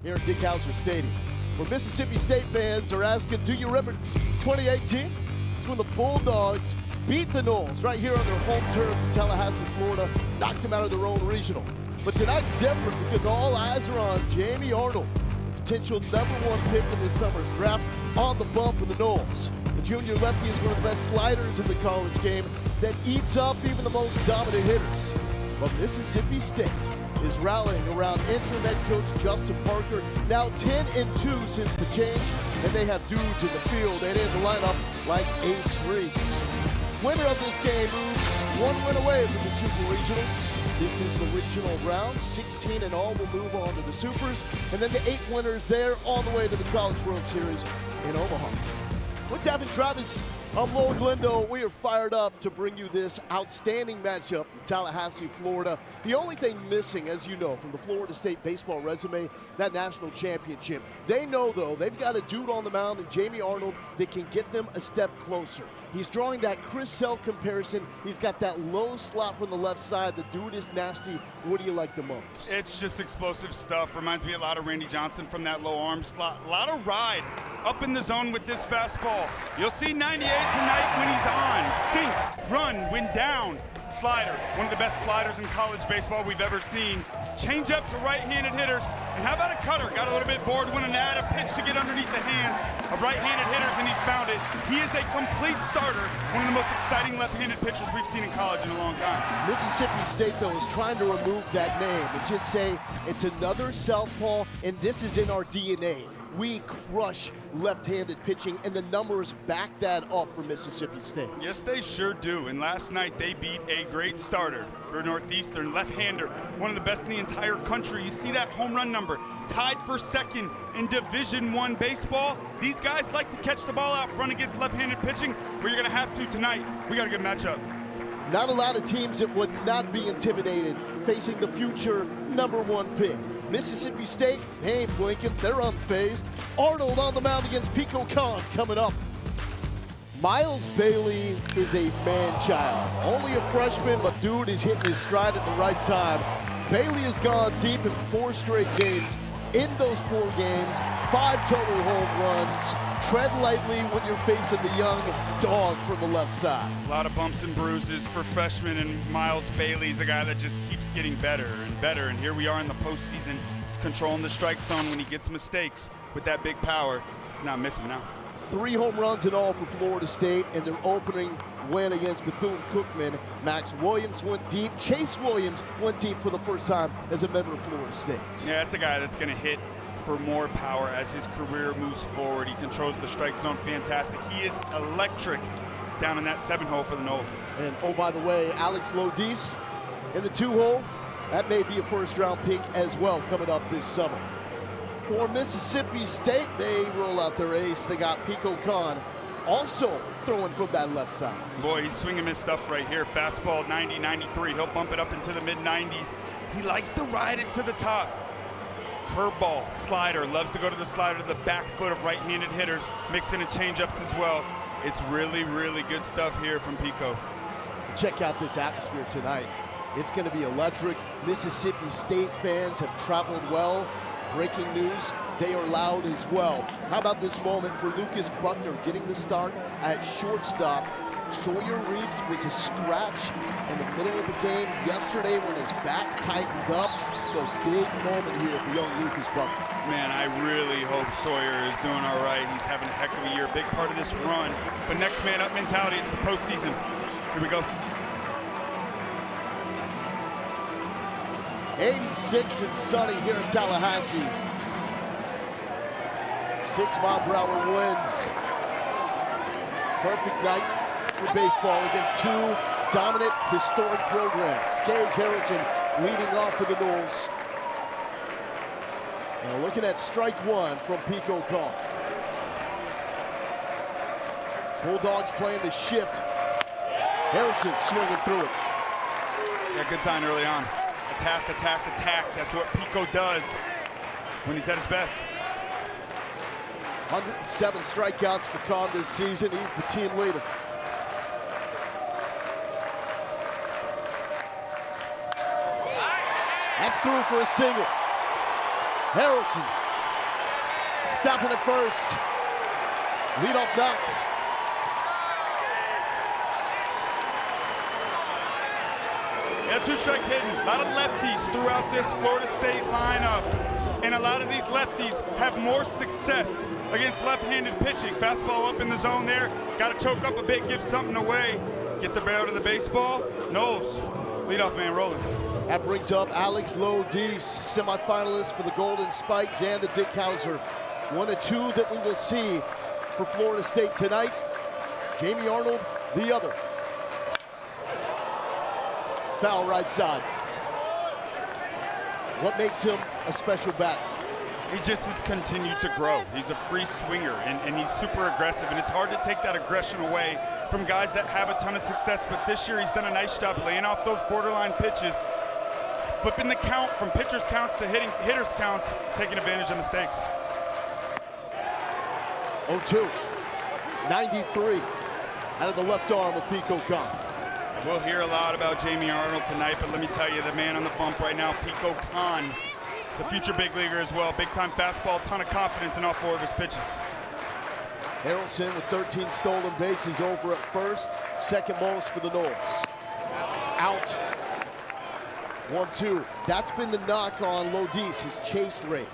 here at Dick Hauser Stadium, where Mississippi State fans are asking, do you remember 2018? It's when the Bulldogs beat the Noles right here on their home turf in Tallahassee, Florida, knocked them out of their own regional. But tonight's different because all eyes are on Jamie Arnold, the potential #1 pick in this summer's draft, on the bump with the Noles. The junior lefty is one of the best sliders in the college game that eats up even the most dominant hitters. But Mississippi State is rallying around interim head coach Justin Parker, now 10-2 since the change, and they have dudes in the field and in the lineup like Ace Reese. Winner of this game moves one win away from the Super Regionals. This is the regional round. 16 in all will move on to the Supers, and then the 8 winners there on the way to the College World Series in Omaha. With Davin Travis, I'm Lowell Glendo. We are fired up to bring you this outstanding matchup from Tallahassee, Florida. The only thing missing, as you know, from the Florida State baseball resume, that national championship. They know, though, they've got a dude on the mound in Jamie Arnold that can get them a step closer. He's drawing that Chris Sell comparison. He's got that low slot from the left side. The dude is nasty. What do you like the most? It's just explosive stuff. Reminds me a lot of Randy Johnson from that low arm slot. A lot of ride up in the zone with this fastball. You'll see 98 tonight when he's on. Sink, run, win down. Slider, one of the best sliders in college baseball we've ever seen. Change up to right-handed hitters. And how about a cutter? Got a little bit bored, wanting to add a pitch to get underneath the hands of right-handed hitters, and he's found it. He is a complete starter, one of the most exciting left-handed pitchers we've seen in college in a long time. Mississippi State, though, is trying to remove that name and just say it's another southpaw, and this is in our DNA. We crush left-handed pitching, and the numbers back that up for Mississippi State. Yes, they sure do. And last night they beat a great starter for Northeastern, left-hander, one of the best in the entire country. You see that home run number, tied for second in Division I baseball. These guys like to catch the ball out front against left-handed pitching. Well, you're going to have to tonight. We got a good matchup. Not a lot of teams that would not be intimidated facing the future #1 pick. Mississippi State, they ain't blinking, they're unfazed. Arnold on the mound against Pico Khan coming up. Miles Bailey is a man-child. Only a freshman, but dude is hitting his stride at the right time. Bailey has gone deep in 4 straight games. In those 4 games, 5 total home runs. Tread lightly when you're facing the young dog from the left side. A lot of bumps and bruises for freshmen, and Miles Bailey's a guy that just keeps getting better and better. And here we are in the postseason. He's controlling the strike zone when he gets mistakes with that big power. He's not missing now. 3 home runs in all for Florida State, and their opening win against Bethune-Cookman. Max Williams went deep. Chase Williams went deep for the first time as a member of Florida State. Yeah, that's a guy that's going to hit for more power as his career moves forward. He controls the strike zone fantastic. He is electric down in that 7-hole for the Noles. And oh, by the way, Alex Lodis in the 2-hole. That may be a first-round pick as well coming up this summer. For Mississippi State, they roll out their ace. They got Pico Khan also throwing from that left side. Boy, he's swinging his stuff right here. Fastball 90, 93. He'll bump it up into the mid-90s. He likes to ride it to the top. Curveball, slider, loves to go to the slider to the back foot of right-handed hitters, mixing in changeups as well. It's really, really good stuff here from Pico. Check out this atmosphere tonight. It's going to be electric. Mississippi State fans have traveled well. Breaking news, they are loud as well. How about this moment for Lucas Buckner getting the start at shortstop? Sawyer Reeves was a scratch in the middle of the game yesterday when his back tightened up. So big moment here for young Lucas Buckner. Man, I really hope Sawyer is doing all right. He's having a heck of a year, big part of this run. But next man up mentality, it's the postseason. Here we go. 86 and sunny here in Tallahassee. 6-mile-per-hour winds. Perfect night for baseball against 2 dominant historic programs. Gage Harrison leading off for the Noles. And we're looking at strike 1 from Pico Khan. Bulldogs playing the shift. Harrison swinging through it. Yeah, good sign early on. Attack, attack, attack. That's what Pico does when he's at his best. 107 strikeouts for Khan this season. He's the team leader. That's through for a single. Harrison stopping at first. Leadoff knock. Yeah, two-strike hitting. A lot of lefties throughout this Florida State lineup. And a lot of these lefties have more success against left-handed pitching. Fastball up in the zone there. Got to choke up a bit, give something away. Get the barrel to the baseball. Nose. Leadoff man rolling. That brings up Alex Lodice, semifinalist for the Golden Spikes and the Dick Hauser. 1 of 2 that we will see for Florida State tonight. Jamie Arnold, the other. Foul right side. What makes him a special bat? He just has continued to grow. He's a free swinger, and he's super aggressive, and it's hard to take that aggression away from guys that have a ton of success, but this year he's done a nice job laying off those borderline pitches, flipping the count from pitchers' counts to hitters' counts, taking advantage of mistakes. 0-2, 93 out of the left arm of Pico Khan. We'll hear a lot about Jamie Arnold tonight, but let me tell you, the man on the bump right now, Pico Khan, is a future big leaguer as well. Big-time fastball, ton of confidence in all 4 of his pitches. Harrelson with 13 stolen bases over at first, second most for the Noles. Out. 1-2. That's been the knock on Lodice, his chase rate.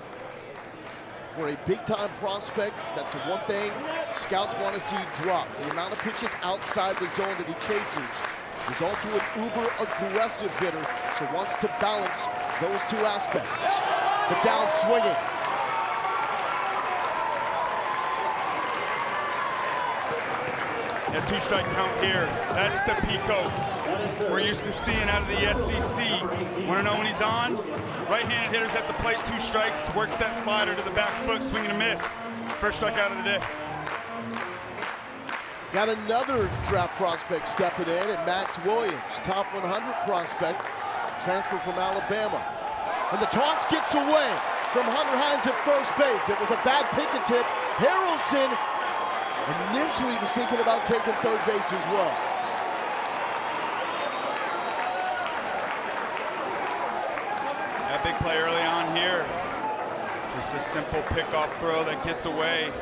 For a big-time prospect, that's the one thing scouts want to see drop. The amount of pitches outside the zone that he chases. He's also an uber-aggressive hitter, so wants to balance those 2 aspects. But down swinging. A 2-strike count here. That's the Pico we're used to seeing out of the SEC. Want to know when he's on? Right-handed hitters at the plate, 2 strikes, works that slider to the back foot, swing and a miss. First strike out of the day. Got another draft prospect stepping in, and Max Williams, top 100 prospect, transfer from Alabama. And the toss gets away from Hunter Hines at first base. It was a bad pick and tip. Harrelson initially was thinking about taking third base as well. That big play early on here. Just a simple pickoff throw that gets away.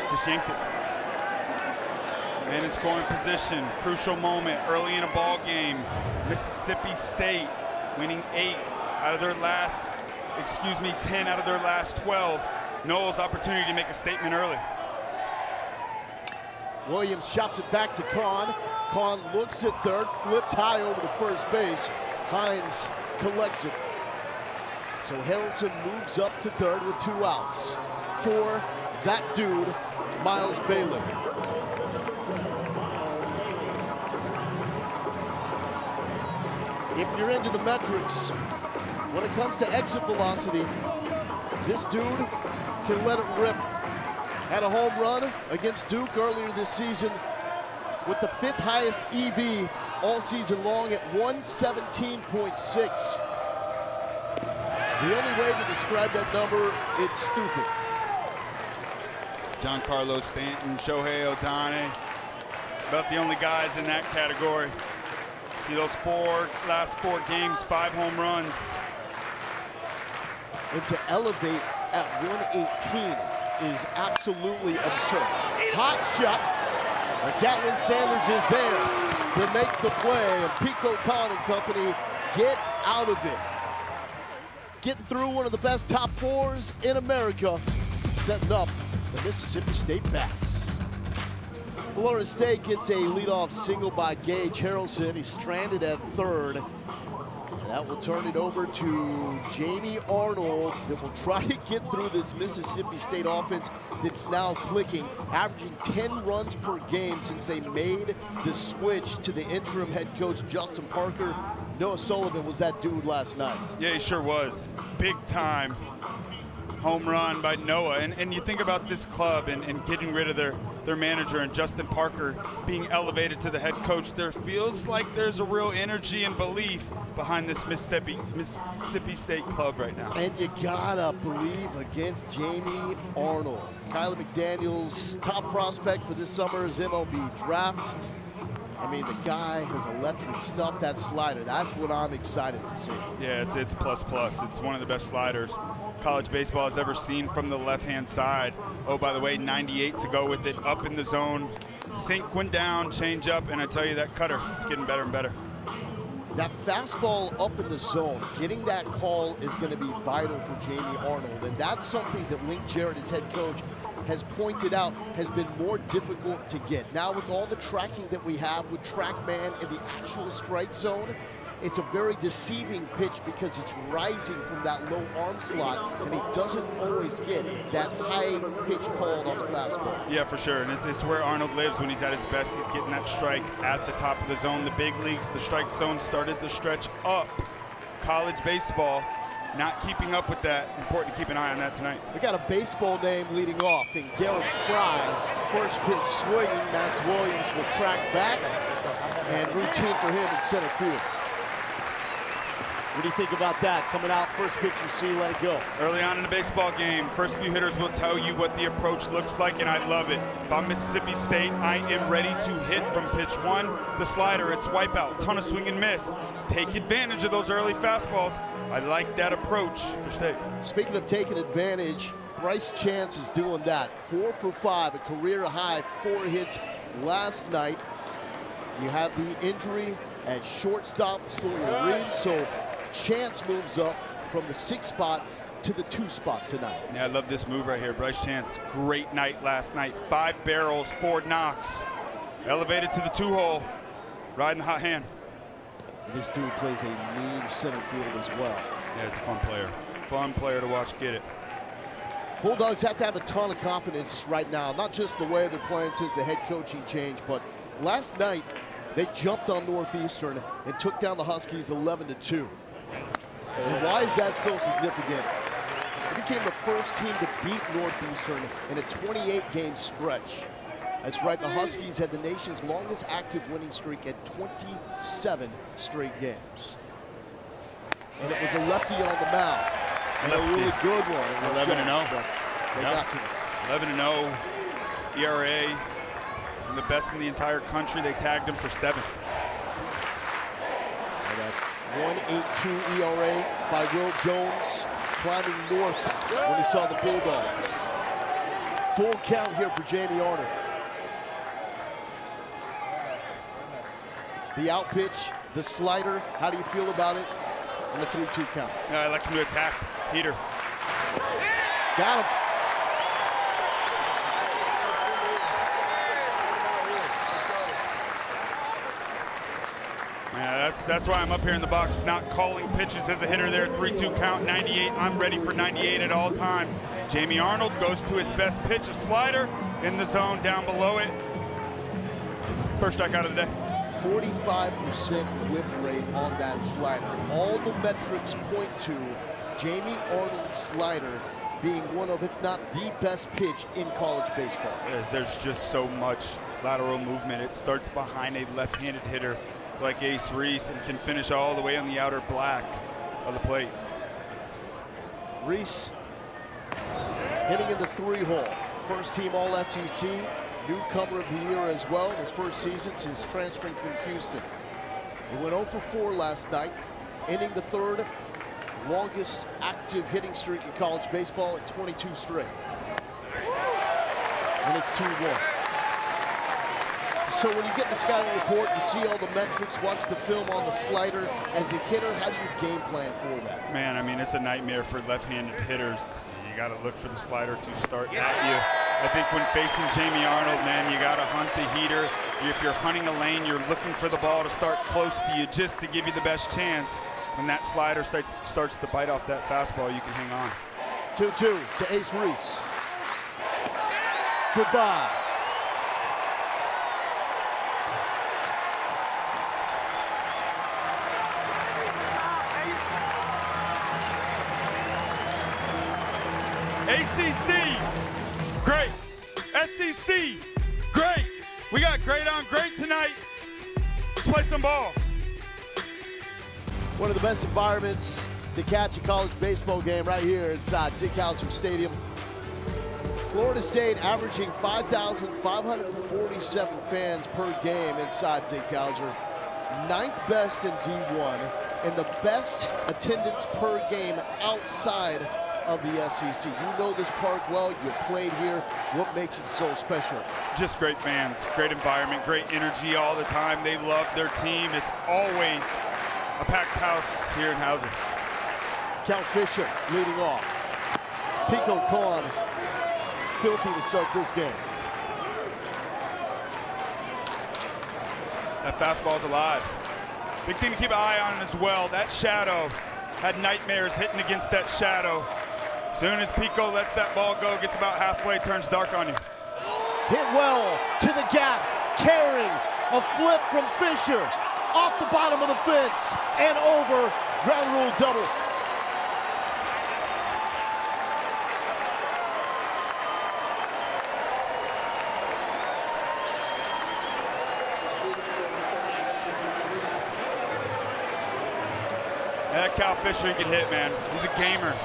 Just yanked it. And in scoring position, crucial moment early in a ball game. Mississippi State winning 10 out of their last 12. Noles opportunity to make a statement early. Williams chops it back to Kahn. Kahn looks at third, flips high over to first base. Hines collects it. So Harrelson moves up to third with 2 outs for that dude, Miles Baylor. If you're into the metrics, when it comes to exit velocity, this dude can let it rip. Had a home run against Duke earlier this season with the 5th highest EV all season long at 117.6. The only way to describe that number, it's stupid. Giancarlo Stanton, Shohei Ohtani, about the only guys in that category. See those last 4 games, 5 home runs. And to elevate at 118 is absolutely absurd. Hot shot. Gatlin Sanders is there to make the play, and Pico Khan and company get out of it. Getting through one of the best top 4s in America, setting up the Mississippi State Bats. Florida State gets a leadoff single by Gage Harrelson. He's stranded at third. And that will turn it over to Jamie Arnold that will try to get through this Mississippi State offense that's now clicking, averaging 10 runs per game since they made the switch to the interim head coach, Justin Parker. Noah Sullivan was that dude last night. Yeah, he sure was. Big time home run by Noah. And you think about this club and getting rid of their manager and Justin Parker being elevated to the head coach, there feels like there's a real energy and belief behind this Mississippi State club right now. And you gotta believe against Jamie Arnold. Kyler McDaniel's top prospect for this summer's MLB Draft. I mean, the guy has electric stuff, that slider. That's what I'm excited to see. Yeah, it's plus. It's one of the best sliders college baseball has ever seen from the left-hand side. Oh, by the way, 98 to go with it, up in the zone. Sink went down, change up, and I tell you, that cutter, it's getting better and better. That fastball up in the zone, getting that call is going to be vital for Jamie Arnold, and that's something that Link Jarrett, his head coach, has pointed out has been more difficult to get. Now with all the tracking that we have with TrackMan in the actual strike zone, it's a very deceiving pitch because it's rising from that low arm slot, and he doesn't always get that high pitch called on the fastball. Yeah, for sure, and it's where Arnold lives when he's at his best. He's getting that strike at the top of the zone. The big leagues, the strike zone started to stretch up. College baseball not keeping up with that. Important to keep an eye on that tonight. We got a baseball name leading off in Garrett Fry. First pitch swinging. Max Williams will track back, and routine for him in center field. What do you think about that? Coming out, first pitch you see, let it go. Early on in the baseball game, first few hitters will tell you what the approach looks like, and I love it. If I'm Mississippi State, I am ready to hit from pitch one. The slider, it's wipeout, ton of swing and miss. Take advantage of those early fastballs. I like that approach for State. Speaking of taking advantage, Bryce Chance is doing that. 4 for 5, a career high, 4 hits last night. You have the injury at shortstop, Sawyer Reeves, so Chance moves up from the 6th spot to the 2 spot tonight. Yeah, I love this move right here. Bryce Chance, great night last night. 5 barrels, 4 knocks. Elevated to the 2-hole, riding the hot hand. And this dude plays a mean center field as well. Yeah, it's a fun player. Fun player to watch get it. Bulldogs have to have a ton of confidence right now, not just the way they're playing since the head coaching change, but last night they jumped on Northeastern and took down the Huskies 11-2. And why is that so significant? They became the first team to beat Northeastern in a 28-game stretch. That's right, the Huskies had the nation's longest active winning streak at 27 straight games. And it was a lefty on the mound. And a really good one. 11-0. They got to him. 11-0 ERA. And the best in the entire country. They tagged him for 7. 1.82 ERA by Will Jones, climbing north when he saw the Bulldogs. Full count here for Jamie Arnold. The out pitch, the slider, how do you feel about it on the 3-2 count? Yeah, I like him to attack. Heater. Got him. Yeah, that's why I'm up here in the box, not calling pitches as a hitter there. 3-2 count, 98. I'm ready for 98 at all times. Jamie Arnold goes to his best pitch, a slider in the zone down below it. First strikeout of the day. 45% whiff rate on that slider. All the metrics point to Jamie Arnold's slider being one of, if not the best pitch in college baseball. There's just so much lateral movement. It starts behind a left-handed hitter like Ace Reese and can finish all the way on the outer black of the plate. Reese hitting in the 3-hole. First team All-SEC, newcomer of the year as well, his first season since transferring from Houston. He went 0 for 4 last night, ending the 3rd longest active hitting streak in college baseball at 22 straight. And it's 2-1. So when you get the scouting report, you see all the metrics, watch the film on the slider. As a hitter, how do you game plan for that? Man, I mean, it's a nightmare for left-handed hitters. You got to look for the slider to start at you. I think when facing Jamie Arnold, man, you got to hunt the heater. If you're hunting a lane, you're looking for the ball to start close to you just to give you the best chance. When that slider starts to bite off that fastball, you can hang on. 2-2 to Ace Reese. Goodbye. ACC, great. SEC, great. We got great on great tonight. Let's play some ball. One of the best environments to catch a college baseball game right here inside Dick Howser Stadium. Florida State averaging 5,547 fans per game inside Dick Hauser. 9th best in D1 and the best attendance per game outside of the SEC. You know this park well, you played here. What makes it so special? Just great fans, great environment, great energy all the time. They love their team. It's always a packed house here in Hauser. Cal Fisher leading off. Pico Khan, filthy to start this game. That fastball's alive. Big thing to keep an eye on as well. That shadow, had nightmares hitting against that shadow. Soon as Pico lets that ball go, gets about halfway, turns dark on you. Hit well to the gap, carrying a flip from Fisher. Off the bottom of the fence and over, ground rule double. That Cal Fisher can hit, man. He's a gamer.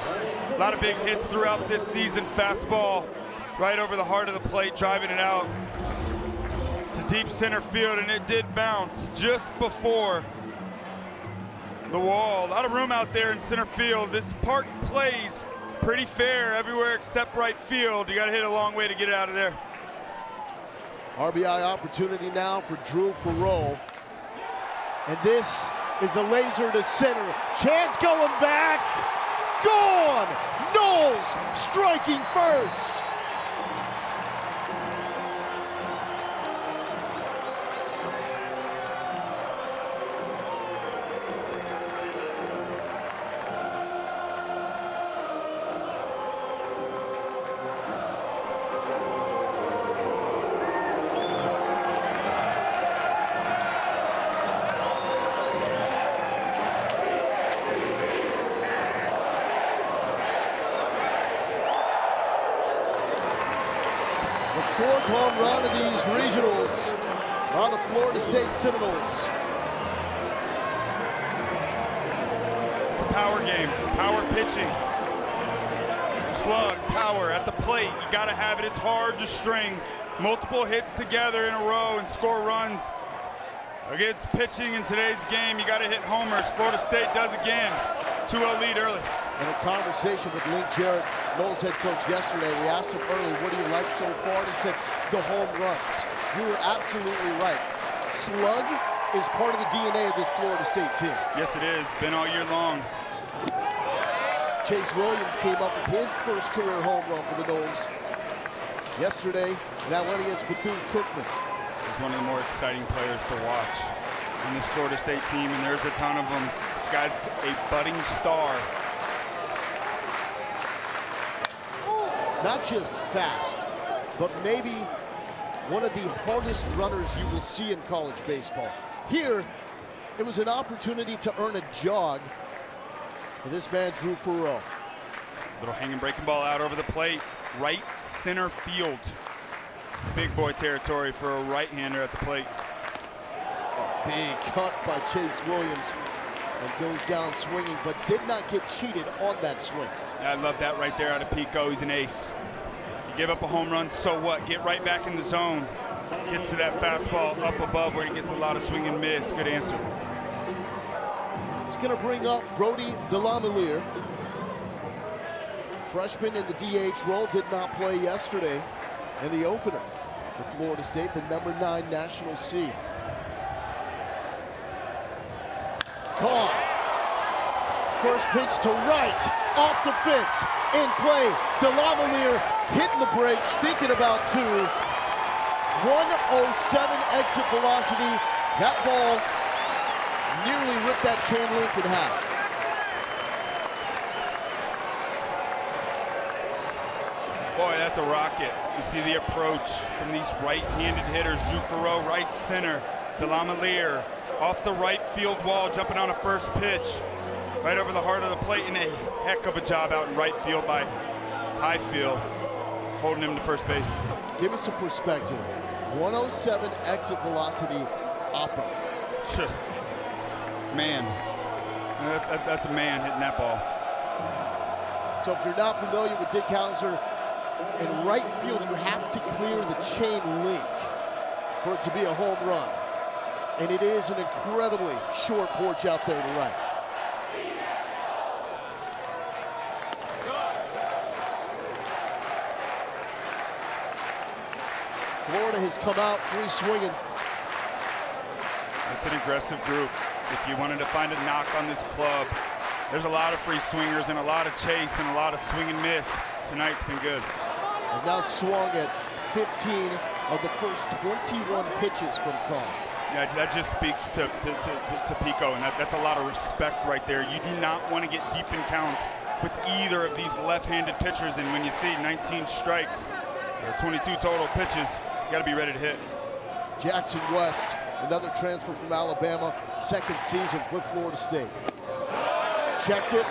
A lot of big hits throughout this season. Fastball right over the heart of the plate, driving it out to deep center field, and it did bounce just before the wall. A lot of room out there in center field. This park plays pretty fair everywhere except right field. You got to hit a long way to get it out of there. RBI opportunity now for Drew Farrow. And this is a laser to center. Chance going back. Gone! Knowles striking first. The 4th home run of these regionals are the Florida State Seminoles. It's a power game, power pitching. Slug, power at the plate. You got to have it. It's hard to string multiple hits together in a row and score runs. Against pitching in today's game, you got to hit homers. Florida State does again. 2-0 lead early. In a conversation with Link Jarrett, Knowles head coach, yesterday, we asked him early, what do you like so far? And he said, the home runs. You were absolutely right. Slug is part of the DNA of this Florida State team. Yes, it is. Been all year long. Chase Williams came up with his first career home run for the Knowles yesterday. That went against Bethune-Cookman. He's one of the more exciting players to watch on this Florida State team, and there's a ton of them. This guy's a budding star. Not just fast, but maybe one of the hardest runners you will see in college baseball. Here, it was an opportunity to earn a jog for this man, Drew Farrow. Little hanging breaking ball out over the plate, right center field. Big boy territory for a right-hander at the plate. A big cut by Chase Williams and goes down swinging, but did not get cheated on that swing. I love that right there out of Pico. He's an ace. You give up a home run, so what? Get right back in the zone. Gets to that fastball up above where he gets a lot of swing and miss. Good answer. He's going to bring up Brody DeLamiere. Freshman in the DH role, did not play yesterday in the opener for Florida State, the #9 national seed. Caught. First pitch to right, off the fence, in play. DeLamiere hitting the brakes, sneaking about 2. 107 exit velocity. That ball nearly ripped that chain link in half. Boy, that's a rocket. You see the approach from these right-handed hitters. Drew Farrow, right center. DeLamiere off the right field wall, jumping on a first pitch. Right over the heart of the plate, and a heck of a job out in right field by Highfield, holding him to first base. Give me some perspective. 107 exit velocity, oppo. Man, that's a man hitting that ball. So if you're not familiar with Dick Hauser, in right field, you have to clear the chain link for it to be a home run. And it is an incredibly short porch out there to right. Florida has come out free swinging. It's an aggressive group. If you wanted to find a knock on this club, there's a lot of free swingers and a lot of chase and a lot of swing and miss. Tonight's been good. They've now swung at 15 of the first 21 pitches from Kahn. Yeah, that just speaks to Pico, and that's a lot of respect right there. You do not want to get deep in counts with either of these left-handed pitchers, and when you see 19 strikes or 22 total pitches, you got to be ready to hit. Jackson West, another transfer from Alabama, second season with Florida State. Checked it,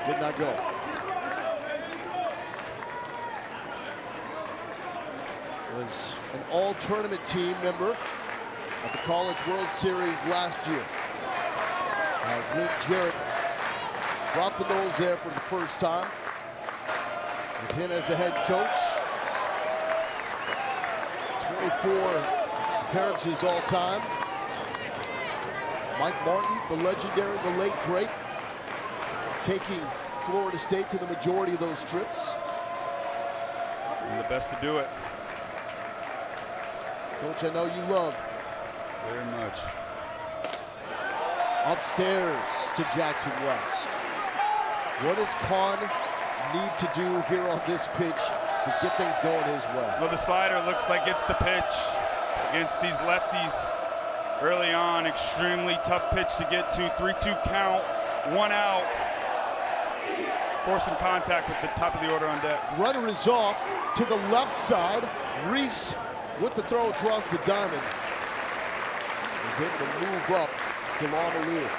did not go. Was an all-tournament team member at the College World Series last year. As Link Jarrett brought the Noles there for the first time, with him as the head coach. 24 appearances all time. Mike Martin, the legendary, the late great, taking Florida State to the majority of those trips. And the best to do it. Coach, I know you love. Very much. Upstairs to Jackson West. What does Kahn need to do here on this pitch to get things going his way? Well, the slider looks like it's the pitch against these lefties early on. Extremely tough pitch to get to. 3-2 count, 1 out. Forcing contact with the top of the order on deck. Runner is off to the left side. Reese with the throw across the diamond. Is able to move up to Lamalier.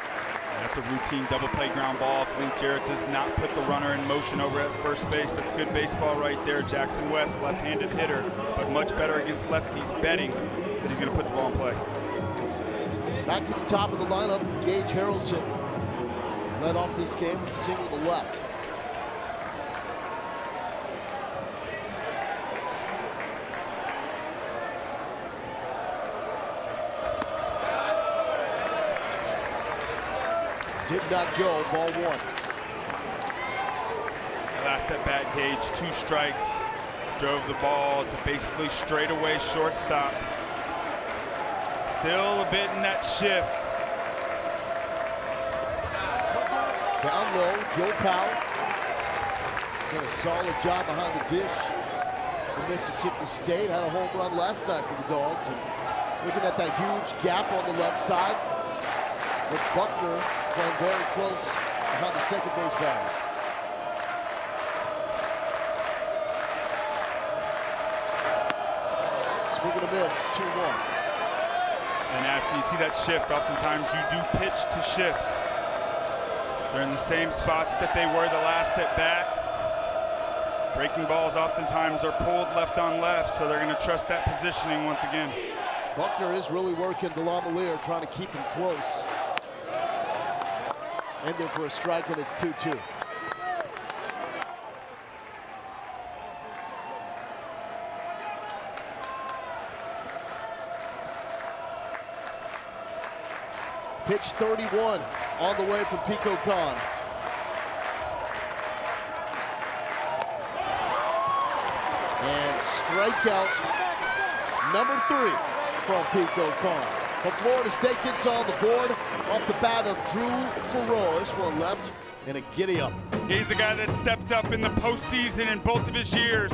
That's a routine double play ground ball. If Link Jarrett does not put the runner in motion over at first base, that's good baseball right there. Jackson West, left-handed hitter, but much better against lefties, betting that he's going to put the ball in play. Back to the top of the lineup, Gage Harrelson led off this game with a single to left. Did not go, ball 1. Last at bat, Gage, 2 strikes. Drove the ball to basically straightaway shortstop. Still a bit in that shift. Down low, Joe Powell. Did a solid job behind the dish for Mississippi State. Had a home run last night for the Dogs. And looking at that huge gap on the left side, with Buckner playing very close behind the second base bag. Swing and a miss, 2-1. And after you see that shift, oftentimes you do pitch to shifts. They're in the same spots that they were the last at bat. Breaking balls oftentimes are pulled left on left, so they're going to trust that positioning once again. Buckner is really working the Lamalier, trying to keep him close. And there for a strike, and it's 2-2. Pitch 31 on the way from Pico Kahn. And strikeout number 3 from Pico Kahn. But Florida State gets on the board off the bat of Drew Farrow. This one left in a giddy up. He's the guy that stepped up in the postseason in both of his years.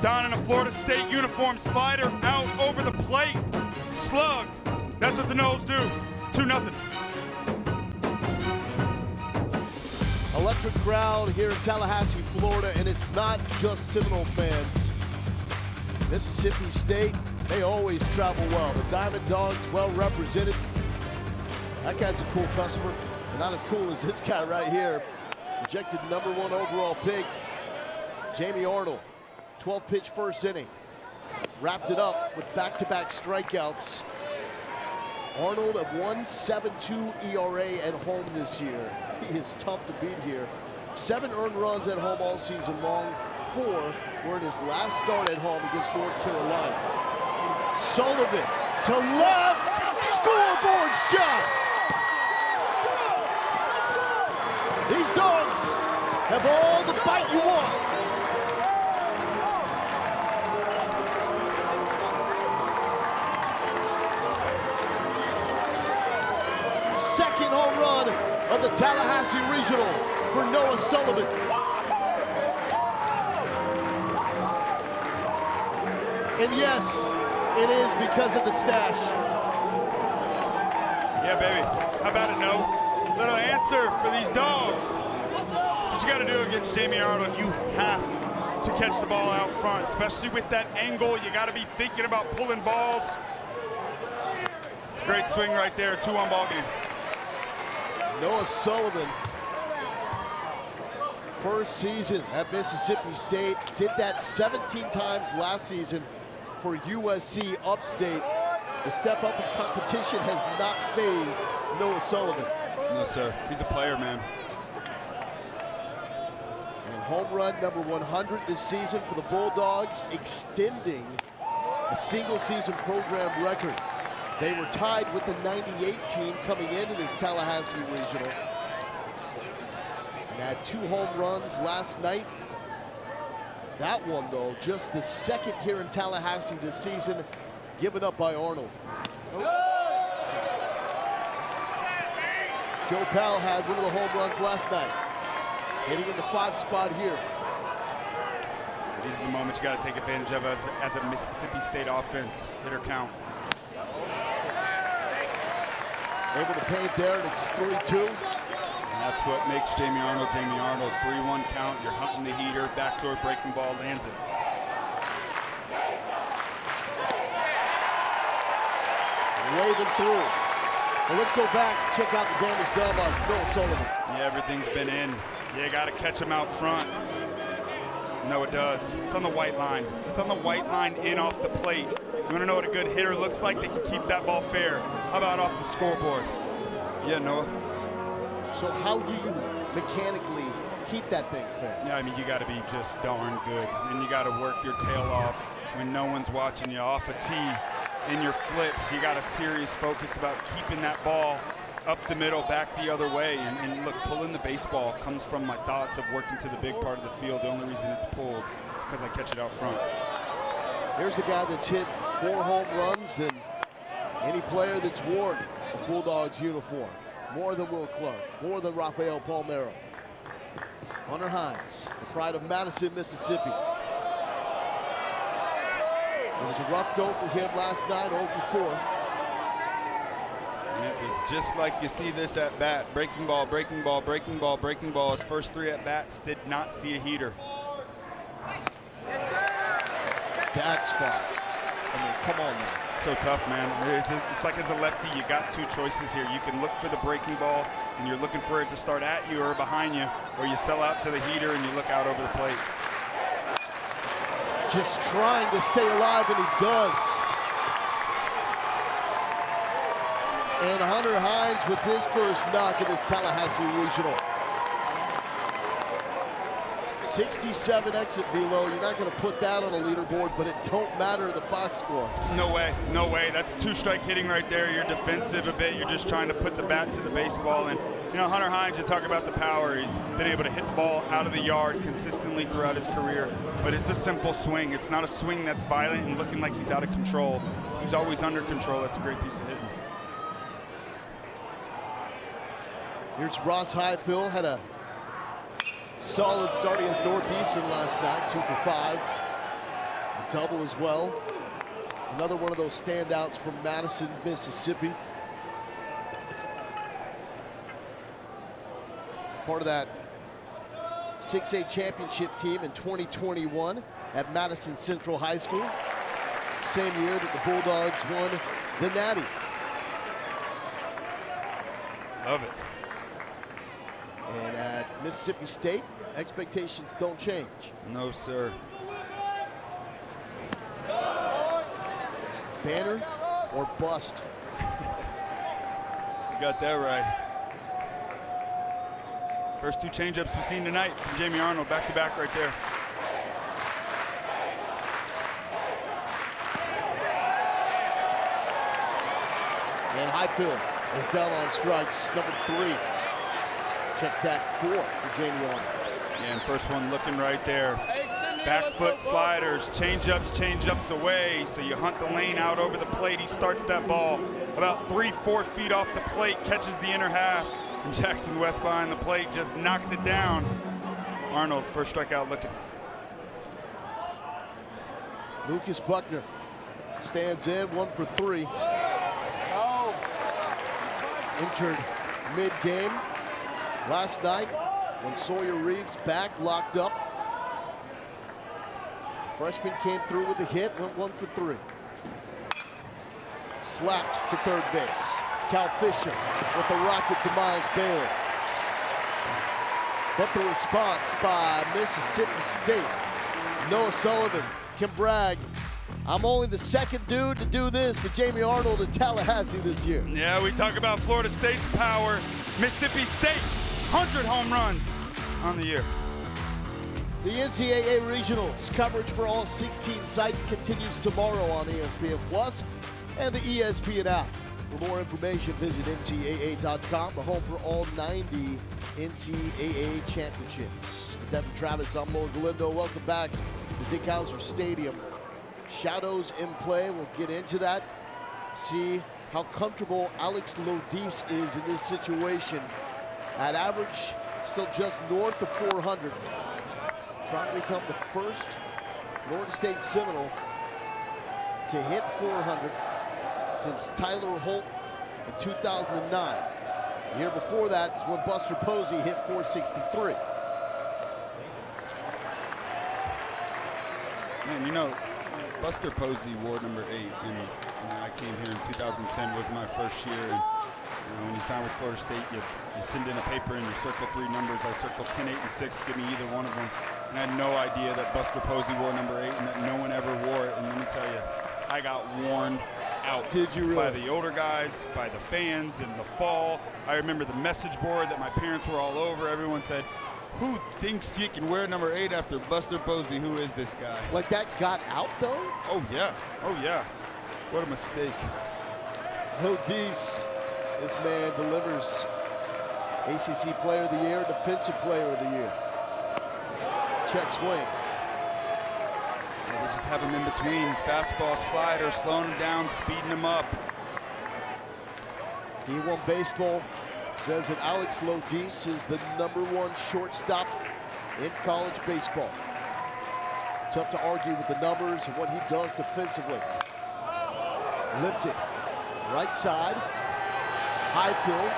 Don in a Florida State uniform, slider out over the plate. Slug. That's what the Noles do. 2-0. Electric crowd here in Tallahassee, Florida, and it's not just Seminole fans. Mississippi State, they always travel well. The Diamond Dogs well represented. That guy's a cool customer, but not as cool as this guy right here. Projected #1 overall pick, Jamie Arnold. 12-pitch first inning. Wrapped it up with back-to-back strikeouts. Arnold a 1.72 ERA at home this year. He is tough to beat here. 7 earned runs at home all season long, 4 were in his last start at home against North Carolina. Sullivan to left, scoreboard shot. These dogs have all the bite you want. Second home run of the Tallahassee Regional for Noah Sullivan. And yes, it is because of the stash. Yeah, baby. How about it, no? Little answer for these dogs. That's what you got to do against Jamie Arnold. You have to catch the ball out front, especially with that angle. You got to be thinking about pulling balls. Great swing right there, 2-1 ball game. Noah Sullivan, first season at Mississippi State, did that 17 times last season for USC Upstate. The step up in competition has not fazed Noah Sullivan. No, sir. He's a player, man. And home run number 100 this season for the Bulldogs, extending a single season program record. They were tied with the 98 team coming into this Tallahassee Regional. And had 2 home runs last night. That one, though, just the second here in Tallahassee this season, given up by Arnold. Joe Powell had one of the home runs last night, hitting in the 5 spot here. These are the moments you got to take advantage of as a Mississippi State offense. Hitter count. Able to paint there, and it's 3-2. That's what makes Jamie Arnold Jamie Arnold. 3-1 count, you're hunting the heater, backdoor breaking ball, lands it. Waving through. Well, let's go back and check out the damage done by Noah Sullivan. Yeah, everything's been in. You got to catch him out front. No, it does. It's on the white line. It's on the white line in off the plate. You want to know what a good hitter looks like? They can keep that ball fair. How about off the scoreboard? Yeah, Noah. So how do you mechanically keep that thing fair? Yeah, I mean, you got to be just darn good. And you got to work your tail off when no one's watching you off a tee in your flips. You got a serious focus about keeping that ball up the middle, back the other way. And look, pulling the baseball comes from my thoughts of working to the big part of the field. The only reason it's pulled is because I catch it out front. Here's a guy that's hit more home runs than any player that's worn a Bulldogs uniform. More than Will Clark, more than Rafael Palmeiro. Hunter Hines, the pride of Madison, Mississippi. It was a rough go for him last night, 0 for 4. And it was just like you see this at bat. Breaking ball, breaking ball, breaking ball, breaking ball. His first 3 at bats did not see a heater. That spot. I mean, come on now. So tough, man. It's like as a lefty, you got 2 choices here. You can look for the breaking ball, and you're looking for it to start at you or behind you, or you sell out to the heater and you look out over the plate. Just trying to stay alive, and he does. And Hunter Hines with his first knock in this Tallahassee Regional. 67 exit velo. You're not going to put that on a leaderboard, but it don't matter the box score. No way, no way. That's 2-strike hitting right there. You're defensive a bit. You're just trying to put the bat to the baseball. And, you know, Hunter Hines, you talk about the power. He's been able to hit the ball out of the yard consistently throughout his career. But it's a simple swing. It's not a swing that's violent and looking like he's out of control. He's always under control. That's a great piece of hitting. Here's Ross Highfill, had a solid start against Northeastern last night, 2 for 5. A double as well. Another one of those standouts from Madison, Mississippi. Part of that 6A championship team in 2021 at Madison Central High School. Same year that the Bulldogs won the Natty. Love it. And at Mississippi State, expectations don't change. No, sir. Banner or bust. You got that right. First 2 changeups we've seen tonight from Jamie Arnold, back-to-back right there. And Highfield is down on strikes, number 3. Check that 4 for Jamie Arnold. Yeah, and first one looking right there. Back foot sliders, change-ups away. So you hunt the lane out over the plate. He starts that ball about 3-4 feet off the plate, catches the inner half, and Jackson West behind the plate just knocks it down. Arnold, first strikeout looking. Lucas Buckner stands in, 1 for 3. Injured mid-game last night when Sawyer Reeves back locked up. Freshman came through with a hit, went 1 for 3. Slapped to third base. Cal Fisher with a rocket to Miles Bailey. But the response by Mississippi State. Noah Sullivan can brag, I'm only the second dude to do this to Jamie Arnold in Tallahassee this year. Yeah, we talk about Florida State's power. Mississippi State, 100 home runs on the year. The NCAA Regionals coverage for all 16 sites continues tomorrow on ESPN Plus and the ESPN app. For more information, visit ncaa.com, the home for all 90 NCAA championships. With Devin Travis, I'm Mo Galindo. Welcome back to Dick Hauser Stadium. Shadows in play. We'll get into that. See how comfortable Alex Lodis is in this situation. At average, still just north of 400. Trying to become the first Florida State Seminole to hit 400 since Tyler Holt in 2009. The year before that is when Buster Posey hit 463. Man, you know, Buster Posey wore number 8, and I came here in 2010, was my first year. And when you sign with Florida State, you send in a paper and you circle 3 numbers. I circled 10, 8, and 6. Give me either one of them. And I had no idea that Buster Posey wore number 8 and that no one ever wore it. And let me tell you, I got worn out. Did you really? By the older guys, by the fans in the fall. I remember the message board that my parents were all over. Everyone said, who thinks you can wear number 8 after Buster Posey? Who is this guy? Like that got out though? Oh yeah, oh yeah. What a mistake. Lodis, this man delivers ACC Player of the Year, Defensive Player of the Year. Check swing. Yeah, they just have him in between. Fastball, slider, slowing him down, speeding him up. D1 Baseball says that Alex Lodis is the #1 shortstop in college baseball. Tough to argue with the numbers and what he does defensively. Lifted, right side, Highfield,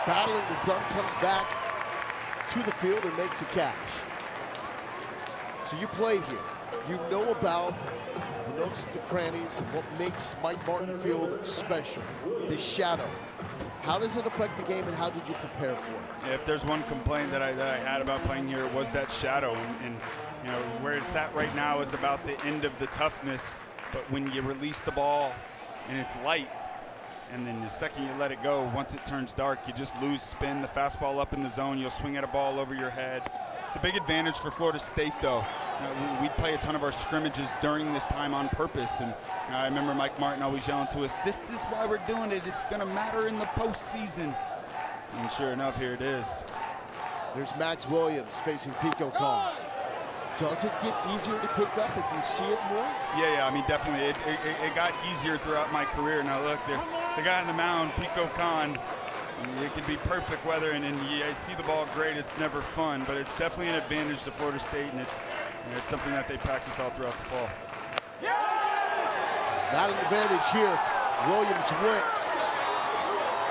battling the sun, comes back to the field and makes a catch. So you played here. You know about the nooks, the crannies, and what makes Mike Martin Field special. This shadow. How does it affect the game, and how did you prepare for it? If there's one complaint that I had about playing here, it was that shadow. And you know, where it's at right now is about the end of the toughness. But when you release the ball and it's light, and then the second you let it go, once it turns dark, you just lose spin. The fastball up in the zone, you'll swing at a ball over your head. It's a big advantage for Florida State, though. We play a ton of our scrimmages during this time on purpose, and I remember Mike Martin always yelling to us, this is why we're doing it. It's going to matter in the postseason. And sure enough, here it is. There's Max Williams facing Pico Kong. Does it get easier to pick up if you see it more? Yeah, I mean, definitely. It got easier throughout my career. Now, look, the guy on the mound, Pico Khan, it could be perfect weather, and you see the ball great. It's never fun, but it's definitely an advantage to Florida State, and it's something that they practice all throughout the fall. Not an advantage here. Williams went.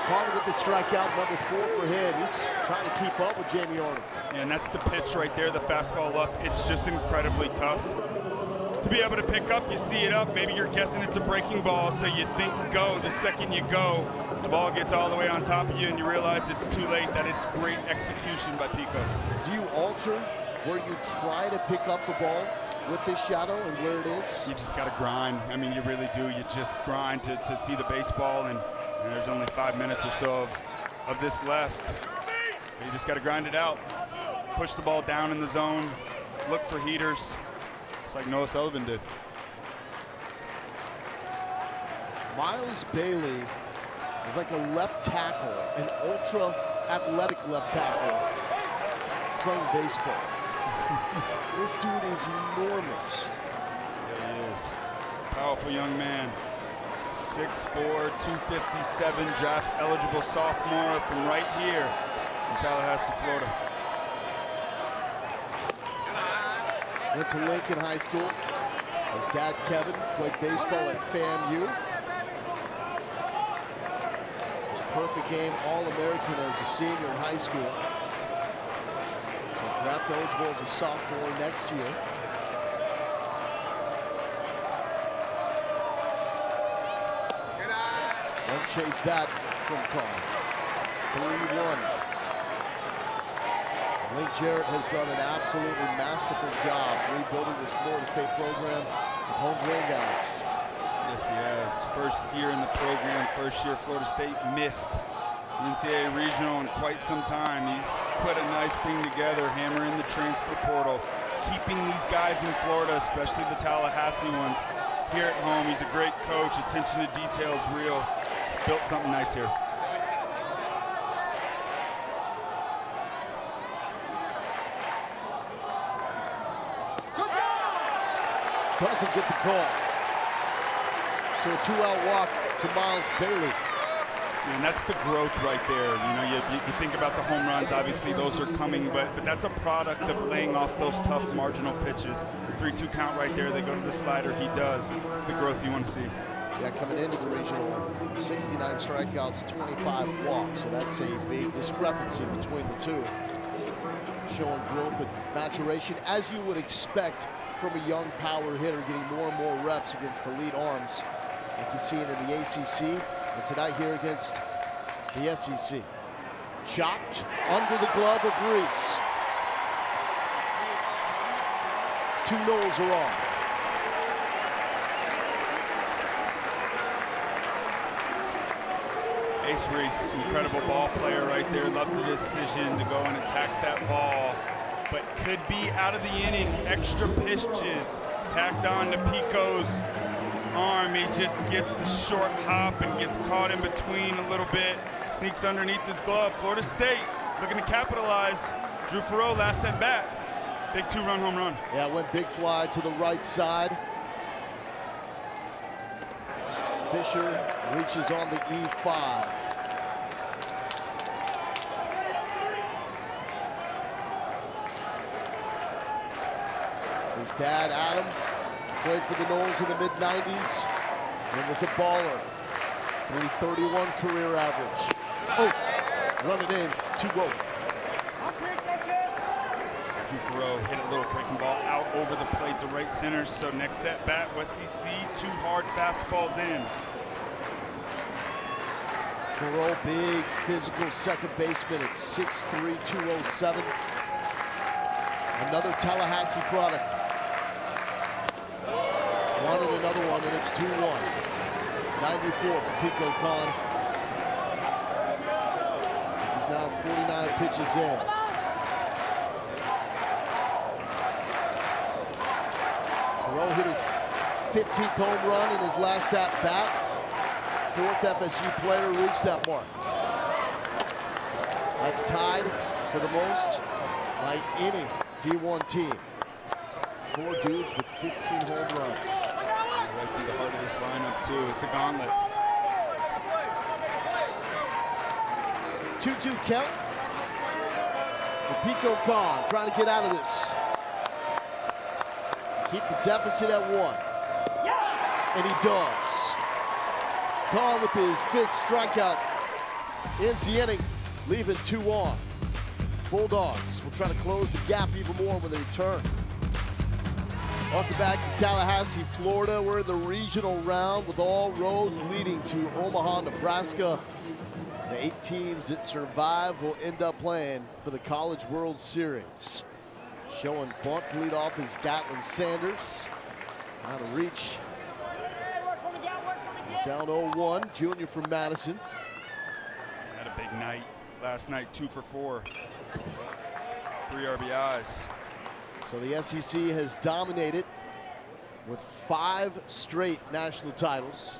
Carter with the strikeout, number 4 for him. He's trying to keep up with Jamie Arnold. And that's the pitch right there, the fastball up. It's just incredibly tough to be able to pick up. You see it up, maybe you're guessing it's a breaking ball, so you think go. The second you go, the ball gets all the way on top of you, and you realize it's too late. That it's great execution by Pico. Do you alter where you try to pick up the ball with this shadow and where it is? You just got to grind. I mean, you really do. You just grind to see the baseball, and there's only 5 minutes or so of this left. You just got to grind it out. Push the ball down in the zone. Look for heaters. It's like Noah Sullivan did. Miles Bailey is like a left tackle, an ultra athletic left tackle playing baseball. This dude is enormous. There he is. Powerful young man. 6'4", 257, draft eligible sophomore from right here in Tallahassee, Florida. Went to Lincoln High School. His dad, Kevin, played baseball at FAMU. Was a perfect game All-American as a senior in high school. So draft eligible as a sophomore next year. Won't chase that from Carl. 3-1. Link Jarrett has done an absolutely masterful job rebuilding this Florida State program with homegrown guys. Yes, he has. First year in the program, first year Florida State missed the NCAA Regional in quite some time. He's put a nice thing together, hammering the transfer portal, keeping these guys in Florida, especially the Tallahassee ones, here at home. He's a great coach, attention to detail is real. He's built something nice here. Doesn't get the call. So a 2-out walk to Miles Bailey. And that's the growth right there. You know, you think about the home runs, obviously those are coming, but that's a product of laying off those tough marginal pitches. 3-2 count right there, they go to the slider, he does. It's the growth you want to see. Yeah, coming into the regional, 69 strikeouts, 25 walks, so that's a big discrepancy between the two. Showing growth and maturation, as you would expect from a young power hitter, getting more and more reps against elite arms, like you see it in the ACC, and tonight here against the SEC. Chopped under the glove of Reese. 2 Knowles are on. Ace Reese, incredible ball player right there. Loved the decision to go and attack that ball, but could be out of the inning. Extra pitches tacked on to Pico's arm. He just gets the short hop and gets caught in between a little bit. Sneaks underneath his glove. Florida State looking to capitalize. Drew Farreau last at bat. Big 2-run home run. Yeah, went big fly to the right side. Fisher reaches on the E5. His dad, Adam, played for the Knowles in the mid-90s and was a baller. 331 career average. Oh, running in, 2-0. Drew Farreau hit a little breaking ball out over the plate to right center. So next at bat, what's he see? 2 hard fastballs in. Farreau, big physical second baseman at 6'3", 207. Another Tallahassee product. Wanted another one, and it's 2-1. 94 for Pico Khan. This is now 49 pitches in. Farreau hit his 15th home run in his last at bat. 4th FSU player reached that mark. That's tied for the most by any D1 team. 4 dudes with 15 home runs. Right through the heart of this lineup too. It's a gauntlet. 2-2 count. And Pico Khan trying to get out of this. Keep the deficit at 1. And he does. Khan with his 5th strikeout ends the inning, leaving 2 on. Bulldogs will try to close the gap even more when they return. Welcome back to Tallahassee, Florida. We're in the regional round with all roads leading to Omaha, Nebraska. The 8 teams that survive will end up playing for the College World Series. Showing bunt to lead off is Gatlin Sanders. Out of reach. He's down 0-1, junior from Madison. Had a big night last night, 2 for 4. 3 RBIs. So the SEC has dominated with 5 straight national titles.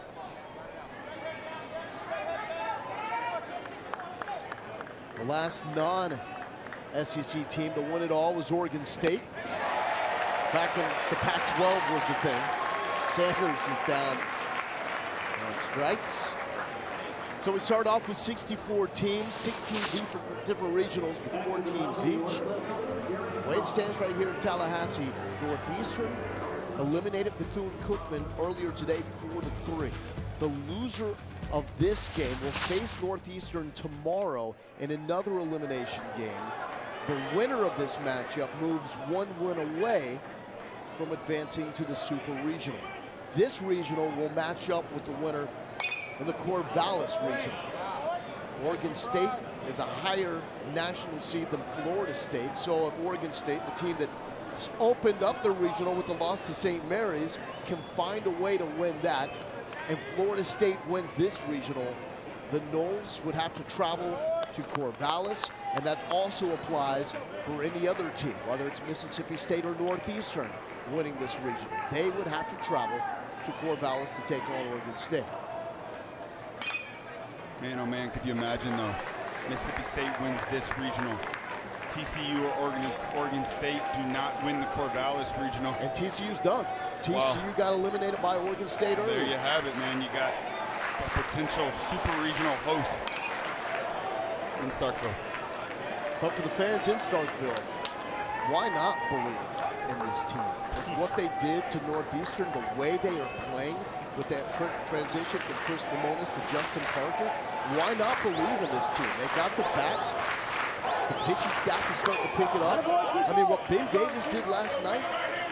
last non-SEC team to win it all was Oregon State. Back when the Pac-12 was the thing. Sanders is down on strikes. So we start off with 64 teams, 16 different regionals with 4 teams each. The way it stands right here in Tallahassee, Northeastern eliminated Bethune-Cookman earlier today, 4-3. The loser of this game will face Northeastern tomorrow in another elimination game. The winner of this matchup moves 1 win away from advancing to the Super Regional. This regional will match up with the winner in the Corvallis Regional. Oregon State is a higher national seed than Florida State, so if Oregon State, the team that opened up the regional with the loss to St. Mary's, can find a way to win that, and Florida State wins this regional, the Noles would have to travel to Corvallis, and that also applies for any other team, whether it's Mississippi State or Northeastern winning this regional. They would have to travel to Corvallis to take on Oregon State. Man, oh man, could you imagine though? Mississippi State wins this regional. TCU or Oregon State do not win the Corvallis Regional. And TCU's done. TCU got eliminated by Oregon State earlier. There you have it, man. You got a potential super regional host in Starkville. But for the fans in Starkville, why not believe in this team? What they did to Northeastern, the way they are playing with that transition from Chris Mamonis to Justin Parker, why not believe in this team? They got the bats. The pitching staff is starting to pick it up. I mean, what Ben Davis did last night,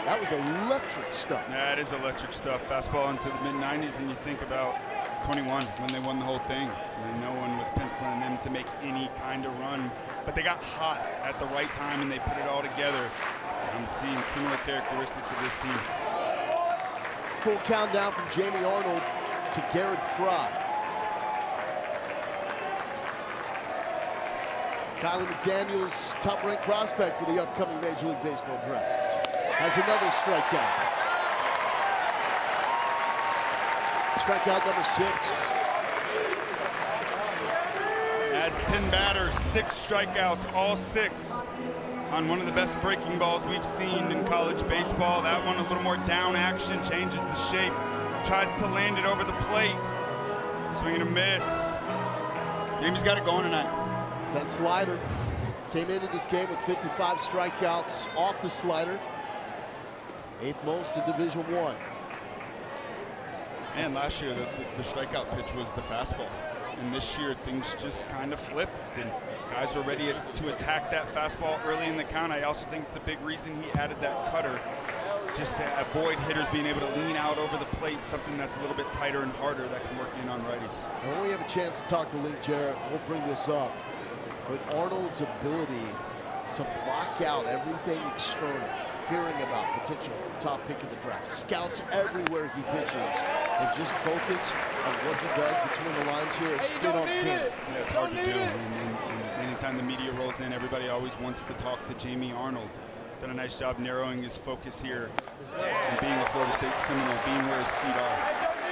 that was electric stuff. Yeah, it is electric stuff. Fastball into the mid-90s, and you think about 21 when they won the whole thing. And no one was penciling them to make any kind of run. But they got hot at the right time, and they put it all together. I'm seeing similar characteristics of this team. Full countdown from Jamie Arnold to Garrett Fry. Kyler McDaniels, top-ranked prospect for the upcoming Major League Baseball draft, has another strikeout. Strikeout number 6. Adds 10 batters, 6 strikeouts, all 6 on one of the best breaking balls we've seen in college baseball. That one a little more down action, changes the shape, tries to land it over the plate. Swing and a miss. Jamie's got it going tonight. That slider came into this game with 55 strikeouts off the slider. 8th most in Division I. And last year, the strikeout pitch was the fastball. And this year, things just kind of flipped. And guys were ready to attack that fastball early in the count. I also think it's a big reason he added that cutter, just to avoid hitters being able to lean out over the plate, something that's a little bit tighter and harder that can work in on righties. And when we have a chance to talk to Link Jarrett, we'll bring this up. But Arnold's ability to block out everything external, hearing about potential top pick of the draft, scouts everywhere he pitches, and just focus on what he does between the lines here, it's been on camera. Yeah, it's hard to do. And anytime the media rolls in, everybody always wants to talk to Jamie Arnold. He's done a nice job narrowing his focus here and being a Florida State Seminole, being where his feet are.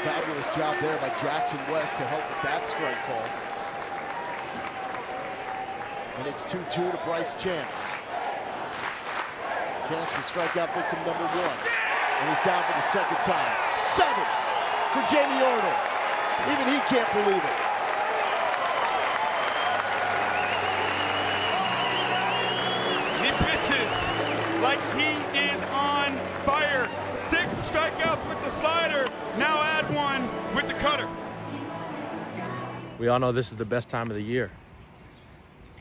Fabulous job there by Jackson West to help with that strike call. And it's 2-2 to Bryce Chance. Chance for strikeout victim number 1. And he's down for the 2nd time. 7 for Jamie Arnold. Even he can't believe it. He pitches like he is on fire. 6 strikeouts with the slider. Now add 1 with the cutter. We all know this is the best time of the year.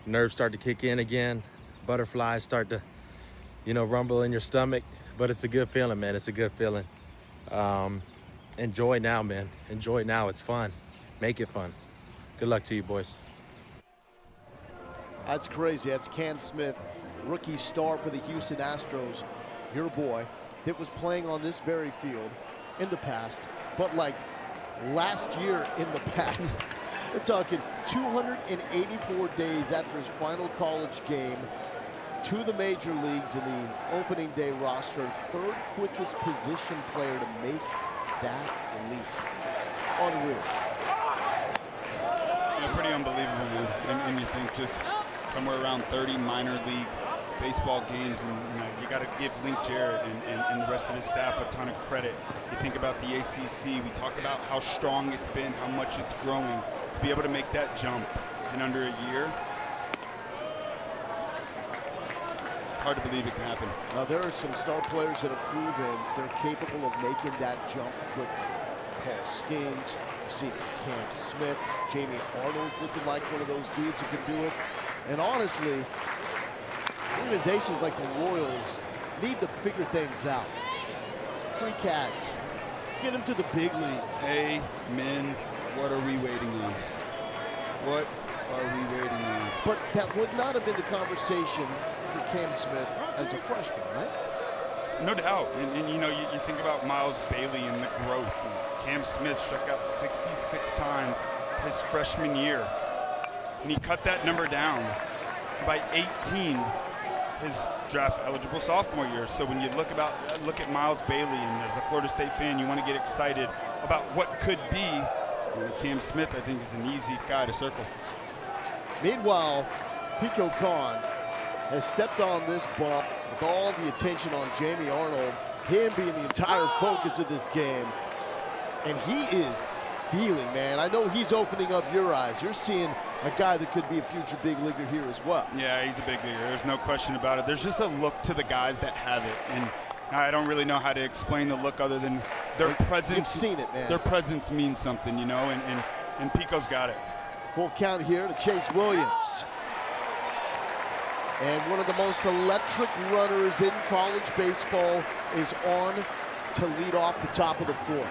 Nerves start to kick in again. Butterflies start to, rumble in your stomach. But it's a good feeling, man. It's a good feeling. Enjoy now, man. Enjoy now. It's fun. Make it fun. Good luck to you, boys. That's crazy. That's Cam Smith, rookie star for the Houston Astros, your boy, that was playing on this very field in the past, but like last year in the past. We're talking 284 days after his final college game to the major leagues in the opening day roster, 3rd quickest position player to make that leap. Unreal. Yeah, pretty unbelievable, man. And you think just somewhere around 30 minor league baseball games, and you got to give Link Jarrett and the rest of his staff a ton of credit. You think about the ACC, we talk about how strong it's been, how much it's growing. To be able to make that jump in under a year, hard to believe it can happen. Now there are some star players that have proven they're capable of making that jump quickly. Paul Skins, you see Cam Smith, Jamie Arnold's looking like one of those dudes who can do it. And honestly, organizations like the Royals need to figure things out. Free cats, get them to the big leagues. Amen. What are we waiting on? What are we waiting on? But that would not have been the conversation for Cam Smith as a freshman, right? No doubt. And you know, you think about Miles Bailey and the growth. Cam Smith struck out 66 times his freshman year. And he cut that number down by 18 his draft eligible sophomore year. So when you look at Miles Bailey, and as a Florida State fan, you want to get excited about what could be. Cam Smith, I think, is an easy guy to circle. Meanwhile, Pico Khan has stepped on this bump with all the attention on Jamie Arnold, him being the entire focus of this game. And he is dealing, man. I know he's opening up your eyes. You're seeing a guy that could be a future big leaguer here as well. Yeah, he's a big leaguer. There's no question about it. There's just a look to the guys that have it. And I don't really know how to explain the look other than their presence. You've seen it, man. Their presence means something, you know, and Pico's got it. Full count here to Chase Williams. And one of the most electric runners in college baseball is on to lead off the top of the fourth.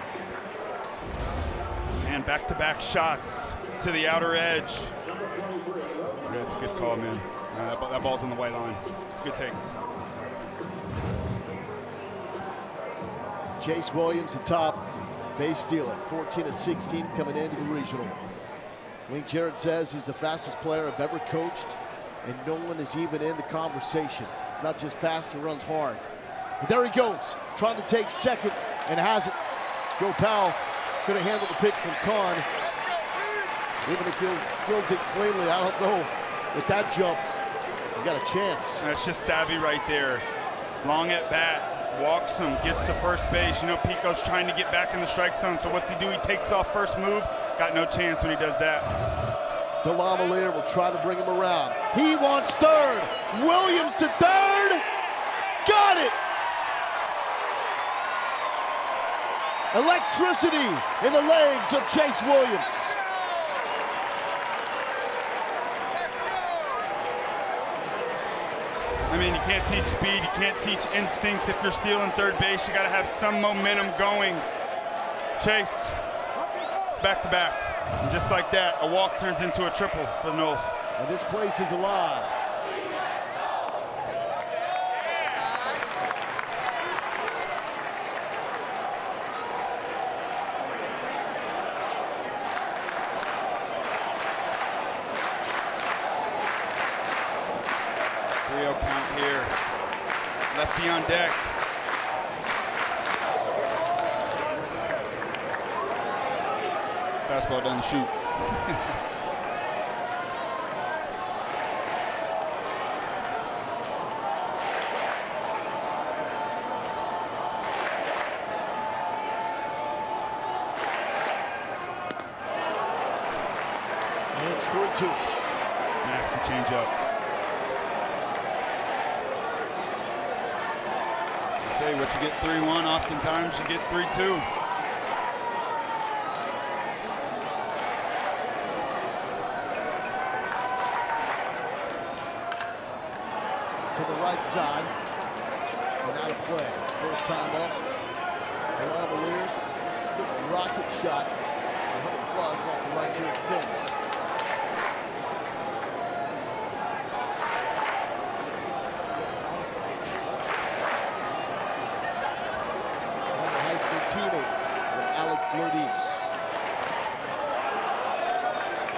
And back-to-back shots to the outer edge. Yeah, it's a good call, man. That ball's on the white line. It's a good take. Chase Williams, the top base stealer, 14 of 16 coming into the regional. Link Jarrett says he's the fastest player I've ever coached, and no one is even in the conversation. It's not just fast, he runs hard. And there he goes, trying to take second, and has it. Joe Powell could have handled the pitch from Khan. Even if he fields it cleanly, I don't know. With that jump, you got a chance. That's just savvy right there. Long at bat, walks him, gets to first base. You know, Pico's trying to get back in the strike zone, so what's he do? He takes off first move. Got no chance when he does that. Delamolier will try to bring him around. He wants third. Williams to third. Got it. Electricity in the legs of Chase Williams. I mean, you can't teach speed, you can't teach instincts. If you're stealing third base, you got to have some momentum going. Chase, it's back-to-back. And just like that, a walk turns into a triple for the Noles. And this place is alive. Count here. Lefty on deck. Fastball down the chute. And it's 3-2. Nasty changeup. Say what you get 3-1, oftentimes you get 3-2. To the right side and out of play. First time up. Delamolier took a rocket shot, 100 plus off the right field fence. Teammate with Alex Lourdes.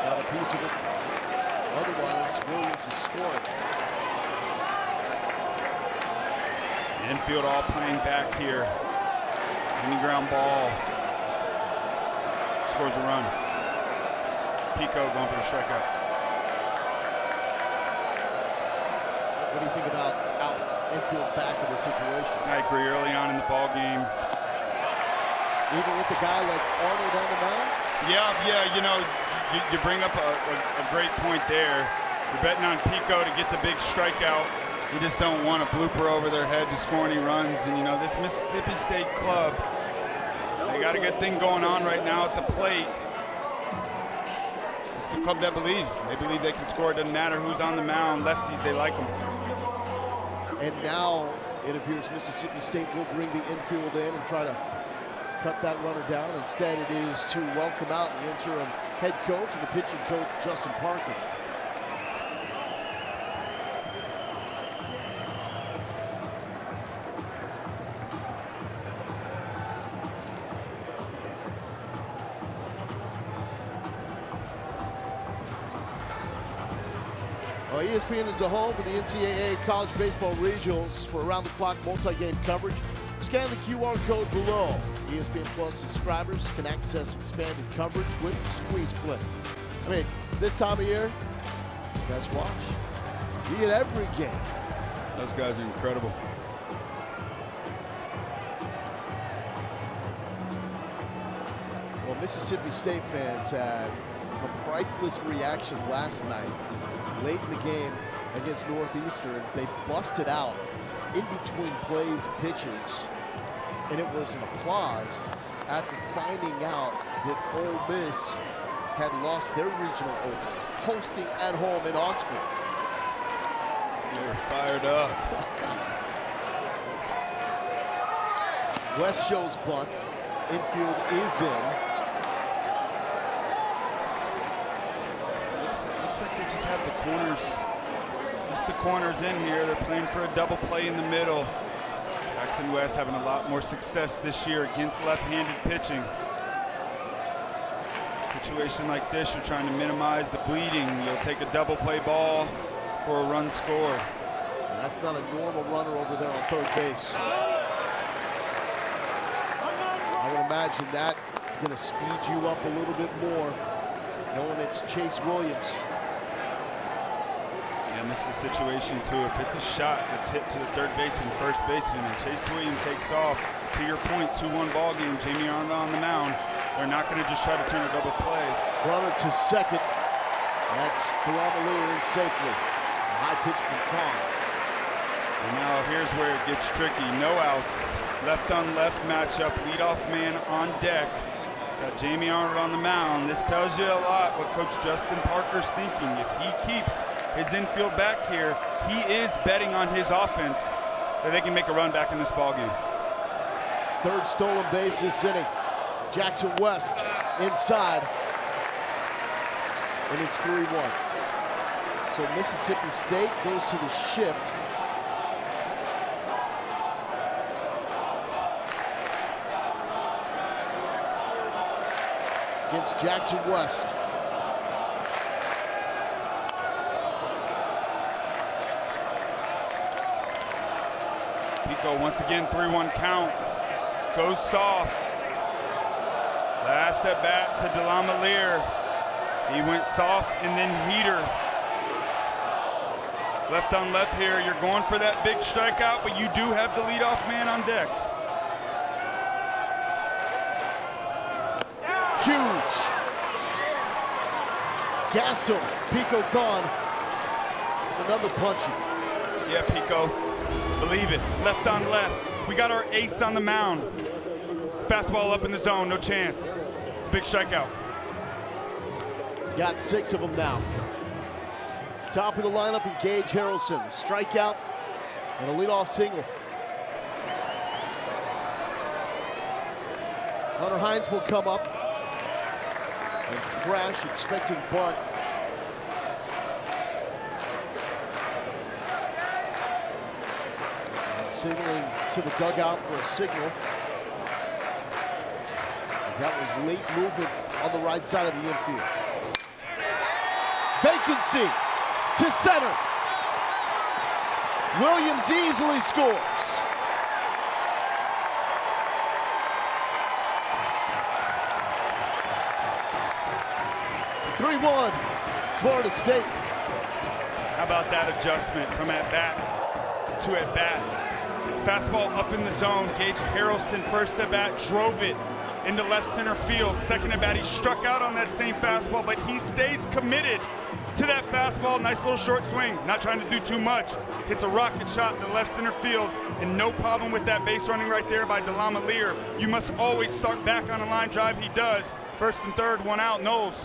Got a piece of it. Otherwise, Williams is scoring. Infield all playing back here. Any ground ball. Scores a run. Pico going for the strikeout. do you think about out infield back in this situation? I agree. Early on in the ball game. Even with a guy like Arnold on the mound? Yeah, you know, you bring up a great point there. You're betting on Pico to get the big strikeout. You just don't want a blooper over their head to score any runs. And, you know, this Mississippi State club, they got a good thing going on right now at the plate. It's a club that believes. They believe they can score. It doesn't matter who's on the mound. Lefties, they like them. And now it appears Mississippi State will bring the infield in and try to cut that runner down. Instead, it is to welcome out the interim head coach and the pitching coach, Justin Parker. Well, ESPN is the home for the NCAA College Baseball Regionals. For around-the-clock multi-game coverage, scan the QR code below. ESPN Plus subscribers can access expanded coverage with Squeeze Play. I mean, this time of year, it's the best watch. You get every game. Those guys are incredible. Well, Mississippi State fans had a priceless reaction last night. Late in the game against Northeastern, they busted out in between plays and pitches, and it was an applause after finding out that Ole Miss had lost their regional opener, hosting at home in Oxford. They were fired up. West shows bunt. Infield is in. Looks like they just have the corners. Just the corners in here. They're playing for a double play in the middle. Jackson West having a lot more success this year against left-handed pitching. Situation like this, you're trying to minimize the bleeding. You'll take a double play ball for a run score. And that's not a normal runner over there on third base. I would imagine that is going to speed you up a little bit more, knowing it's Chase Williams. And this is a situation too, if it's a shot that's hit to the third baseman, first baseman, and Chase Williams takes off, to your point, 2-1 ball game, Jamie Arnold on the mound, they're not going to just try to turn a double play. Runner to second. That's Tallahassee in safely. A high pitch from Kong. And now here's where it gets tricky. No outs. Left on left matchup. Leadoff man on deck. Got Jamie Arnold on the mound. This tells you a lot what Coach Justin Parker's thinking. If he keeps his infield back here, he is betting on his offense that they can make a run back in this ballgame. Third stolen base this inning. Jackson West inside. And it's 3-1. So Mississippi State goes to the shift. Against Jackson West. Pico once again, 3-1 count. Goes soft. Last at bat to Delamalier. He went soft and then heater. Left on left here. You're going for that big strikeout, but you do have the leadoff man on deck. Huge. Gassed him. Pico gone. Another puncher. Yeah, Pico. Believe it. Left on left. We got our ace on the mound. Fastball up in the zone. No chance. It's a big strikeout. He's got 6 of them now. Top of the lineup, Gage Harrelson. Strikeout and a leadoff single. Hunter Hines will come up and crash, expecting bunt. And signaling to the dugout for a signal, as that was late movement on the right side of the infield. Vacancy to center. Williams easily scores. Florida State. How about that adjustment from at bat to at bat? Fastball up in the zone. Gage Harrelson, first at bat, drove it into left center field. Second at bat, he struck out on that same fastball, but he stays committed to that fastball. Nice little short swing, not trying to do too much. Hits a rocket shot to left center field, and no problem with that base running right there by Delamalier. You must always start back on a line drive. He does. First and third, one out. Knowles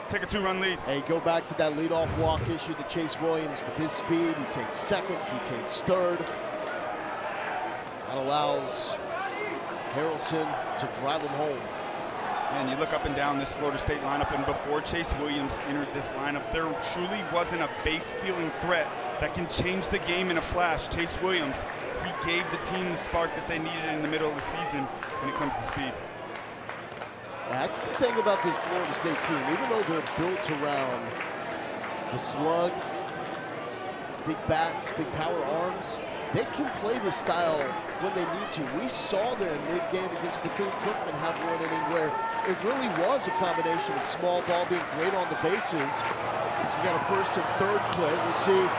take a 2-run lead. Hey, go back to that leadoff walk issue to Chase Williams. With his speed, he takes second, he takes third. That allows Harrelson to drive him home. And you look up and down this Florida State lineup, and before Chase Williams entered this lineup, there truly wasn't a base-stealing threat that can change the game in a flash. Chase Williams, he gave the team the spark that they needed in the middle of the season when it comes to speed. That's the thing about this Florida State team. Even though they're built around the slug, big bats, big power arms, they can play this style when they need to. We saw their mid-game against Bethune-Cookman have one inning where it really was a combination of small ball being great on the bases. So we got a first and third play. We'll see if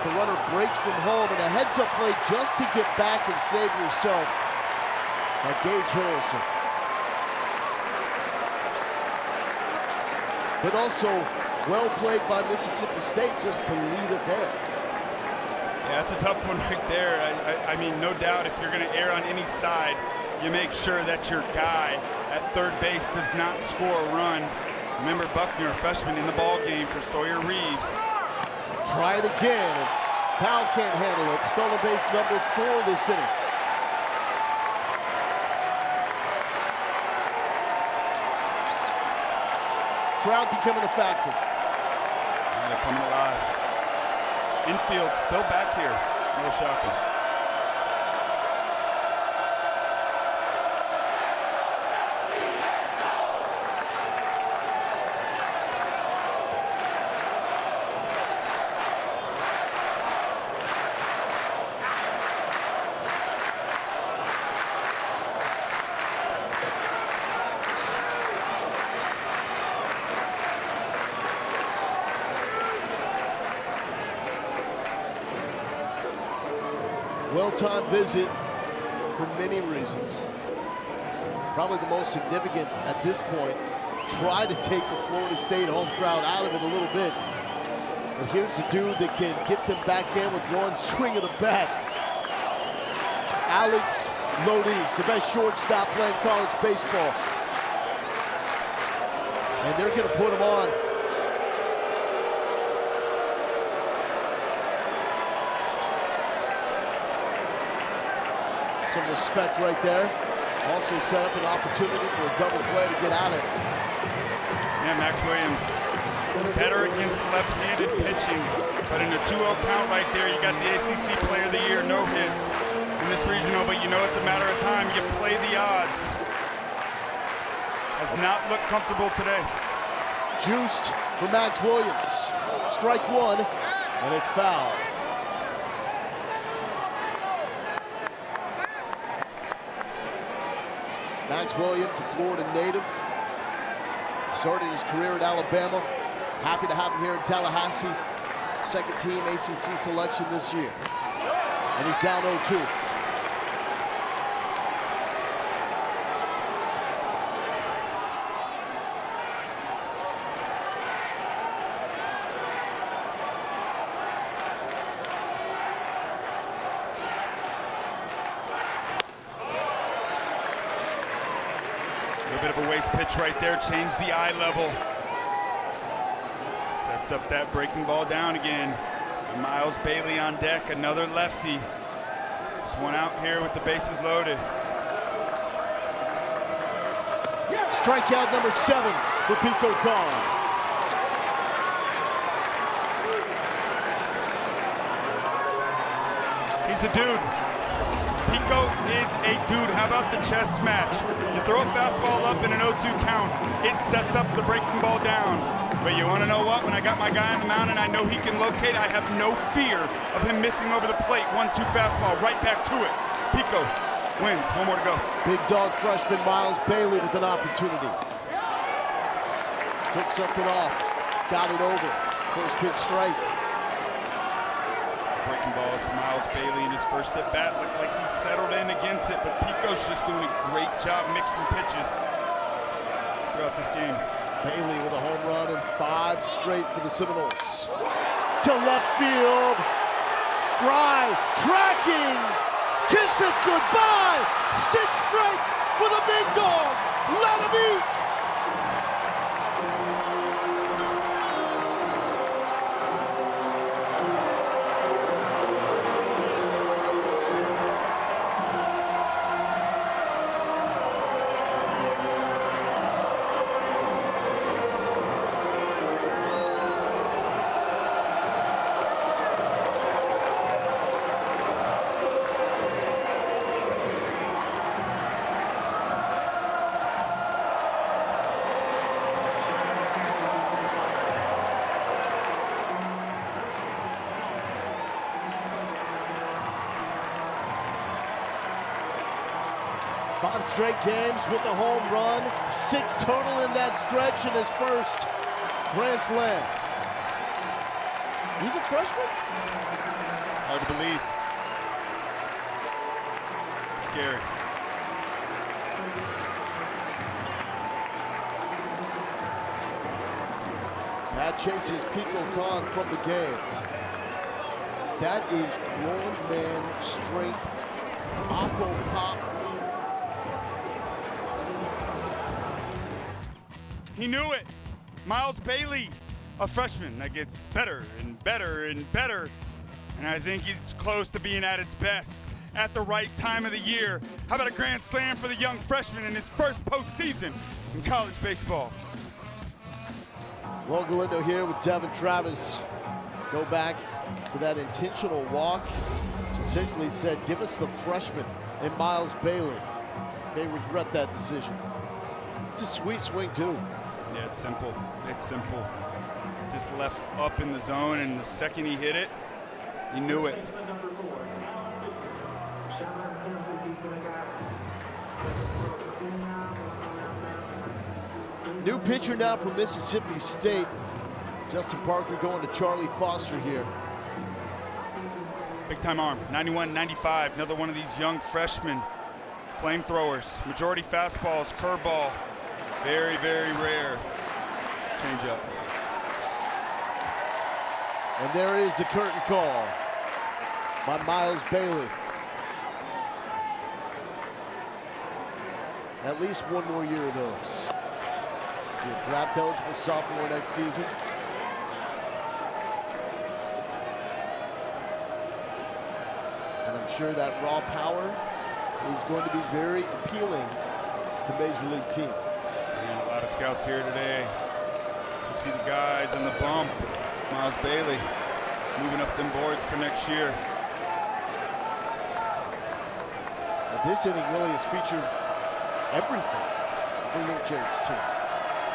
the runner breaks from home, and a heads-up play just to get back and save yourself by Gage Harrelson. But also well played by Mississippi State just to leave it there. Yeah, that's a tough one right there. I mean, no doubt if you're going to err on any side, you make sure that your guy at third base does not score a run. Remember Buckner, a freshman in the ball game for Sawyer Reeves. Try it again. Powell can't handle it. Stolen base number 4 this inning. Crowd becoming a factor. And they're coming alive. Infield still back here. A little shocking. Well-timed visit for many reasons. Probably the most significant at this point. Try to take the Florida State home crowd out of it a little bit. But here's the dude that can get them back in with one swing of the bat. Alex Lodis, the best shortstop playing college baseball. And they're going to put him on. Some respect right there. Also set up an opportunity for a double play to get out of it. Yeah, Max Williams, better against left-handed pitching, but in a 2-0 count right there, you got the ACC Player of the Year, no hits in this regional, but you know it's a matter of time. You play the odds. Has not looked comfortable today. Juiced for Max Williams. Strike one, and it's foul. Max Williams, a Florida native, started his career at Alabama. Happy to have him here in Tallahassee. Second team ACC selection this year. And he's down 0-2. A bit of a waste pitch right there, change the eye level. Sets up that breaking ball down again. And Miles Bailey on deck, another lefty. There's one out here with the bases loaded. Strikeout number 7 for Pico Khan. He's a dude. Pico is a dude. How about the chest smash? You throw a fastball up in an 0-2 count, it sets up the breaking ball down. But you want to know what? When I got my guy on the mound and I know he can locate, I have no fear of him missing over the plate. 1-2 fastball, right back to it. Pico wins. One more to go. Big dog freshman Miles Bailey with an opportunity. Took something off, got it over. First pitch strike. breaking balls to Miles Bailey in his first at bat. Looked like he settled in against it, but Pico's just doing a great job mixing pitches throughout this game. Bailey with a home run and 5 straight for the Seminoles. To left field. Fry tracking. Kiss it goodbye. 6 straight for the big dog. Let him eat. Five straight games with a home run, 6 total in that stretch in his first Grand Slam. He's a freshman? Hard to believe. Scary. That chases Pico Khan from the game. That is grown man strength. Oppo pop. He knew it. Miles Bailey, a freshman that gets better and better and better. And I think he's close to being at his best at the right time of the year. How about a grand slam for the young freshman in his first postseason in college baseball? Well, Galindo here with Devin Travis. Go back to that intentional walk, which essentially said, give us the freshman and Miles Bailey. They regret that decision. It's a sweet swing, too. Yeah, it's simple. It's simple. Just left up in the zone, and the second he hit it, he knew it. New pitcher now for Mississippi State. Justin Parker going to Charlie Foster here. Big time arm, 91, 95. Another one of these young freshmen. Flamethrowers, majority fastballs, curveball. Very, very rare. Change up. And there is the curtain call by Miles Bailey. At least one more year of those. Be a draft eligible sophomore next season. And I'm sure that raw power is going to be very appealing to Major League teams. And a lot of scouts here today. You see the guys on the bump. Miles Bailey moving up them boards for next year. But this inning really has featured everything for Luke Jared's team.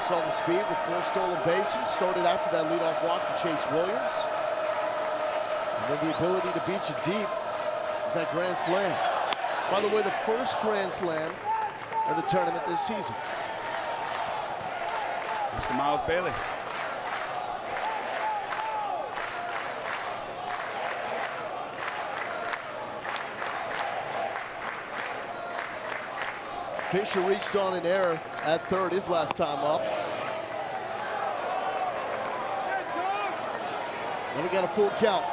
Saw the speed with 4 stolen bases. Started after that leadoff walk to Chase Williams. And then the ability to beat you deep with that grand slam. By the way, the first grand slam of the tournament this season. Mr. Miles Bailey. Fisher reached on an error at third his last time up. And we got a full count.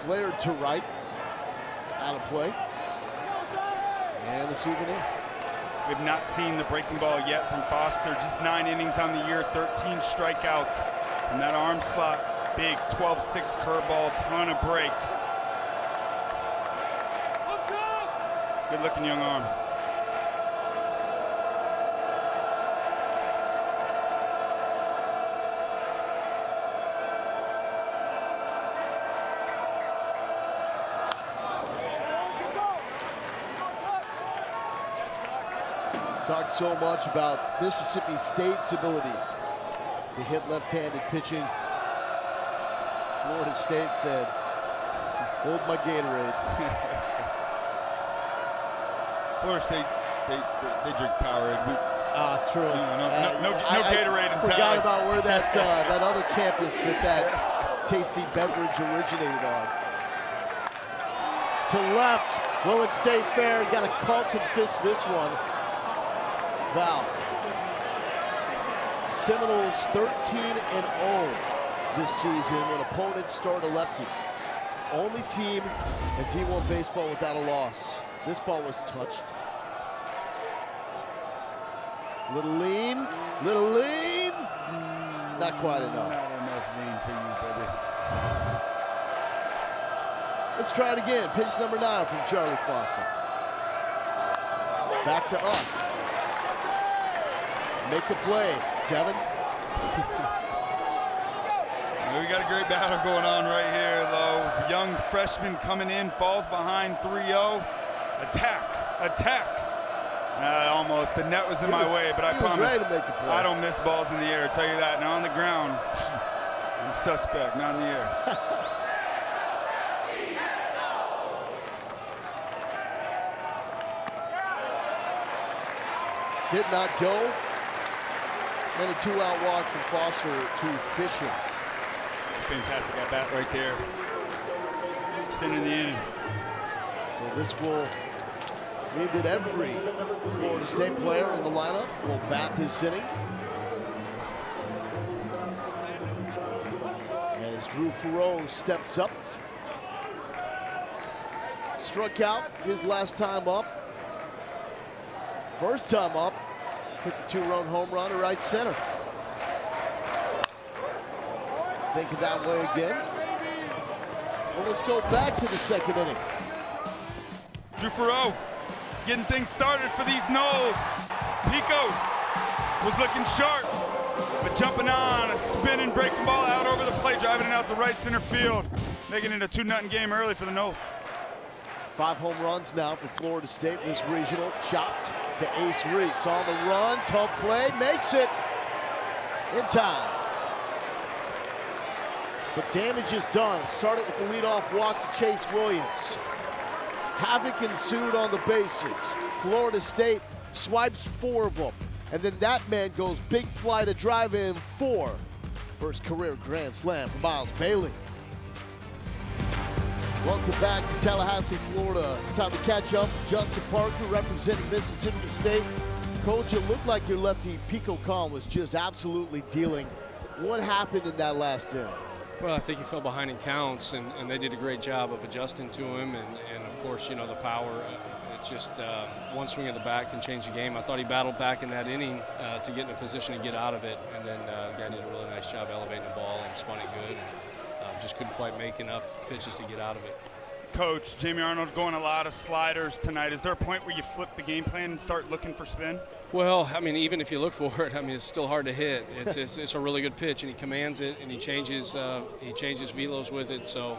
Flared to right, out of play. And a souvenir. We've not seen the breaking ball yet from Foster. Just 9 innings on the year, 13 strikeouts. From that arm slot, big 12-6 curveball, ton of break. Good looking young arm. Talked so much about Mississippi State's ability to hit left-handed pitching. Florida State said, hold my Gatorade. Florida State, they drink Powerade. True. No Gatorade in town. Forgot about where that that other campus that tasty beverage originated on. To left, will it stay fair? Got a Carlton fish this one. Foul. Seminoles 13-0 this season when opponents start a lefty. Only team in D1 baseball without a loss. This ball was touched. Little lean. Not quite enough. Not enough lean for you, baby. Let's try it again. Pitch number 9 from Charlie Foster. Back to us. Make a play, Devin. We got a great battle going on right here, though. Young freshman coming in, falls behind 3-0. Attack. Almost. The net was in my way, but I promise ready to make a play. I don't miss balls in the air. I'll tell you that. Now on the ground, I'm suspect, not in the air. Did not go. And a 2-out walk from Foster to Fisher. Fantastic at bat right there. Extending the inning. So this will mean that every Florida State player in the lineup will bat this inning. As Drew Farrow steps up. Struck out his last time up. First time up, hit the 2-run home run to right center. Thinking that way again. Well, let's go back to the second inning. Drew Farrow getting things started for these Noles. Pico was looking sharp, but jumping on a spinning breaking ball out over the plate, driving it out to right center field, making it a 2-0 game early for the Noles. 5 home runs now for Florida State in this regional. Chopped to Ace Reese on the run, tough play, makes it in time. But damage is done. Started with the leadoff walk to Chase Williams. Havoc ensued on the bases. Florida State swipes 4 of them. And then that man goes big fly to drive in 4. First career grand slam for Miles Bailey. Welcome back to Tallahassee, Florida. Time to catch up. Justin Parker representing Mississippi State. Coach, it looked like your lefty Pico Khan was just absolutely dealing. What happened in that last inning? Well, I think he fell behind in counts, and they did a great job of adjusting to him. And of course, you know, the power, it's just one swing of the bat can change the game. I thought he battled back in that inning to get in a position to get out of it. And then the guy did a really nice job elevating the ball and spun it good. And just couldn't quite make enough pitches to get out of it. Coach, Jamie Arnold going a lot of sliders tonight. Is there a point where you flip the game plan and start looking for spin? Well, I mean, even if you look for it, I mean, it's still hard to hit. It's a really good pitch, and he commands it, and he changes velos with it. So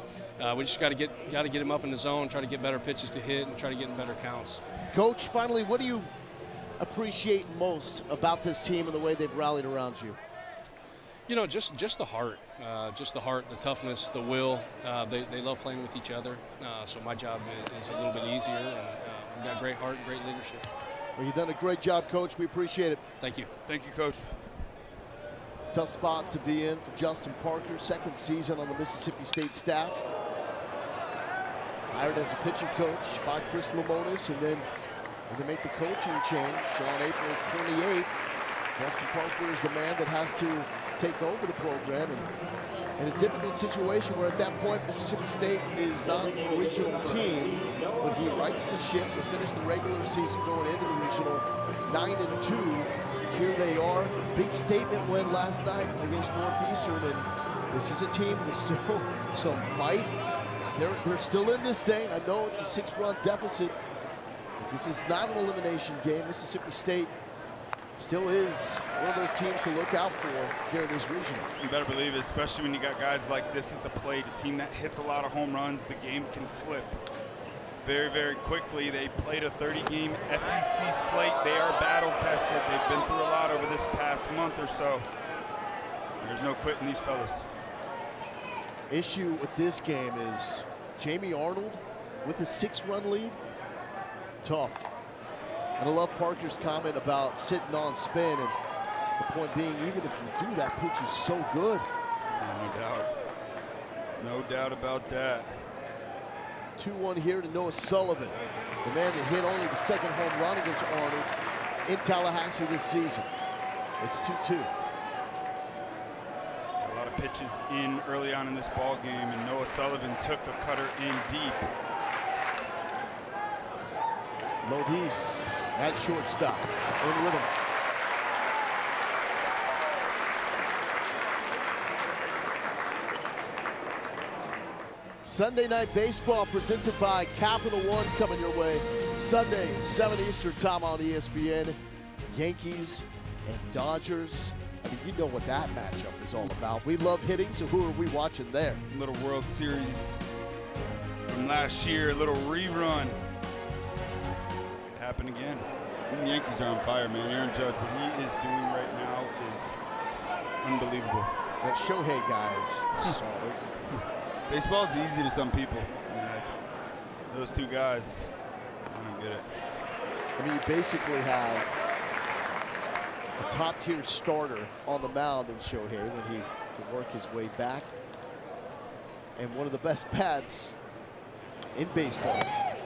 we just got to get him up in the zone, try to get better pitches to hit, and try to get in better counts. Coach, finally, what do you appreciate most about this team and the way they've rallied around you? You know, just the heart, the toughness, the will. They love playing with each other. So my job is a little bit easier, and we've got great heart and great leadership. Well, you've done a great job, Coach. We appreciate it. Thank you. Thank you, Coach. Tough spot to be in for Justin Parker, second season on the Mississippi State staff. Hired as a pitching coach by Chris Lamonis, and then when they make the coaching change, so on April 28th, Justin Parker is the man that has to take over the program, and in a difficult situation where at that point Mississippi State is not a regional team, but he rights the ship to finish the regular season going into the regional 9-2. Here they are. Big statement win last night against Northeastern, and this is a team with still some bite. They're still in this thing. I know it's a 6-run deficit, but this is not an elimination game. Mississippi State still is one of those teams to look out for here in this region. You better believe it, especially when you got guys like this at the plate, a team that hits a lot of home runs. The game can flip very, very quickly. They played a 30-game SEC slate. They are battle-tested. They've been through a lot over this past month or so. There's no quitting these fellas. Issue with this game is Jamie Arnold with a 6-run lead. Tough. And I love Parker's comment about sitting on spin, and the point being, even if you do, that pitch is so good. Yeah, no doubt. No doubt about that. 2-1 here to Noah Sullivan, the man that hit only the second home run against Arnold in Tallahassee this season. It's 2-2. A lot of pitches in early on in this ball game, and Noah Sullivan took a cutter in deep. Modis at shortstop, in with him. Sunday Night Baseball presented by Capital One coming your way Sunday, 7 Eastern time on ESPN. Yankees and Dodgers. I mean, you know what that matchup is all about. We love hitting, so who are we watching there? Little World Series from last year, a little rerun. It happened again. The Yankees are on fire, man. Aaron Judge, what he is doing right now is unbelievable. That Shohei guy is solid. Baseball's easy to some people. Yeah, those two guys, I don't get it. I mean, you basically have a top-tier starter on the mound in Shohei when he can work his way back, and one of the best bats in baseball,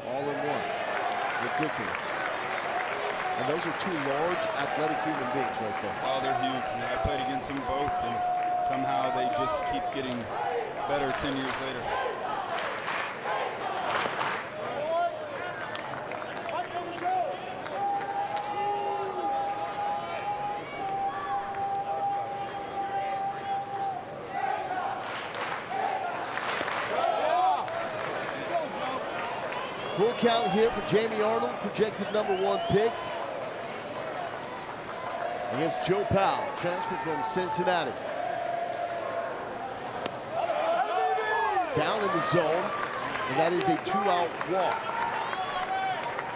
all in one. Ridiculous. And those are two large, athletic human beings right there. Oh, they're huge. Yeah, I played against them both, and somehow they just keep getting better 10 years later. Full count here for Jamie Arnold, projected #1 pick. Against Joe Powell, transfer from Cincinnati. Down in the zone, and that is a 2-out walk.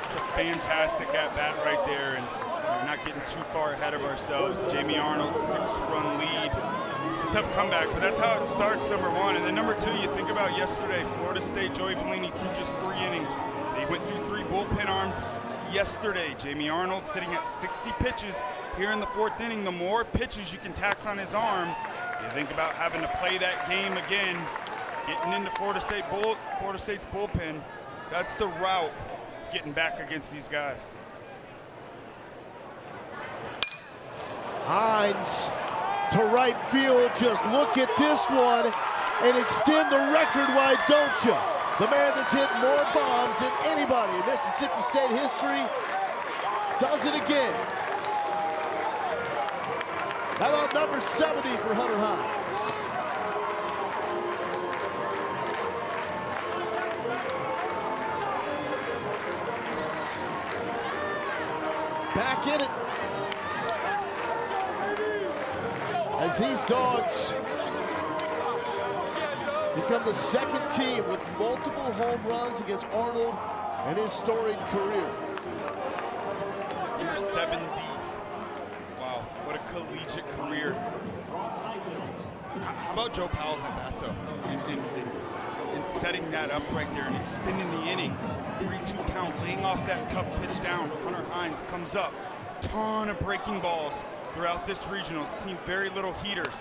It's a fantastic at-bat right there, and we're not getting too far ahead of ourselves. Jamie Arnold, 6-run lead. It's a tough comeback, but that's how it starts, #1. And then #2, you think about yesterday, Florida State, Joey Vellini threw just 3 innings. They went through 3 bullpen arms yesterday. Jamie Arnold sitting at 60 pitches here in the 4th inning. The more pitches you can tax on his arm, you think about having to play that game again, getting into Florida State's bullpen. That's the route to getting back against these guys. Hines to right field. Just look at this one and extend the record, why don't you? The man that's hit more bombs than anybody in Mississippi State history does it again. How about number 70 for Hunter Hines? Back in it. As these dogs become the 2nd team with multiple home runs against Arnold in his storied career. Number 70. Wow, what a collegiate career. How about Joe Powell's at bat, though? In setting that up right there and extending the inning. 3-2 count, laying off that tough pitch down. Hunter Hines comes up. Ton of breaking balls throughout this regional. Seen very little heaters.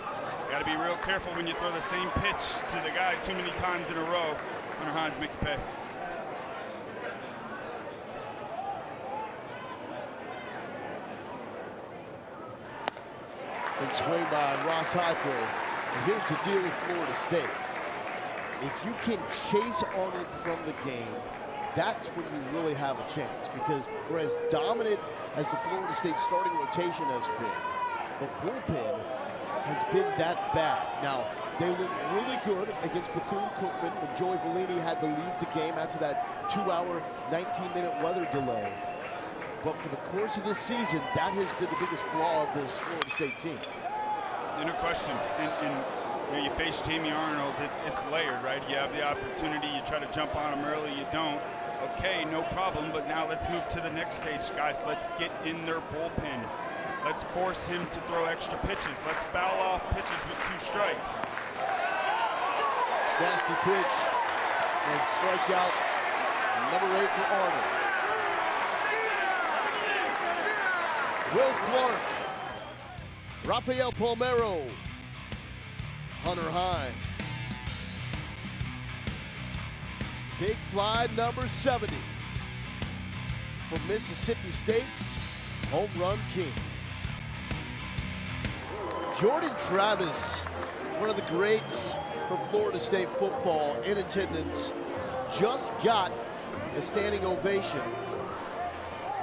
Got to be real careful when you throw the same pitch to the guy too many times in a row. Hunter Hines make you pay. And swing by Ross Highfield. And here's the deal with Florida State. If you can chase Arnold from the game, that's when you really have a chance. Because for as dominant as the Florida State starting rotation has been, the bullpen has been that bad. Now, they looked really good against Bethune-Cookman when Joey Vellini had to leave the game after that 2-hour, 19-minute weather delay. But for the course of this season, that has been the biggest flaw of this Florida State team. No question. And you face Jamie Arnold, it's layered, right? You have the opportunity, you try to jump on him early, you don't. Okay, no problem, but now let's move to the next stage, guys. Let's get in their bullpen. Let's force him to throw extra pitches. Let's foul off pitches with 2 strikes. Nasty pitch. And strikeout number 8 for Arnold. Will Clark. Rafael Palmero. Hunter Hines. Big fly number 70 for Mississippi State's home run king. Jordan Travis, one of the greats for Florida State football in attendance, just got a standing ovation.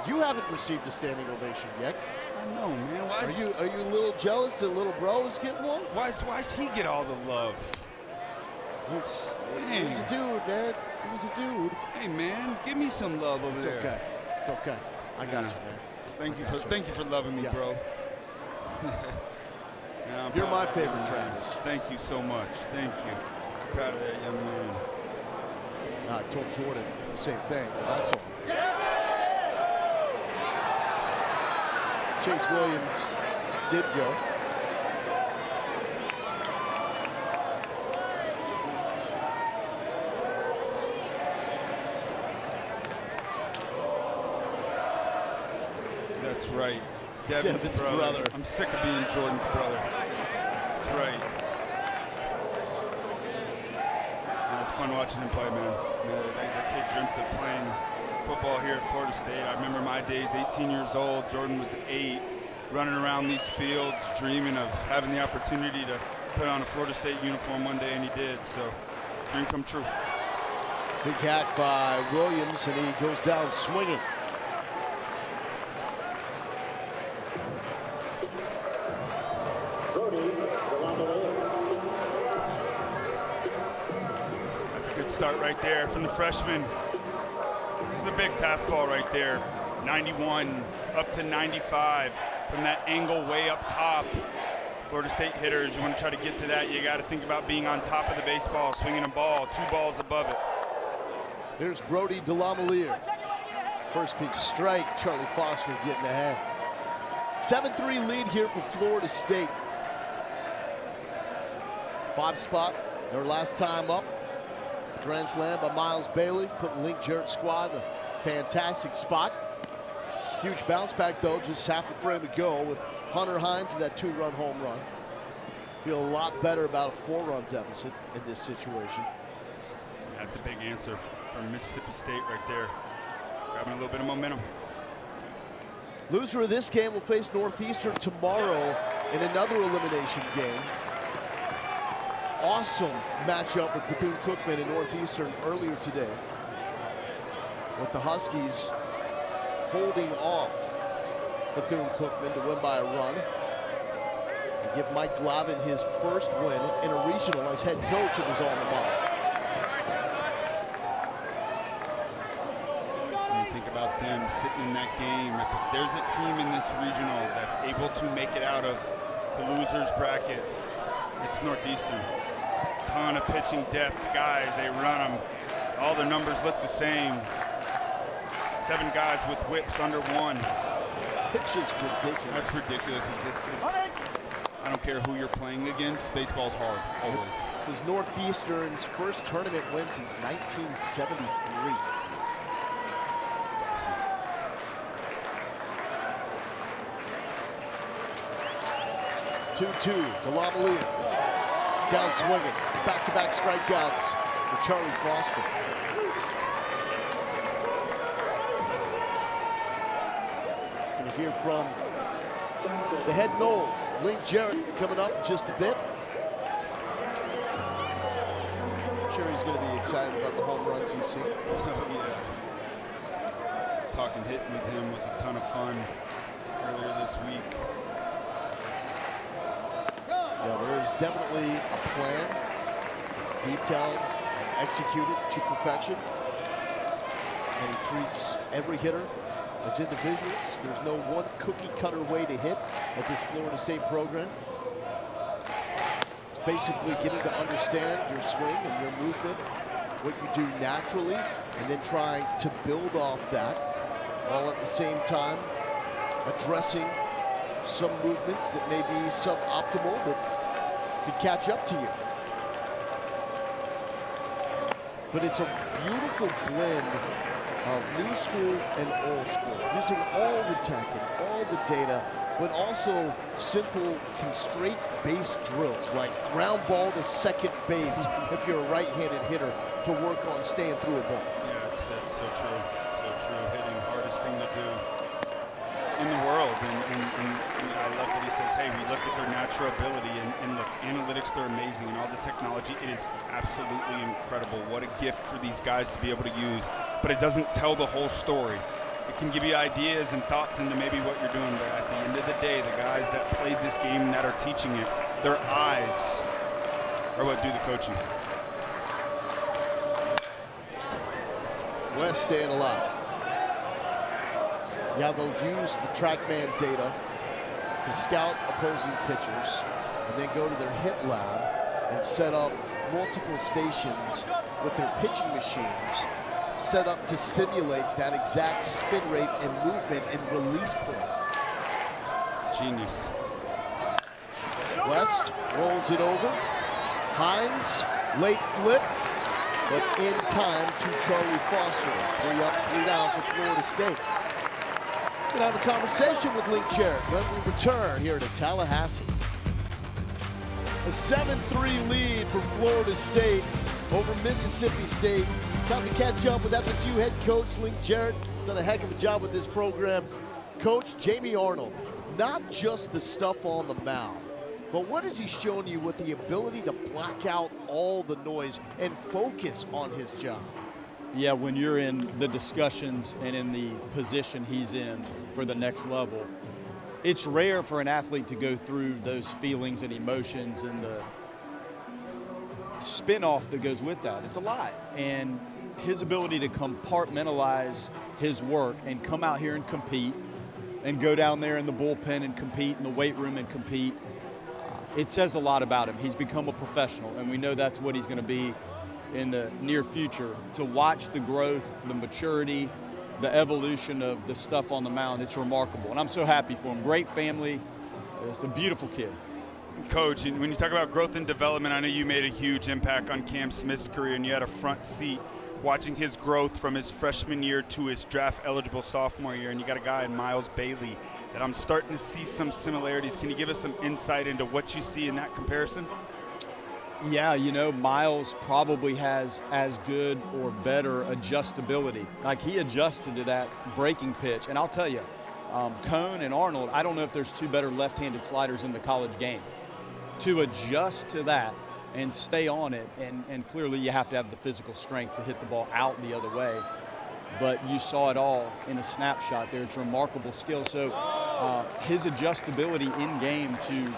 You haven't received a standing ovation yet. I know, man. Are you a little jealous that little bro is getting one? Why's he get all the love? He's a dude, man. He was a dude. Hey, man, give me some love over there. It's okay. It's okay. I got you, man. Thank you for loving me, bro. Yeah, you're my favorite, Travis. Thank you so much. Thank you. I'm proud of that young man. I told Jordan the same thing. That's all. Chase Williams did go. That's right. Devin's brother. I'm sick of being Jordan's brother. That's right. It's fun watching him play, man. The kid dreamt of playing football here at Florida State. I remember my days, 18 years old. Jordan was 8, running around these fields, dreaming of having the opportunity to put on a Florida State uniform one day, and he did. So, dream come true. Big hack by Williams, and he goes down swinging. That's a good start right there from the freshman. This is a big fastball right there. 91 up to 95 from that angle way up top. Florida State hitters, you want to try to get to that, you got to think about being on top of the baseball, swinging a ball 2 balls above it. Here's Brody DeLamielleure. First pitch strike, Charlie Foster getting ahead. 7-3 lead here for Florida State. 5 spot, their last time up. The grand slam by Miles Bailey, putting Link Jarrett's squad in a fantastic spot. Huge bounce back though, just half a frame to go with Hunter Hines and that 2-run home run. Feel a lot better about a 4-run deficit in this situation. That's a big answer from Mississippi State right there. Grabbing a little bit of momentum. Loser of this game will face Northeastern tomorrow in another elimination game. Awesome matchup with Bethune-Cookman and Northeastern earlier today, with the Huskies holding off Bethune-Cookman to win by a run and give Mike Glavin his first win in a regional as head coach of his alma mater. When you think about them sitting in that game, if there's a team in this regional that's able to make it out of the losers bracket, it's Northeastern. Ton of pitching depth guys, they run them. All their numbers look the same. 7 guys with whips under 1. It's just ridiculous. That's ridiculous. I don't care who you're playing against. Baseball's hard, always. It was Northeastern's first tournament win since 1973. DeLamielleure down swinging. Back-to-back strikeouts for Charlie Foster. Gonna hear from the head Knoll, Link Jarrett, coming up in just a bit. I'm sure he's gonna be excited about the home runs he's seen. Oh, yeah. Talking hitting with him was a ton of fun earlier this week. Yeah, there's definitely a plan. It's detailed and executed to perfection. And he treats every hitter as individuals. There's no one cookie-cutter way to hit at this Florida State program. It's basically getting to understand your swing and your movement, what you do naturally, and then trying to build off that, while at the same time addressing some movements that may be suboptimal that could catch up to you. but it's a beautiful blend of new school and old school, using all the tech and all the data, but also simple constraint-based drills like ground ball to second base if you're a right-handed hitter to work on staying through a ball. Yeah, it's so true, so true. Hitting, hardest thing to do in the world, and I love that he says, hey, we look at their natural ability, and look, analytics, they're amazing, and all the technology, it is absolutely incredible. What a gift for these guys to be able to use, but it doesn't tell the whole story. It can give you ideas and thoughts into maybe what you're doing, but at the end of the day, the guys that played this game and that are teaching it, their eyes are what do the coaching. West staying alive. Yeah, they'll use the TrackMan data to scout opposing pitchers and then go to their hit lab and set up multiple stations with their pitching machines set up to simulate that exact spin rate and movement and release point. Genius. West rolls it over. Hines, late flip, but in time to Charlie Foster. 3 up, 3 down for Florida State. Gonna have a conversation with Link Jarrett when we return here to Tallahassee. A 7-3 lead for Florida State over Mississippi State. Time to catch up with FSU head coach Link Jarrett. Done a heck of a job with this program. Coach Jamie Arnold, not just the stuff on the mound, but what has he shown you with the ability to block out all the noise and focus on his job? Yeah, when you're in the discussions and in the position he's in for the next level, it's rare for an athlete to go through those feelings and emotions and the spin-off that goes with that. It's a lot. And his ability to compartmentalize his work and come out here and compete and go down there in the bullpen and compete in the weight room and compete, it says a lot about him. He's become a professional, and we know that's what he's going to be in the near future. To watch the growth, the maturity, the evolution of the stuff on the mound, it's remarkable. And I'm so happy for him. Great family. It's a beautiful kid. Coach, when you talk about growth and development, I know you made a huge impact on Cam Smith's career, and you had a front seat watching his growth from his freshman year to his draft-eligible sophomore year, and you got a guy in Miles Bailey that I'm starting to see some similarities. Can you give us some insight into what you see in that comparison? Yeah, you know, Miles probably has as good or better adjustability. Like, he adjusted to that breaking pitch. And I'll tell you, Cone and Arnold, I don't know if there's two better left-handed sliders in the college game. To adjust to that and stay on it, and clearly you have to have the physical strength to hit the ball out the other way. But you saw it all in a snapshot there. It's remarkable skill. So his adjustability in game to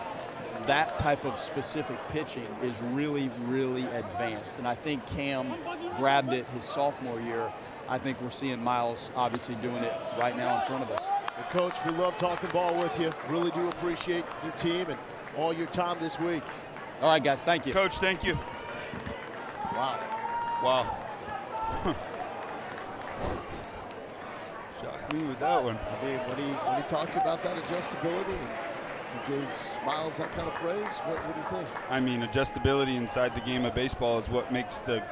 that type of specific pitching is really, really advanced. And I think Cam grabbed it his sophomore year. I think we're seeing Miles obviously doing it right now in front of us. Well, Coach, we love talking ball with you. Really do appreciate your team and all your time this week. All right, guys, thank you. Coach, thank you. Wow. Wow. Shocked me with that one. I mean, when he talks about that adjustability and he gives Miles that kind of praise, what do you think? I mean, adjustability inside the game of baseball is what makes the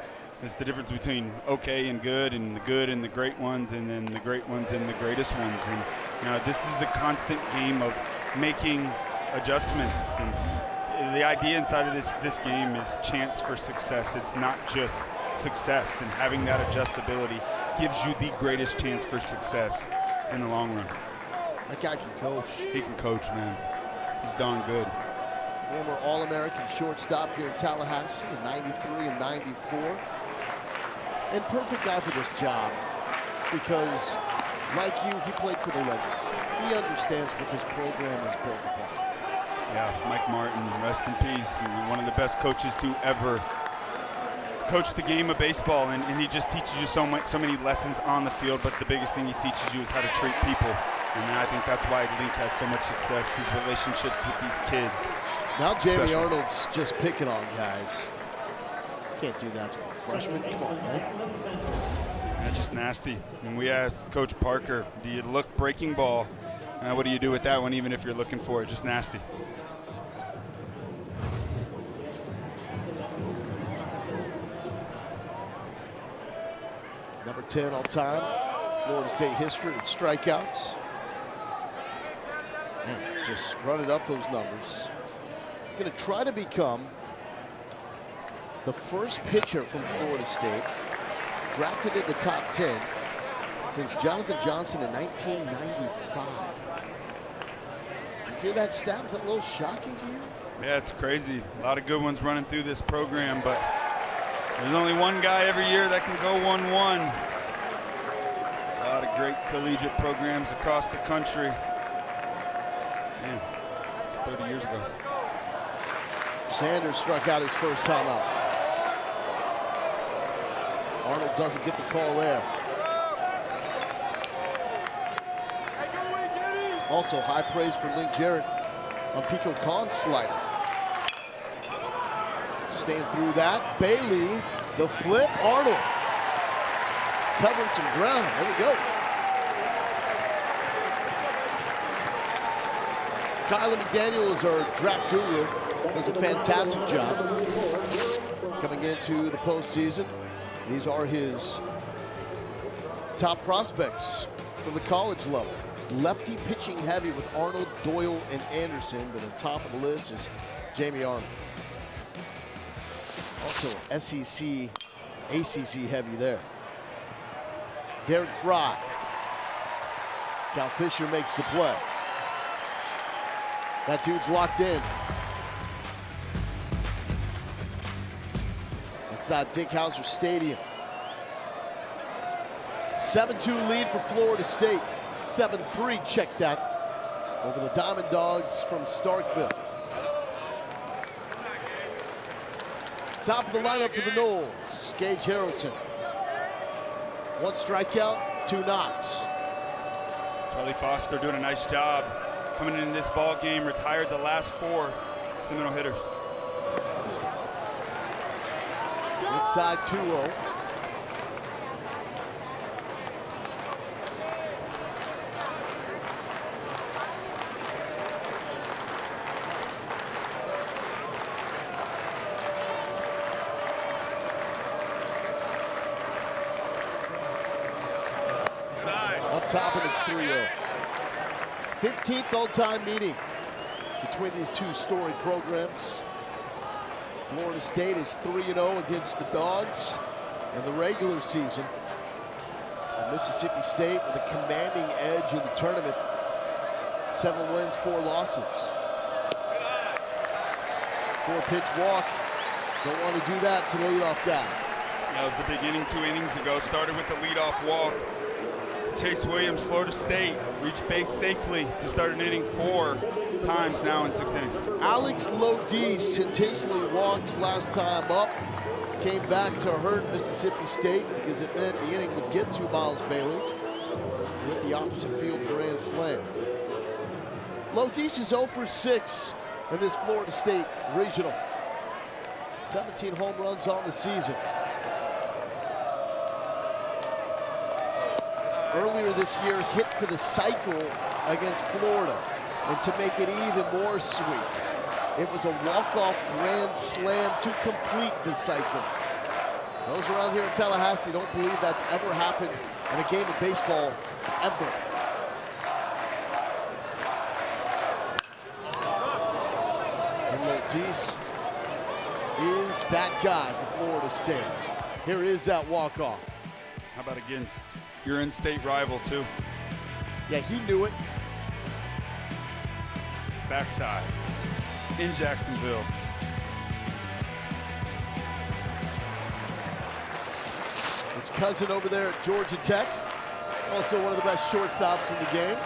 difference between okay and the good and the great ones, and then the great ones and the greatest ones. And you know, this is a constant game of making adjustments, and the idea inside of this game is chance for success. It's not just success, and having that adjustability gives you the greatest chance for success in the long run. That guy can coach. He can coach, man. He's darn good. Former All-American shortstop here in Tallahassee in 93 and 94. And perfect guy for this job because, like you, he played for the legend. He understands what this program is built upon. Yeah, Mike Martin, rest in peace. One of the best coaches to ever coach the game of baseball, and he just teaches you so many lessons on the field, but the biggest thing he teaches you is how to treat people. And I think that's why Link has so much success, his relationships with these kids. Now Jamie Arnold's just picking on guys. Can't do that to a freshman. Come on, man. That's just nasty. And we asked Coach Parker, do you look breaking ball? What do you do with that one, even if you're looking for it? Just nasty. Number 10 all time, Florida State history in strikeouts. Man, just running up those numbers. He's going to try to become the first pitcher from Florida State drafted in the top 10 since Jonathan Johnson in 1995. You hear that stat? Is that a little shocking to you? Yeah, it's crazy. A lot of good ones running through this program, but there's only one guy every year that can go 1-1. A lot of great collegiate programs across the country. Man, it's 30 years ago. Sanders struck out his first time out. Arnold doesn't get the call there. Also high praise for Lynn Jarrett on Pico Khan's slider. Staying through that. Bailey, the flip. Arnold covering some ground. There we go. Kyler McDaniel is our draft guru. Does a fantastic job coming into the postseason. These are his top prospects from the college level. Lefty pitching heavy with Arnold, Doyle, and Anderson, but on top of the list is Jamie Arnold. Also SEC, ACC heavy there. Garrett Fry. Cal Fisher makes the play. That dude's locked in. Inside Dick Howser Stadium. 7-2 lead for Florida State. 7-3, check that, over the Diamond Dogs from Starkville. Top of the lineup for the Noles, Gage Harrelson. 1 strikeout, 2 knocks. Charlie Foster doing a nice job coming in this ball game, retired the last 4 Seminole hitters. Inside 2-0. Top and it's 3-0. 15th all-time meeting between these two storied programs. Florida State is 3-0 against the Dogs in the regular season. And Mississippi State with a commanding edge in the tournament. 7 wins, 4 losses. 4-pitch walk. Don't want to do that to the leadoff guy. That was the beginning 2 innings ago. Started with the leadoff walk. Chase Williams, Florida State, reached base safely to start an inning 4 times now in 6 innings. Alex Lodis intentionally walked last time up. Came back to hurt Mississippi State because it meant the inning would get to Miles Bailey with the opposite field grand slam. Lodis is 0 for 6 in this Florida State Regional. 17 home runs on the season. Earlier this year, hit for the cycle against Florida. And to make it even more sweet, it was a walk-off grand slam to complete the cycle. Those around here in Tallahassee don't believe that's ever happened in a game of baseball, ever. And Lodis is that guy for Florida State. Here is that walk-off. How about against your in-state rival, too? Yeah, he knew it. Backside in Jacksonville. His cousin over there at Georgia Tech. Also one of the best shortstops in the game.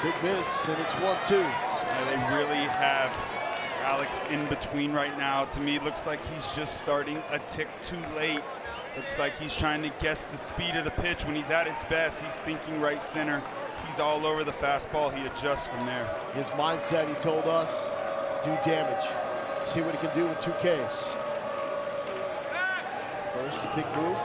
Big miss, and it's 1-2. Yeah, they really have Alex in between right now. To me, it looks like he's just starting a tick too late. Looks like he's trying to guess the speed of the pitch. When he's at his best, he's thinking right center. He's all over the fastball. He adjusts from there. His mindset, he told us, do damage. See what he can do with 2 Ks. First, a big move.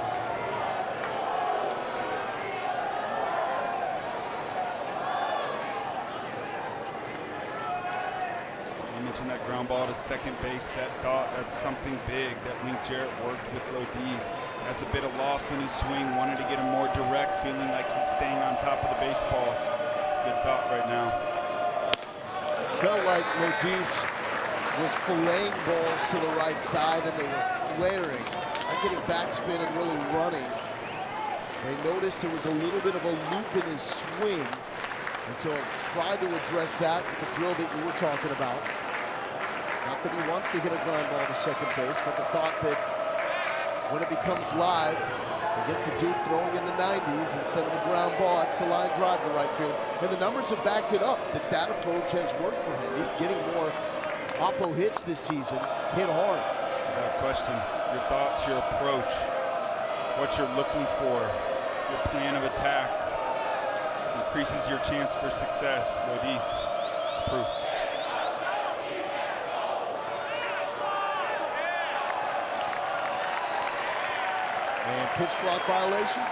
mentioned that ground ball to second base, that's something big that Link Jarrett worked with Lodiz. Has a bit of loft in his swing, wanted to get him more direct, feeling like he's staying on top of the baseball. It's a good thought right now. Felt like Lodiz was filleting balls to the right side and they were flaring, not getting backspin and really running. They noticed there was a little bit of a loop in his swing, and so tried to address that with the drill that you were talking about. Not that he wants to hit a ground ball to second base, but the thought that when it becomes live, against a dude throwing in the 90s instead of a ground ball, it's a line drive to right field. And the numbers have backed it up, that approach has worked for him. He's getting more oppo hits this season, hit hard. Without question, your thoughts, your approach, what you're looking for, your plan of attack increases your chance for success. Lodiz is proof. And pitch clock violation.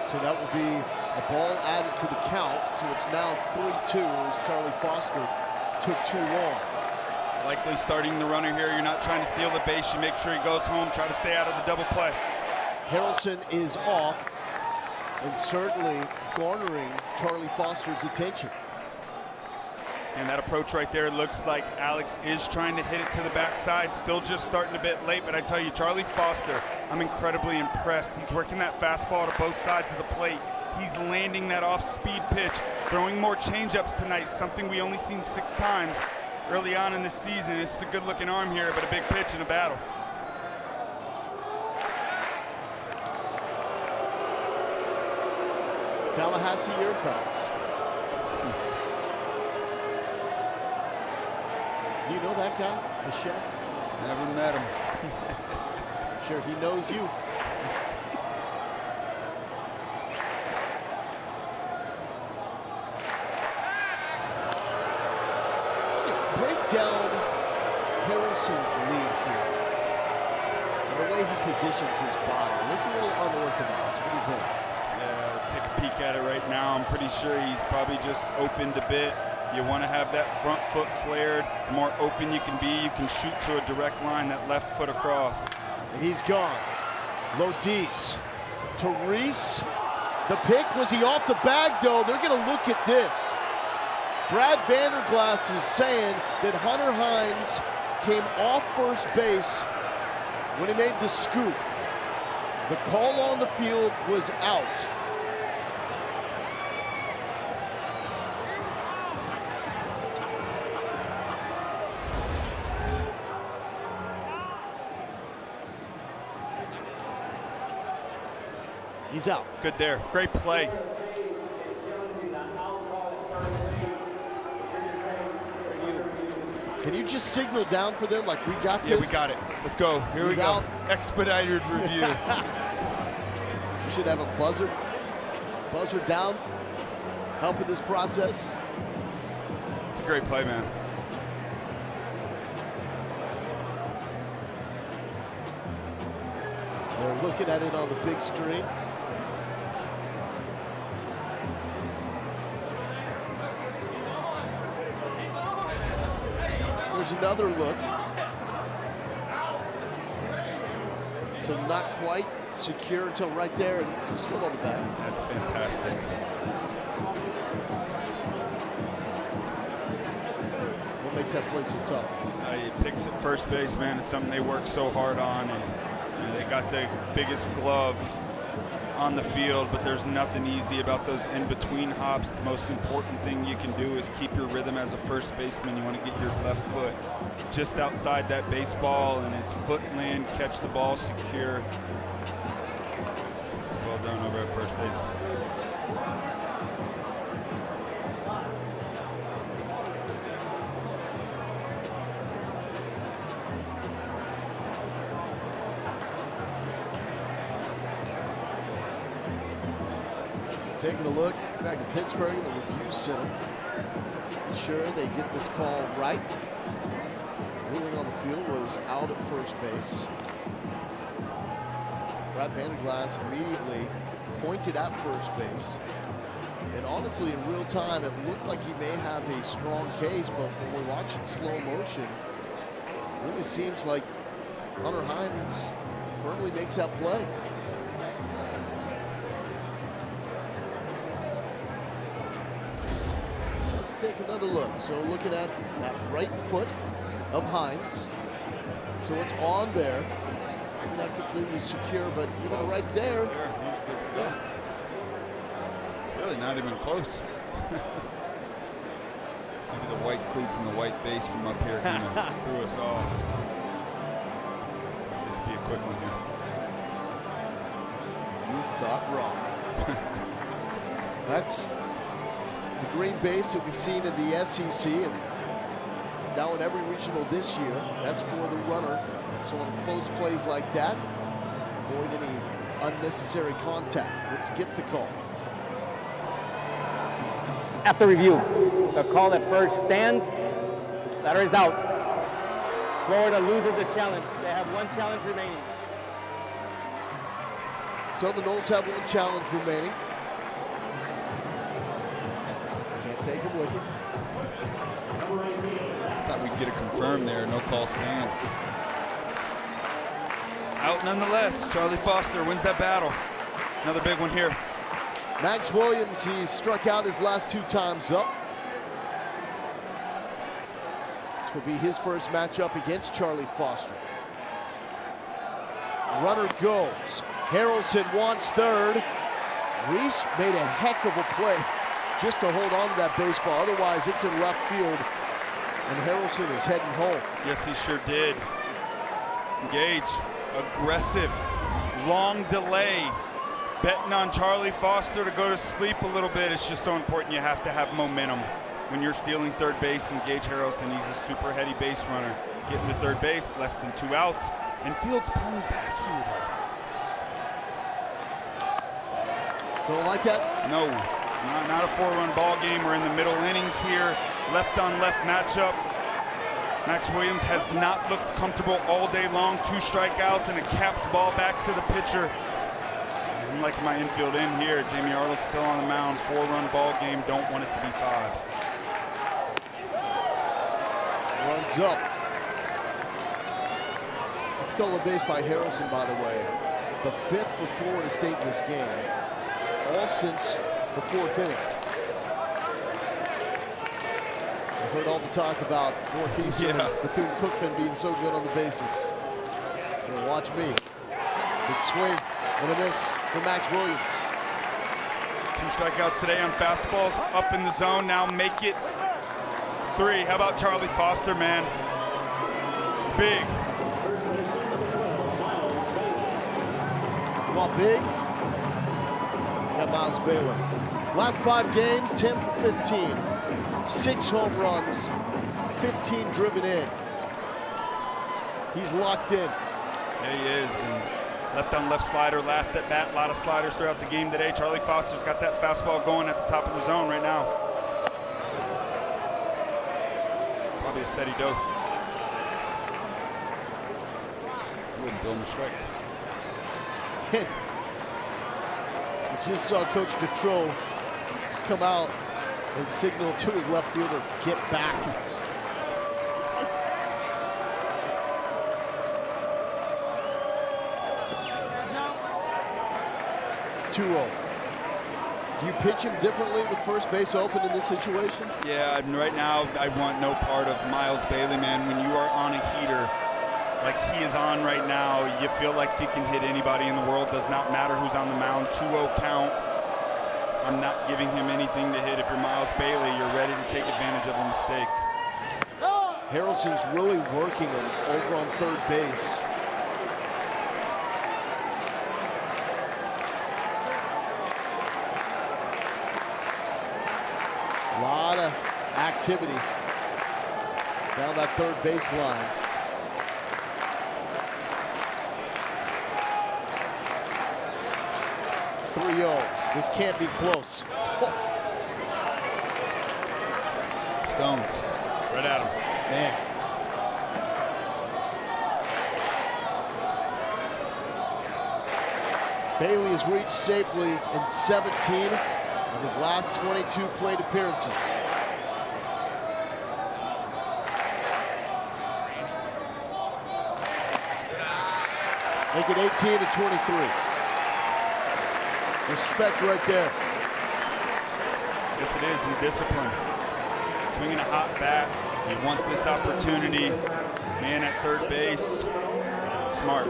So that will be a ball added to the count. So it's now 3-2 as Charlie Foster took too long. Likely starting the runner here. You're not trying to steal the base. You make sure he goes home. Try to stay out of the double play. Harrelson is off and certainly garnering Charlie Foster's attention. And that approach right there looks like Alex is trying to hit it to the backside. Still just starting a bit late, but I tell you, Charlie Foster, I'm incredibly impressed. He's working that fastball to both sides of the plate. He's landing that off-speed pitch, throwing more changeups tonight, something we only seen 6 times early on in this season. It's a good-looking arm here, but a big pitch in a battle. Tallahassee ear fouls. Do you know that guy, the chef? Never met him. I'm sure he knows you. Break down Harrelson's lead here. And the way he positions his body. Looks a little unorthodox. What do you think? Yeah, take a peek at it right now. I'm pretty sure he's probably just opened a bit. You want to have that front foot flared. The more open you can be, you can shoot to a direct line, that left foot across. And he's gone. Lodiz to Reese. The pick, was he off the bag though? They're gonna look at this. Brad Vanderglass is saying that Hunter Hines came off first base when he made the scoop. The call on the field was out. He's out. Good there. Great play. Can you just signal down for them like we got this? Yeah, we got it. Let's go. Here we go. Out. Expedited review. We should have a buzzer down, helping this process. It's a great play, man. They're looking at it on the big screen. There's another look. So not quite secure until right there, and he's still on the back. That's fantastic. What makes that play so tough? He picks at first base, man. It's something they work so hard on, and they got the biggest glove on the field, but there's nothing easy about those in-between hops. The most important thing you can do is keep your rhythm as a first baseman. You want to get your left foot just outside that baseball, and it's foot land, catch the ball secure. It's well done over at first base. Taking a look back at Pittsburgh in the review center. Sure, they get this call right. Ruling on the field was out at first base. Brad Vanderglass immediately pointed at first base. And honestly, in real time, it looked like he may have a strong case, but when we're watching slow motion, it really seems like Hunter Hines firmly makes that play. Let's take another look. So looking at that right foot of Hines. So it's on there. Maybe not completely secure, but even right there. Yeah. It's really not even close. Maybe the white cleats and the white base from up here kind of threw us off. This be a quick one here. You thought wrong. That's the green base that we've seen in the SEC and now in every regional this year. That's for the runner. So on close plays like that, avoid any unnecessary contact. Let's get the call. After review, the call at first stands. Batter is out. Florida loses the challenge. They have one challenge remaining. So the Noles have one challenge remaining. Can't take him with you. Thought we'd get it confirmed there. No call stands. Out nonetheless. Charlie Foster wins that battle. Another big one here. Max Williams, he struck out his last 2 times up. This will be his first matchup against Charlie Foster. Runner goes. Harrelson wants third. Reese made a heck of a play just to hold on to that baseball. Otherwise, it's in left field, and Harrelson is heading home. Yes, he sure did. Engage. Aggressive. Long delay. Betting on Charlie Foster to go to sleep a little bit. It's just so important. You have to have momentum. When you're stealing third base, and Gage Harrelson, he's a super heady base runner. Getting to third base, less than 2 outs. And Fields playing back here, though. Don't like that? No, not a 4-run ball game. We're in the middle innings here. Left on left matchup. Max Williams has not looked comfortable all day long. 2 strikeouts and a capped ball back to the pitcher. I'm like my infield in here. Jamie Arnold still on the mound. 4-run ball game. Don't want it to be 5. Runs up. It's stolen base by Harrelson, by the way. The 5th for Florida State in this game. All since the 4th inning. I heard all the talk about Northeastern and Bethune-Cookman being so good on the bases. So watch me. Good swing and a miss for Max Williams. 2 strikeouts today on fastballs. Up in the zone. Now make it 3. How about Charlie Foster, man? It's big. You want big? Got Miles Baylor. Last 5 games, 10 for 15. 6 home runs, 15 driven in. He's locked in. Yeah, he is. And left on left slider, last at bat. A lot of sliders throughout the game today. Charlie Foster's got that fastball going at the top of the zone right now. Probably a steady dose. Wouldn't bill him a strike. We just saw Coach Control come out and signal to his left fielder, get back. (2-0). Do you pitch him differently with first base open in this situation? Yeah, right now I want no part of Miles Bailey, man. When you are on a heater like he is on right now, you feel like you can hit anybody in the world. Does not matter who's on the mound. 2-0 count. I'm not giving him anything to hit. If you're Miles Bailey, you're ready to take advantage of a mistake. Harrelson's really working him over on third base. A lot of activity down that third baseline. This can't be close. Stones. Right at him. Man. Bailey has reached safely in 17 of his last 22 plate appearances. Make it 18-23. Respect right there. Yes, it is, and discipline. Swinging a hot bat. You want this opportunity. Man at third base. Smart.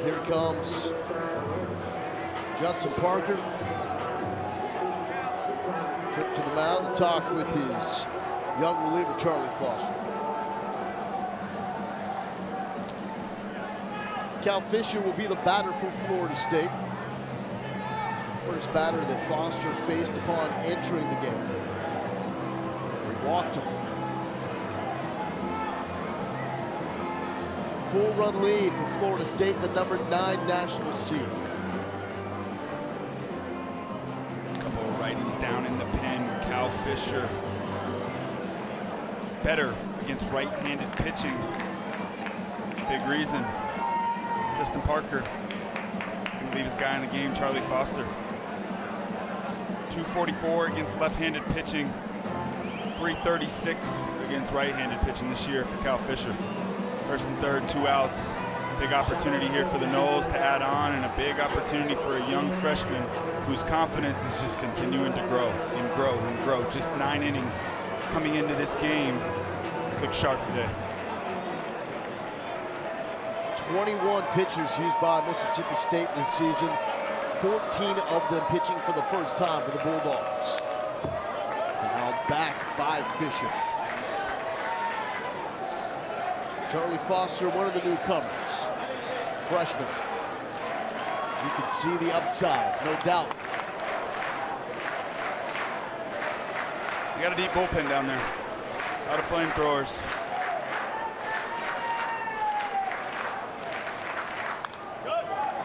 Here comes Justin Parker. Trip to the mound to talk with his young reliever, Charlie Foster. Cal Fisher will be the batter for Florida State. First batter that Foster faced upon entering the game. He walked him. Full run lead for Florida State, the number 9 national seed. A couple of righties down in the pen. Cal Fisher better against right-handed pitching. Big reason. Justin Parker can leave his guy in the game, Charlie Foster. 244 against left-handed pitching. 336 against right-handed pitching this year for Cal Fisher. First and third, 2 outs. Big opportunity here for the Noles to add on, and a big opportunity for a young freshman whose confidence is just continuing to grow and grow and grow. Just 9 innings coming into this game. He's looked sharp today. 21 pitchers used by Mississippi State this season. 14 of them pitching for the first time for the Bulldogs. Fouled back by Fisher. Charlie Foster, one of the newcomers. Freshman. You can see the upside, no doubt. You got a deep bullpen down there. A lot of flamethrowers.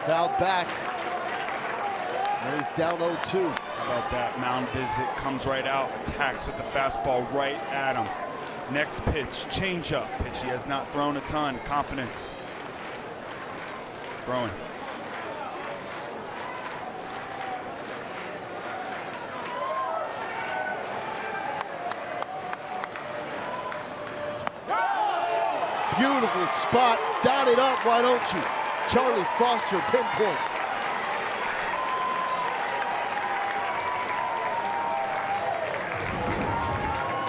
Fouled back. And he's down 0-2. How about that? Mound visit, comes right out, attacks with the fastball right at him. Next pitch, change-up pitch. He has not thrown a ton. Confidence. Growing. Beautiful spot. Down it up, why don't you? Charlie Foster, pinpoint.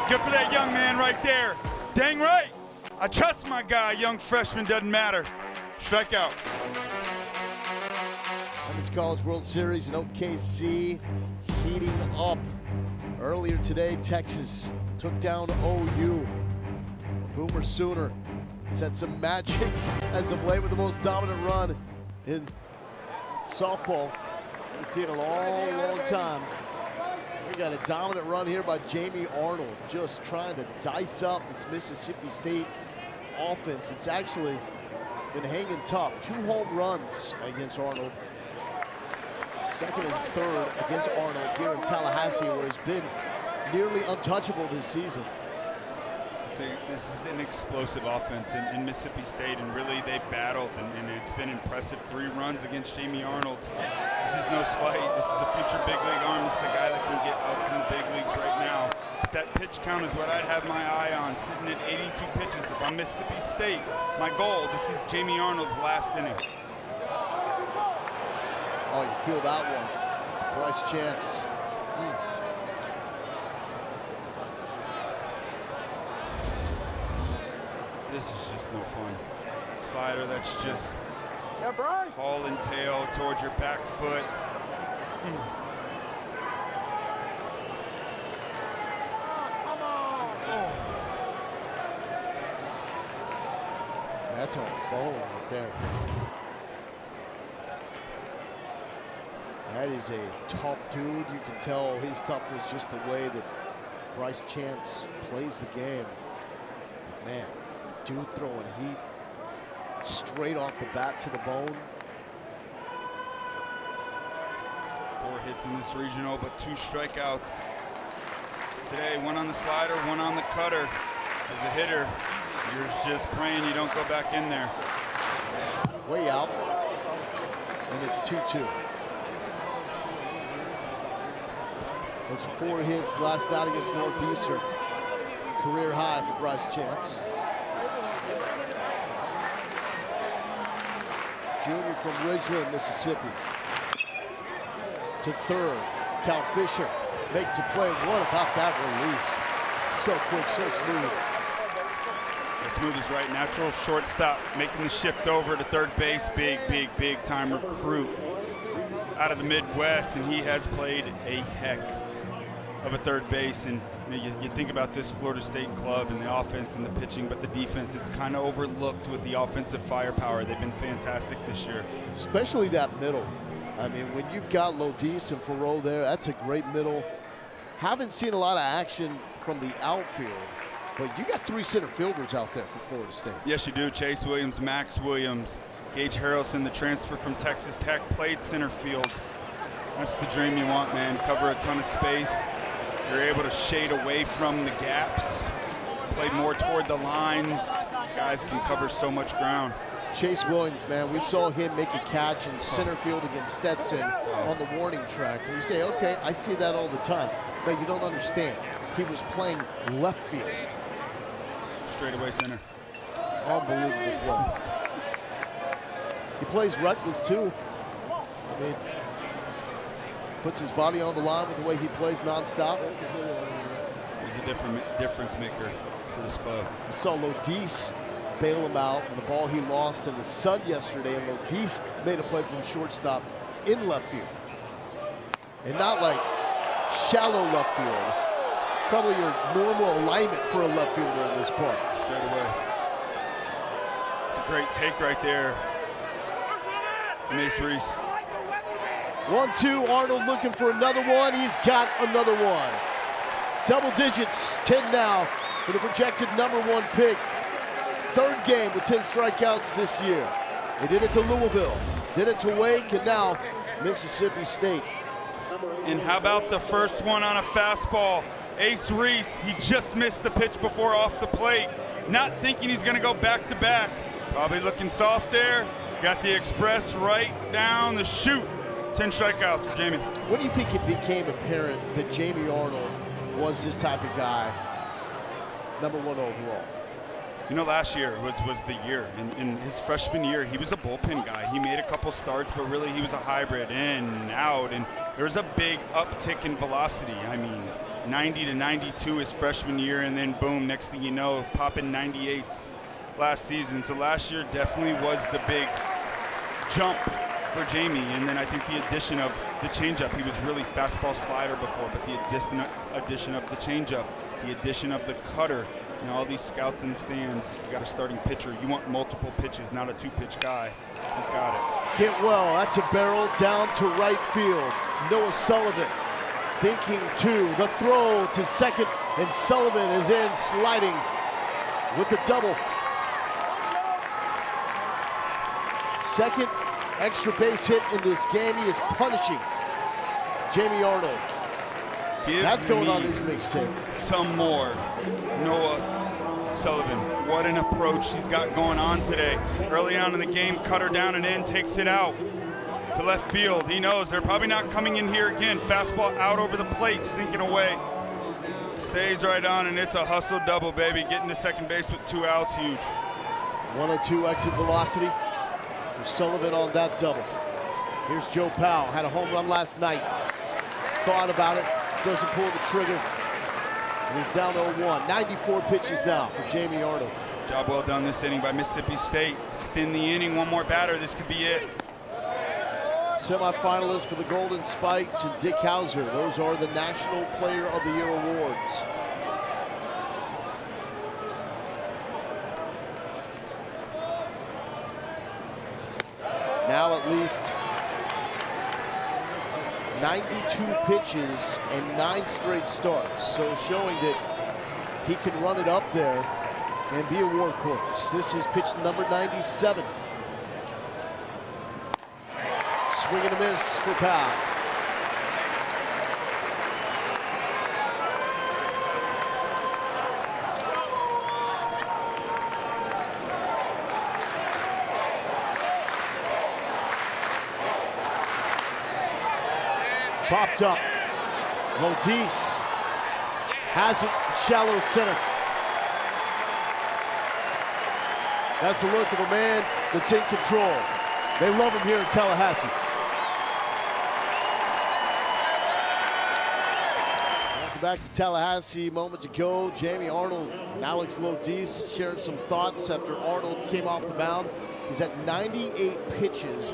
Good for that young man right there. Dang right. I trust my guy. Young freshman, doesn't matter. Strikeout. Women's College World Series in OKC heating up. Earlier today, Texas took down OU. Boomer Sooner set some magic as of late with the most dominant run in softball we've seen in a long, long time. We got a dominant run here by Jamie Arnold, just trying to dice up this Mississippi State offense. It's actually been hanging tough. 2 home runs against Arnold. Second and third against Arnold here in Tallahassee, where he's been nearly untouchable this season. See, this is an explosive offense in Mississippi State, and really they battled, and it's been impressive. 3 runs against Jamie Arnold. This is no slight. This is a future big league arm. This is a guy that can get us in the big leagues right now. But that pitch count is what I'd have my eye on, sitting at 82 pitches. If I'm Mississippi State, my goal, this is Jamie Arnold's last inning. Oh, you feel that one. Bryce Chance. This is just no fun. Slider that's just hauling tail towards your back foot. Oh. That's a bone right there. That is a tough dude. You can tell his toughness just the way that Bryce Chance plays the game. But man, dude throwing heat straight off the bat to the bone. 4 hits in this regional, but 2 strikeouts today. 1 on the slider, 1 on the cutter. As a hitter, You're just praying you don't go back in there. Way out. And it's 2-2. Those 4 hits last night against Northeastern. Career high for Bryce Chance. Junior from Ridgeland, Mississippi. To third, Cal Fisher makes the play. What about that release? So quick, so smooth. Smooth is right. Natural shortstop making the shift over to third base. Big time recruit out of the Midwest, and he has played a heck of a third base. And you think about this Florida State club and the offense and the pitching, but the defense, it's kind of overlooked with the offensive firepower. They've been fantastic this year. Especially that middle. I mean, when you've got Lodis and Farrell there, that's a great middle. Haven't seen a lot of action from the outfield, but you got 3 center fielders out there for Florida State. Yes, you do. Chase Williams, Max Williams, Gage Harrelson, the transfer from Texas Tech, played center field. That's the dream you want, man. Cover a ton of space. You're able to shade away from the gaps, play more toward the lines. These guys can cover so much ground. Chase Williams, man, we saw him make a catch in center field against Stetson on the warning track. And you say, okay, I see that all the time. But you don't understand. He was playing left field. Straightaway center. Unbelievable play. He plays reckless, too. I mean, puts his body on the line with the way he plays nonstop. He's a difference maker for this club. We saw Lodis bail him out on the ball he lost in the sun yesterday, and Lodis made a play from shortstop in left field. And not like shallow left field. Probably your normal alignment for a left fielder in this park. Straight away. It's a great take right there. Mace Reese. 1-2, Arnold looking for another one. He's got another one. Double digits, 10 now for the projected #1 pick. 3rd game with 10 strikeouts this year. They did it to Louisville, did it to Wake, and now Mississippi State. And how about the first one on a fastball? Ace Reese, he just missed the pitch before off the plate. Not thinking he's gonna go back to back. Probably looking soft there. Got the express right down the chute. 10 strikeouts for Jamie. When do you think it became apparent that Jamie Arnold was this type of guy, #1 overall? You know, last year was the year. In his freshman year, he was a bullpen guy. He made a couple starts, but really he was a hybrid, in and out. And there was a big uptick in velocity. I mean, 90 to 92 his freshman year, and then boom, next thing you know, popping 98s last season. So last year definitely was the big jump for Jamie. And then I think the addition of the changeup, he was really fastball slider before, but the addition of the changeup, the addition of the cutter, and all these scouts in the stands, you got a starting pitcher. You want multiple pitches, not a 2-pitch guy. He's got it. Hit well, that's a barrel down to right field. Noah Sullivan thinking two, the throw to second, and Sullivan is in sliding with a double. Second extra base hit in this game. He is punishing Jamie Arnold. That's going on his mixtape. Some more. Noah Sullivan. What an approach he's got going on today. Early on in the game, cutter down and in, takes it out to left field. He knows they're probably not coming in here again. Fastball out over the plate, sinking away. Stays right on, and it's a hustle double, baby. Getting to second base with 2 outs, huge. 102 exit velocity for Sullivan on that double. Here's Joe Powell, had a home run last night. Thought about it, doesn't pull the trigger. He's down 0-1. 94 pitches now for Jamie Arnold. Job well done this inning by Mississippi State. Extend the inning, one more batter, this could be it. Semi-finalists for the Golden Spikes and Dick Hauser. Those are the National Player of the Year awards. Now at least 92 pitches and 9 straight starts. So showing that he can run it up there and be a workhorse. This is pitch number 97. Swing and a miss for Powell. Popped up. Lodis has it, shallow center. That's the look of a man that's in control. They love him here in Tallahassee. Welcome back to Tallahassee. Moments ago, Jamie Arnold and Alex Lodis sharing some thoughts after Arnold came off the mound. He's at 98 pitches.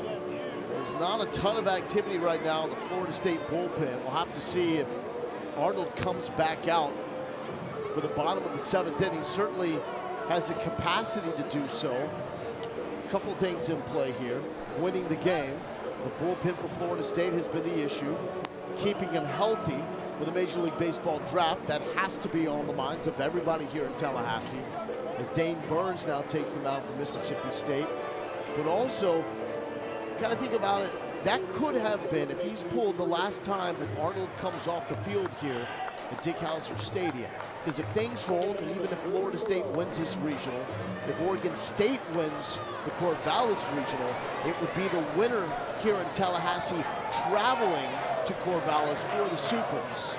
There's not a ton of activity right now in the Florida State bullpen. We'll have to see if Arnold comes back out for the bottom of the 7th inning. Certainly has the capacity to do so. A couple things in play here. Winning the game. The bullpen for Florida State has been the issue. Keeping him healthy for the Major League Baseball draft. That has to be on the minds of everybody here in Tallahassee, as Dane Burns now takes him out for Mississippi State. But also, kind of think about it, that could have been, if he's pulled the last time that Arnold comes off the field here at Dick Howser Stadium. Because if things hold, and even if Florida State wins this regional, if Oregon State wins the Corvallis regional, it would be the winner here in Tallahassee traveling to Corvallis for the Supers.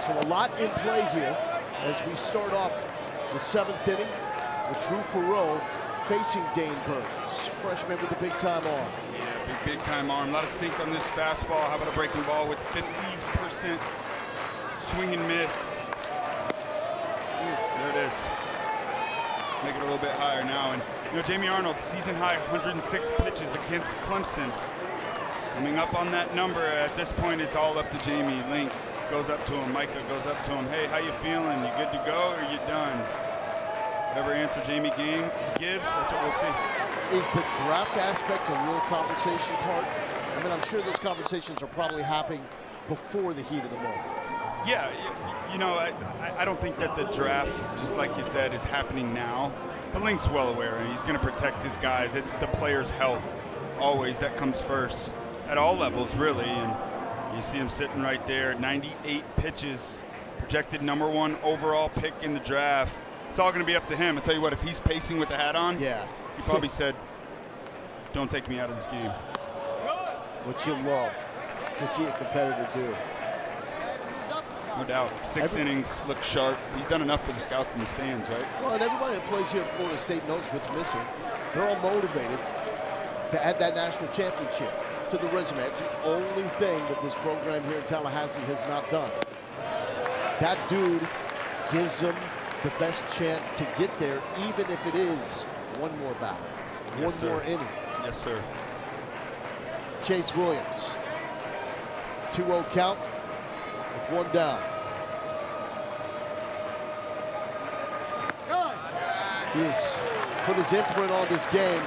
So a lot in play here as we start off the 7th inning with Drew Farreau facing Dane Burns, freshman with a big-time arm. Yeah, big time arm. A lot of sink on this fastball. How about a breaking ball with 50% swing and miss? There it is. Make it a little bit higher now. And you know, Jamie Arnold, season high 106 pitches against Clemson. Coming up on that number. At this point, it's all up to Jamie. Link goes up to him. Micah goes up to him. Hey, how you feeling? You good to go or you done? Whatever answer Jamie gives, that's what we'll see. Is the draft aspect a real conversation part? I mean, I'm sure those conversations are probably happening before the heat of the moment. Yeah, you know, I don't think that the draft, just like you said, is happening now. But Link's well aware, and he's going to protect his guys. It's the player's health, always, that comes first at all levels, really. And you see him sitting right there, 98 pitches, projected #1 overall pick in the draft. It's all going to be up to him. I'll tell you what, if he's pacing with the hat on, yeah, he probably said, don't take me out of this game. What you love to see a competitor do. No doubt. 6 innings, looks sharp. He's done enough for the scouts in the stands, right? Well, and everybody that plays here at Florida State knows what's missing. They're all motivated to add that national championship to the resume. It's the only thing that this program here in Tallahassee has not done. That dude gives them the best chance to get there, even if it is one more battle, Yes, one more sir. inning. Yes, sir. Chase Williams, 2-0 count with 1 down. He's put his imprint on this game,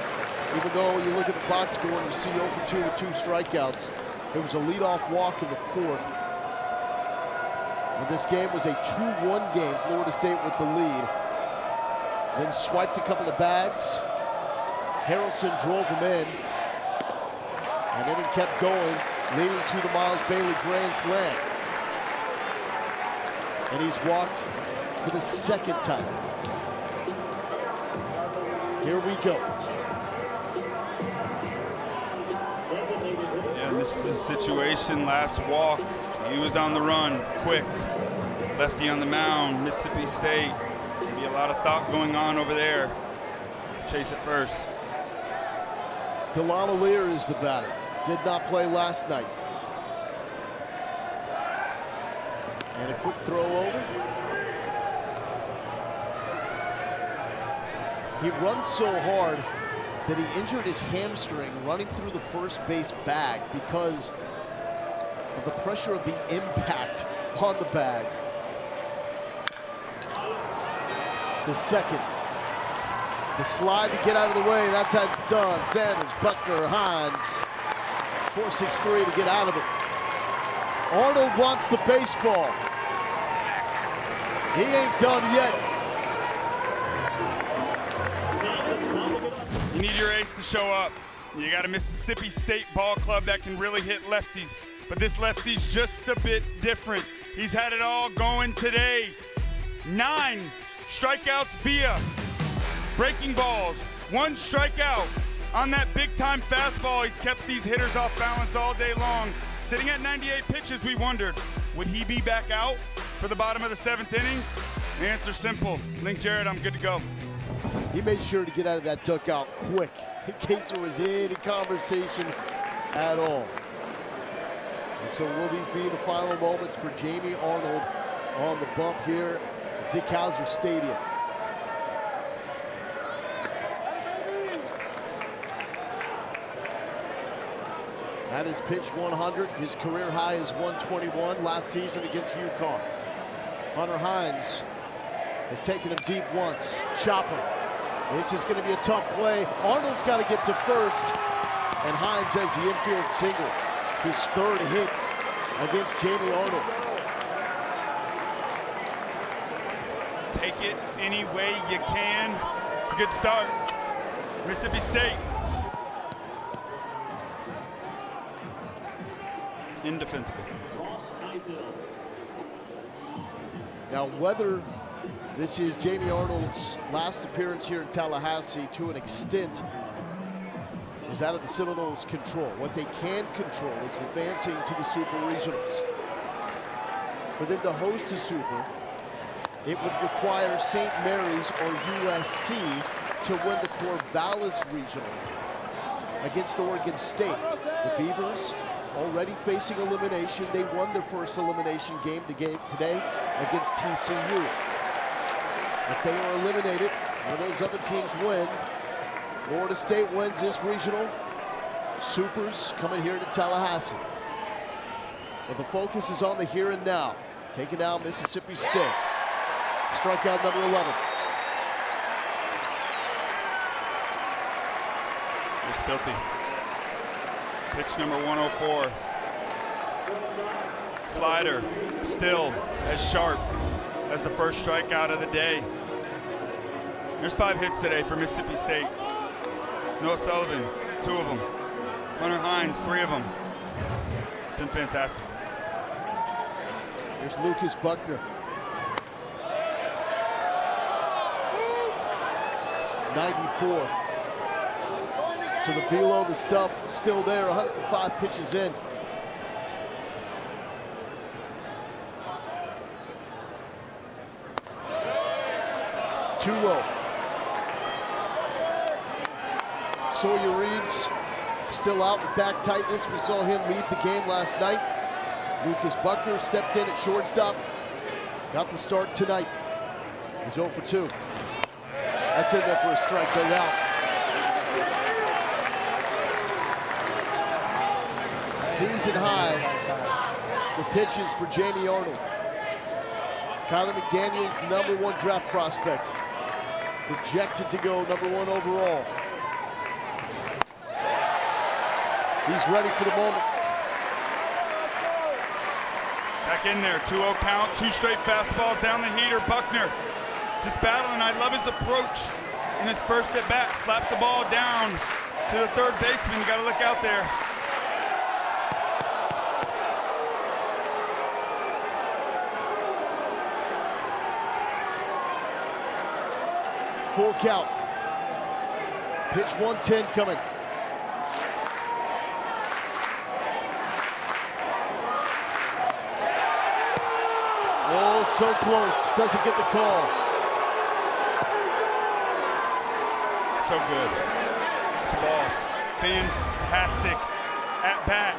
even though you look at the box score and you see 0 for 2 with 2 strikeouts. There was a leadoff walk in the 4th. And this game was a 2-1 game, Florida State with the lead. Then swiped a couple of bags. Harrelson drove him in. And then he kept going, leading to the Miles Bailey grand slam. And he's walked for the 2nd time. Here we go. Yeah, and this is a situation, last walk. He was on the run, quick. Lefty on the mound, Mississippi State. Be a lot of thought going on over there. Chase it first. DeLama Lear is the batter. Did not play last night. And a quick throw over. He runs so hard that he injured his hamstring running through the first base bag because of the pressure of the impact on the bag. To second. The slide to get out of the way. That's how it's done. Sanders, Buckner, Hines. 4-6-3 to get out of it. Arnold wants the baseball. He ain't done yet. You need your ace to show up. You got a Mississippi State ball club that can really hit lefties, but this lefty's just a bit different. He's had it all going today. 9 strikeouts via breaking balls, 1 strikeout on that big time fastball. He's kept these hitters off balance all day long. Sitting at 98 pitches, we wondered, would he be back out for the bottom of the 7th inning? The answer's simple. Link Jarrett, I'm good to go. He made sure to get out of that dugout quick in case there was any conversation at all. And so will these be the final moments for Jamie Arnold on the bump here at Dick Howser Stadium? That is pitch 100. His career high is 121 last season against UConn. Hunter Hines has taken him deep once. Chopper. This is going to be a tough play. Arnold's got to get to first. And Hines has the infield single. His 3rd hit against Jamie Arnold. Take it any way you can. It's a good start. Mississippi State. Indefensible. Now, whether this is Jamie Arnold's last appearance here in Tallahassee to an extent is out of the Seminoles' control. What they can control is advancing to the Super Regionals. For them to host a Super, it would require St. Mary's or USC to win the Corvallis Regional against Oregon State. The Beavers already facing elimination. They won their first elimination game today against TCU. If they are eliminated, one of those other teams win. Florida State wins this regional. Supers coming here to Tallahassee. But the focus is on the here and now. Taking down Mississippi State. Strikeout number 11. It's filthy. Pitch number 104. Slider, still as sharp as the first strikeout of the day. There's 5 hits today for Mississippi State. Noah Sullivan, 2 of them. Hunter Hines, 3 of them. Been fantastic. There's Lucas Buckner. 94. So the velo, the stuff, still there. 105 pitches in. Two-oh. Sawyer Reeves still out with back tightness. We saw him leave the game last night. Lucas Buckner stepped in at shortstop. Got the start tonight. He's 0 for 2. That's in there for a strike, no doubt. Season high for pitches for Jamie Arnold. Kyler McDaniel's #1 draft prospect. Projected to go #1 overall. He's ready for the moment. Back in there, 2-0 count, 2 straight fastballs down the heater. Buckner just battling. I love his approach in his first at bat. Slapped the ball down to the 3rd baseman. You got to look out there. Full count. Pitch 110 coming. Oh, so close. Doesn't get the call. So good. It's a ball. Fantastic at bat.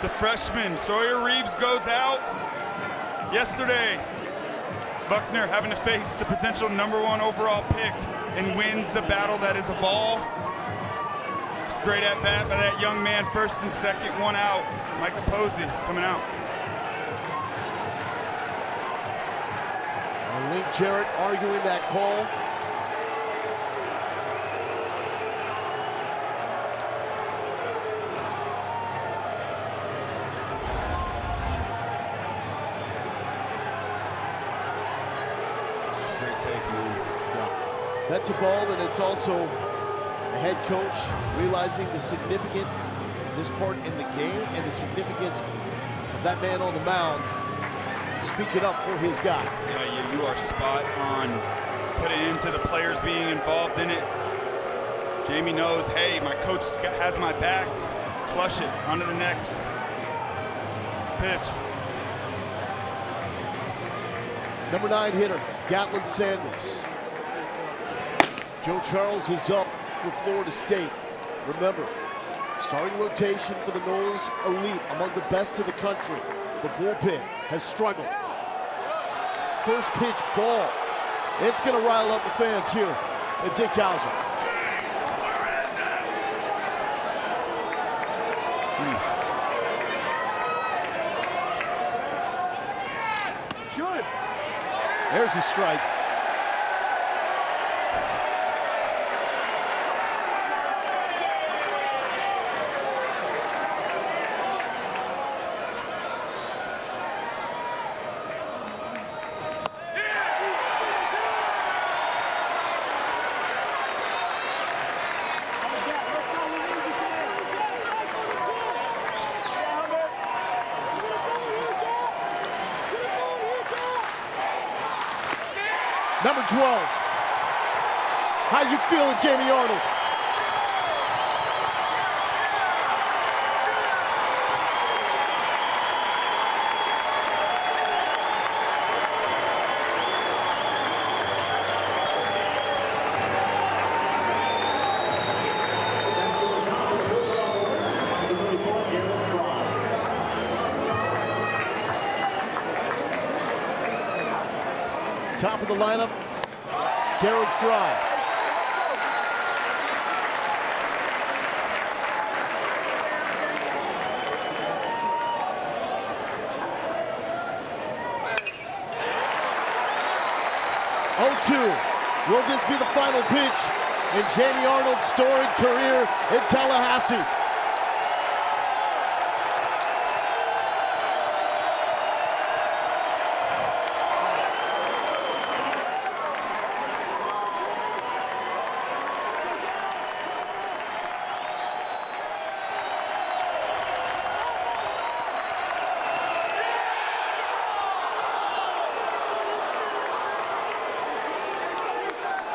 The freshman, Sawyer Reeves, goes out yesterday. Buckner having to face the potential #1 overall pick and wins the battle that is a ball. It's a great at bat by that young man, 1st and 2nd, 1 out. Micah Posey coming out. And Link Jarrett arguing that call. Great take, man. Yeah. That's a ball, and it's also the head coach realizing the significance of this part in the game and the significance of that man on the mound speaking up for his guy. Yeah, you are spot on. Put it into the players being involved in it. Jamie knows, hey, my coach has my back. Flush it onto the next. pitch. Number 9 hitter, Gatlin Sanders. Joe Charles is up for Florida State. Remember, starting rotation for the Noles elite, among the best in the country. The bullpen has struggled. First pitch, ball. It's going to rile up the fans here at Dick Hauser. There's a strike. Number 12. How you feeling, Jamie Arnold? Top of the lineup, Garrett Fry. Will this be the final pitch in Jamie Arnold's storied career in Tallahassee?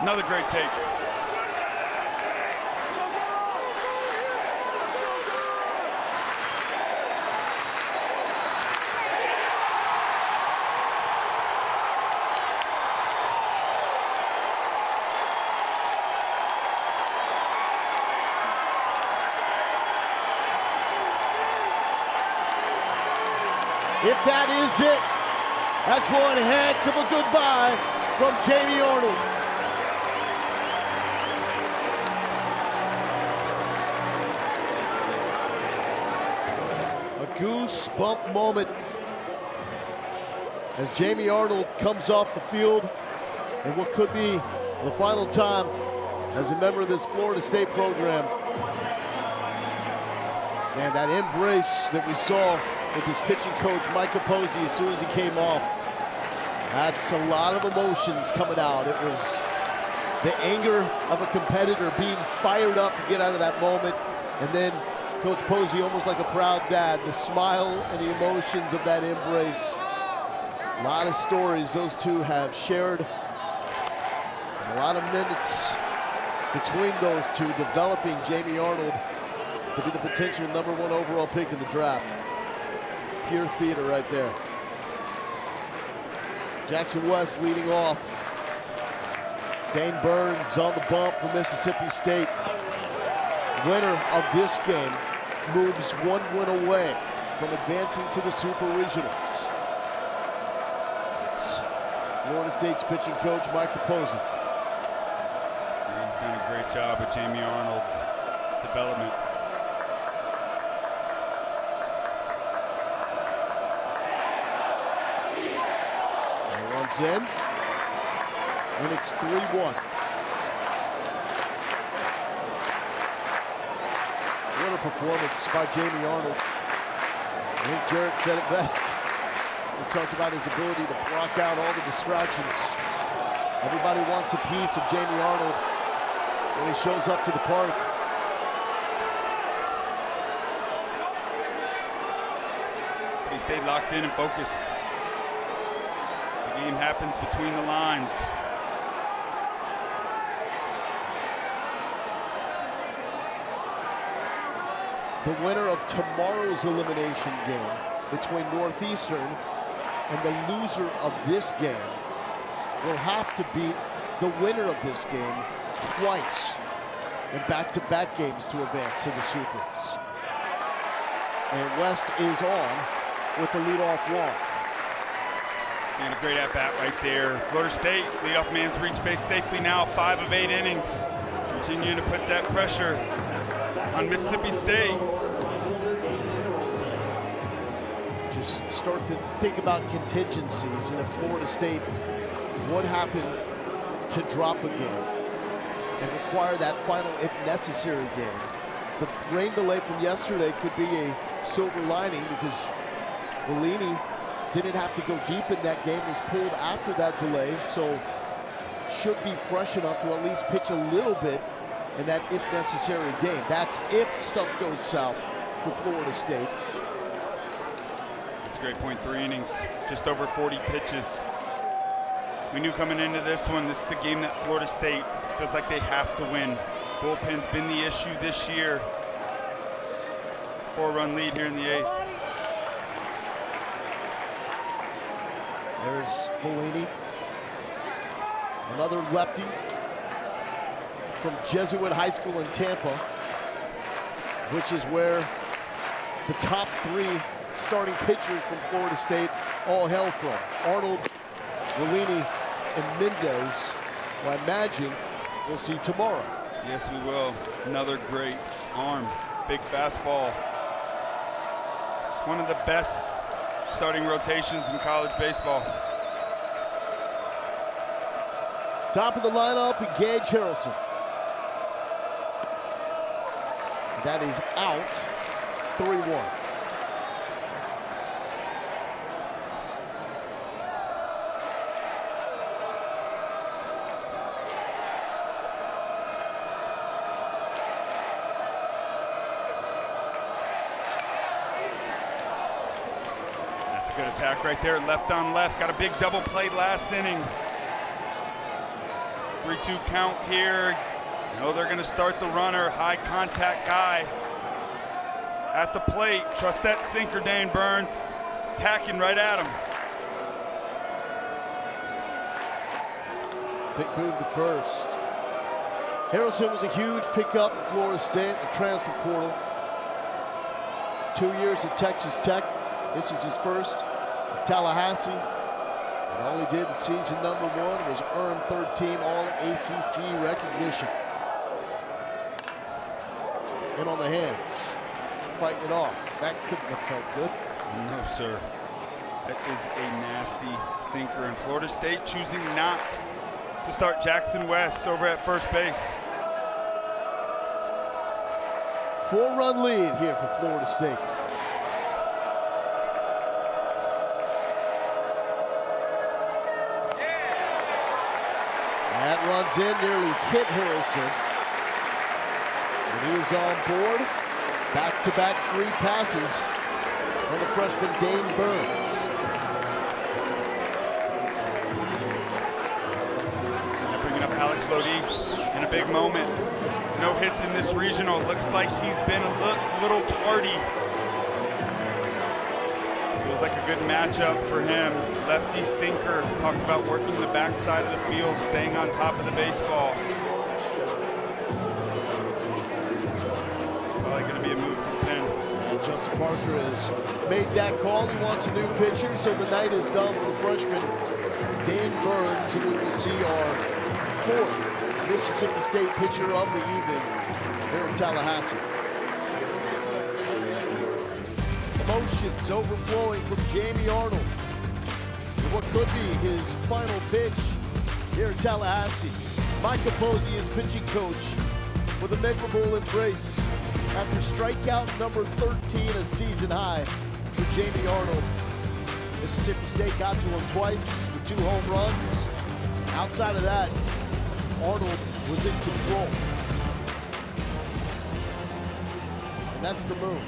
Another great take. If that is it, that's one heck of a goodbye from Jamie Arnold. Goosebump moment as Jamie Arnold comes off the field in what could be the final time as a member of this Florida State program. Man, that embrace that we saw with his pitching coach, Micah Posey, as soon as he came off, that's a lot of emotions coming out. It was the anger of a competitor being fired up to get out of that moment, and then Coach Posey, almost like a proud dad, the smile and the emotions of that embrace. A lot of stories those two have shared. A lot of minutes between those two, developing Jamie Arnold to be the potential #1 overall pick in the draft. Pure theater right there. Jackson West leading off. Dane Burns on the bump for Mississippi State. Winner of this game moves 1 win away from advancing to the Super Regionals. It's Florida State's pitching coach, Micah Posey. He's done a great job with Jamie Arnold development. He runs in, and it's 3-1. What a performance by Jamie Arnold. I think Jarrett said it best. We talked about his ability to block out all the distractions. Everybody wants a piece of Jamie Arnold when he shows up to the park. He stayed locked in and focused. The game happens between the lines. The winner of tomorrow's elimination game between Northeastern and the loser of this game will have to beat the winner of this game twice in back-to-back games to advance to the Supers. And West is on with the leadoff walk. And a great at-bat right there. Florida State, leadoff man's reached base safely now, 5 of 8 innings. Continuing to put that pressure on Mississippi State. Just start to think about contingencies, and if Florida State would happen to drop a game and require that final, if necessary, game. The rain delay from yesterday could be a silver lining because Bellini didn't have to go deep in that game, was pulled after that delay, so should be fresh enough to at least pitch a little bit in that if necessary game. That's if stuff goes south for Florida State. That's a great point, 3 innings, just over 40 pitches. We knew coming into this one, this is a game that Florida State feels like they have to win. Bullpen's been the issue this year. 4-run lead here in the 8th. There's Bellini, another lefty from Jesuit High School in Tampa, which is where the top 3 starting pitchers from Florida State all hail from. Arnold, Bellini, and Mendez, who I imagine we'll see tomorrow. Yes, we will. Another great arm, big fastball. One of the best starting rotations in college baseball. Top of the lineup, Gage Harrelson. That is out, 3-1. That's a good attack right there, left on left. Got a big double play last inning. 3-2 count here. You know they're going to start the runner, high contact guy at the plate. Trust that sinker, Dane Burns. Tacking right at him. Big move to first. Harrelson was a huge pickup for Florida State, the transfer portal. 2 years at Texas Tech. This is his first at Tallahassee. And all he did in season number 1 was earn third-team All-ACC recognition. In on the hands, fighting it off. That couldn't have felt good. No, sir. That is a nasty sinker. And Florida State choosing not to start Jackson West over at first base. 4-run lead here for Florida State. That runs in, nearly hit Harrelson. And he is on board. Back-to-back 3 passes from the freshman Dane Burns. Now bringing up Alex Lodis in a big moment. No hits in this regional. Looks like he's been a little tardy. Feels like a good matchup for him. Lefty sinker. Talked about working the backside of the field, staying on top of the baseball. Probably going to be a move to the pen. And Justin Parker has made that call. He wants a new pitcher, so the night is done for the freshman Dane Burns, and we will see our 4th Mississippi State pitcher of the evening here in Tallahassee. Emotions overflowing from Jamie Arnold in what could be his final pitch here in Tallahassee. Mike Capozzi, his pitching coach, with a memorable embrace after strikeout number 13, a season high for Jamie Arnold. Mississippi State got to him twice with 2 home runs. Outside of that, Arnold was in control. And that's the move.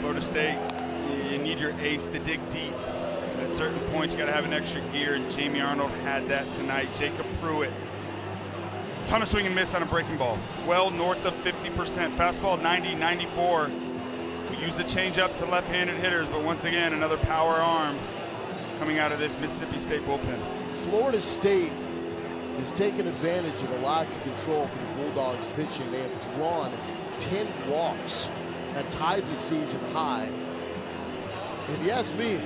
Florida State, you need your ace to dig deep. At certain points, you got to have an extra gear, and Jamie Arnold had that tonight. Jacob Pruitt, ton of swing and miss on a breaking ball. Well north of 50%. Fastball 90, 94. We use the changeup to left-handed hitters, but once again, another power arm coming out of this Mississippi State bullpen. Florida State has taken advantage of the lack of control for the Bulldogs pitching. They have drawn 10 walks. That ties the season high. And if you ask me,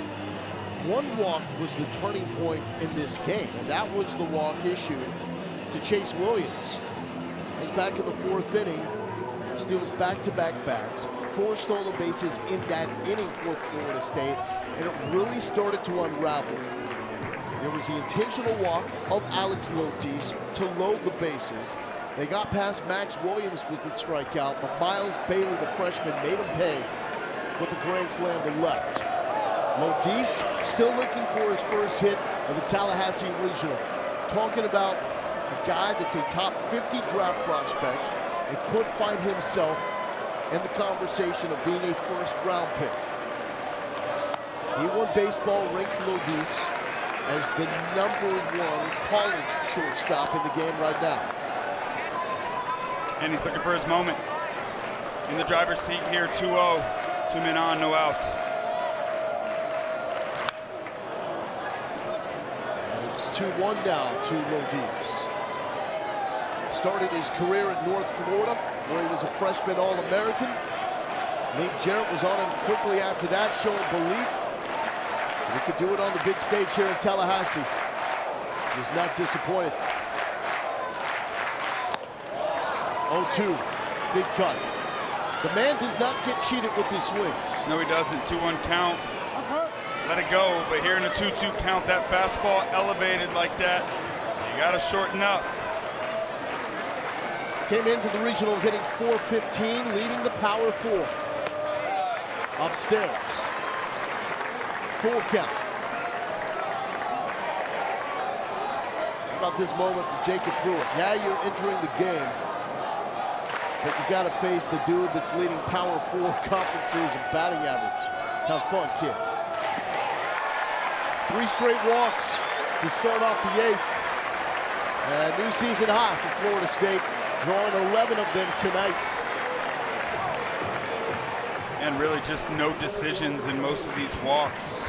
one walk was the turning point in this game, and that was the walk issued to Chase Williams. It was back in the 4th inning. Steals back-to-back backs, 4 stolen bases in that inning for Florida State, and it really started to unravel. There was the intentional walk of Alex Lotis to load the bases. They got past Max Williams with the strikeout, but Miles Bailey, the freshman, made him pay with a grand slam to left. Lotis still looking for his first hit of the Tallahassee Regional. Talking about a guy that's a top 50 draft prospect and could find himself in the conversation of being a first-round pick. D1 Baseball ranks Lotis as the #1 college shortstop in the game right now. And he's looking for his moment. In the driver's seat here, 2-0. 2 men on, no outs. And it's 2-1 now to Lotis. Started his career at North Florida, where he was a freshman All-American. Link Jarrett was on him quickly after that, showing belief. He could do it on the big stage here in Tallahassee. He was not disappointed. 0-2, big cut. The man does not get cheated with his swings. No, he doesn't. 2-1 count. Let it go, but here in a 2-2 count, that fastball elevated like that, you gotta shorten up. Came into the regional hitting .415, leading the Power 4. Upstairs. Full count. How about this moment for Jacob Pruitt? Yeah, you're entering the game, but you got to face the dude that's leading Power 4 conferences and batting average. Have fun, kid. 3 straight walks to start off the 8th. And new season high for Florida State, drawing 11 of them tonight. And really just no decisions in most of these walks.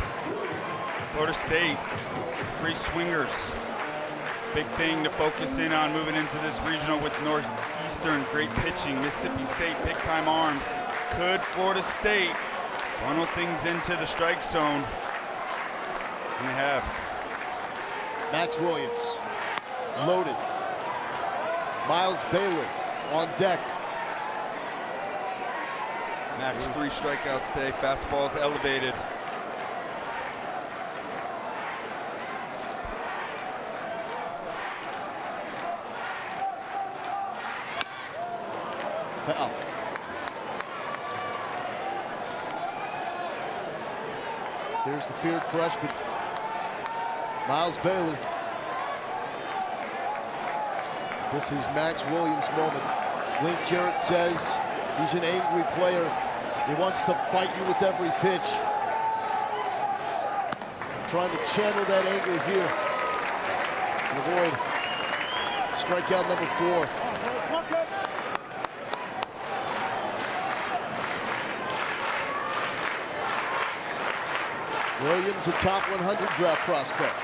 Florida State, free swingers. Big thing to focus in on moving into this regional with Northeastern, great pitching. Mississippi State, big time arms. Could Florida State funnel things into the strike zone? And they have. Max Williams, loaded. Miles Bailey on deck. Max 3 strikeouts today, fastballs elevated. Foul. There's the feared freshman, Miles Bailey. This is Max Williams' moment. Link Jarrett says he's an angry player. He wants to fight you with every pitch. Trying to channel that anger here. And avoid strikeout number 4. Williams, a top 100 draft prospect.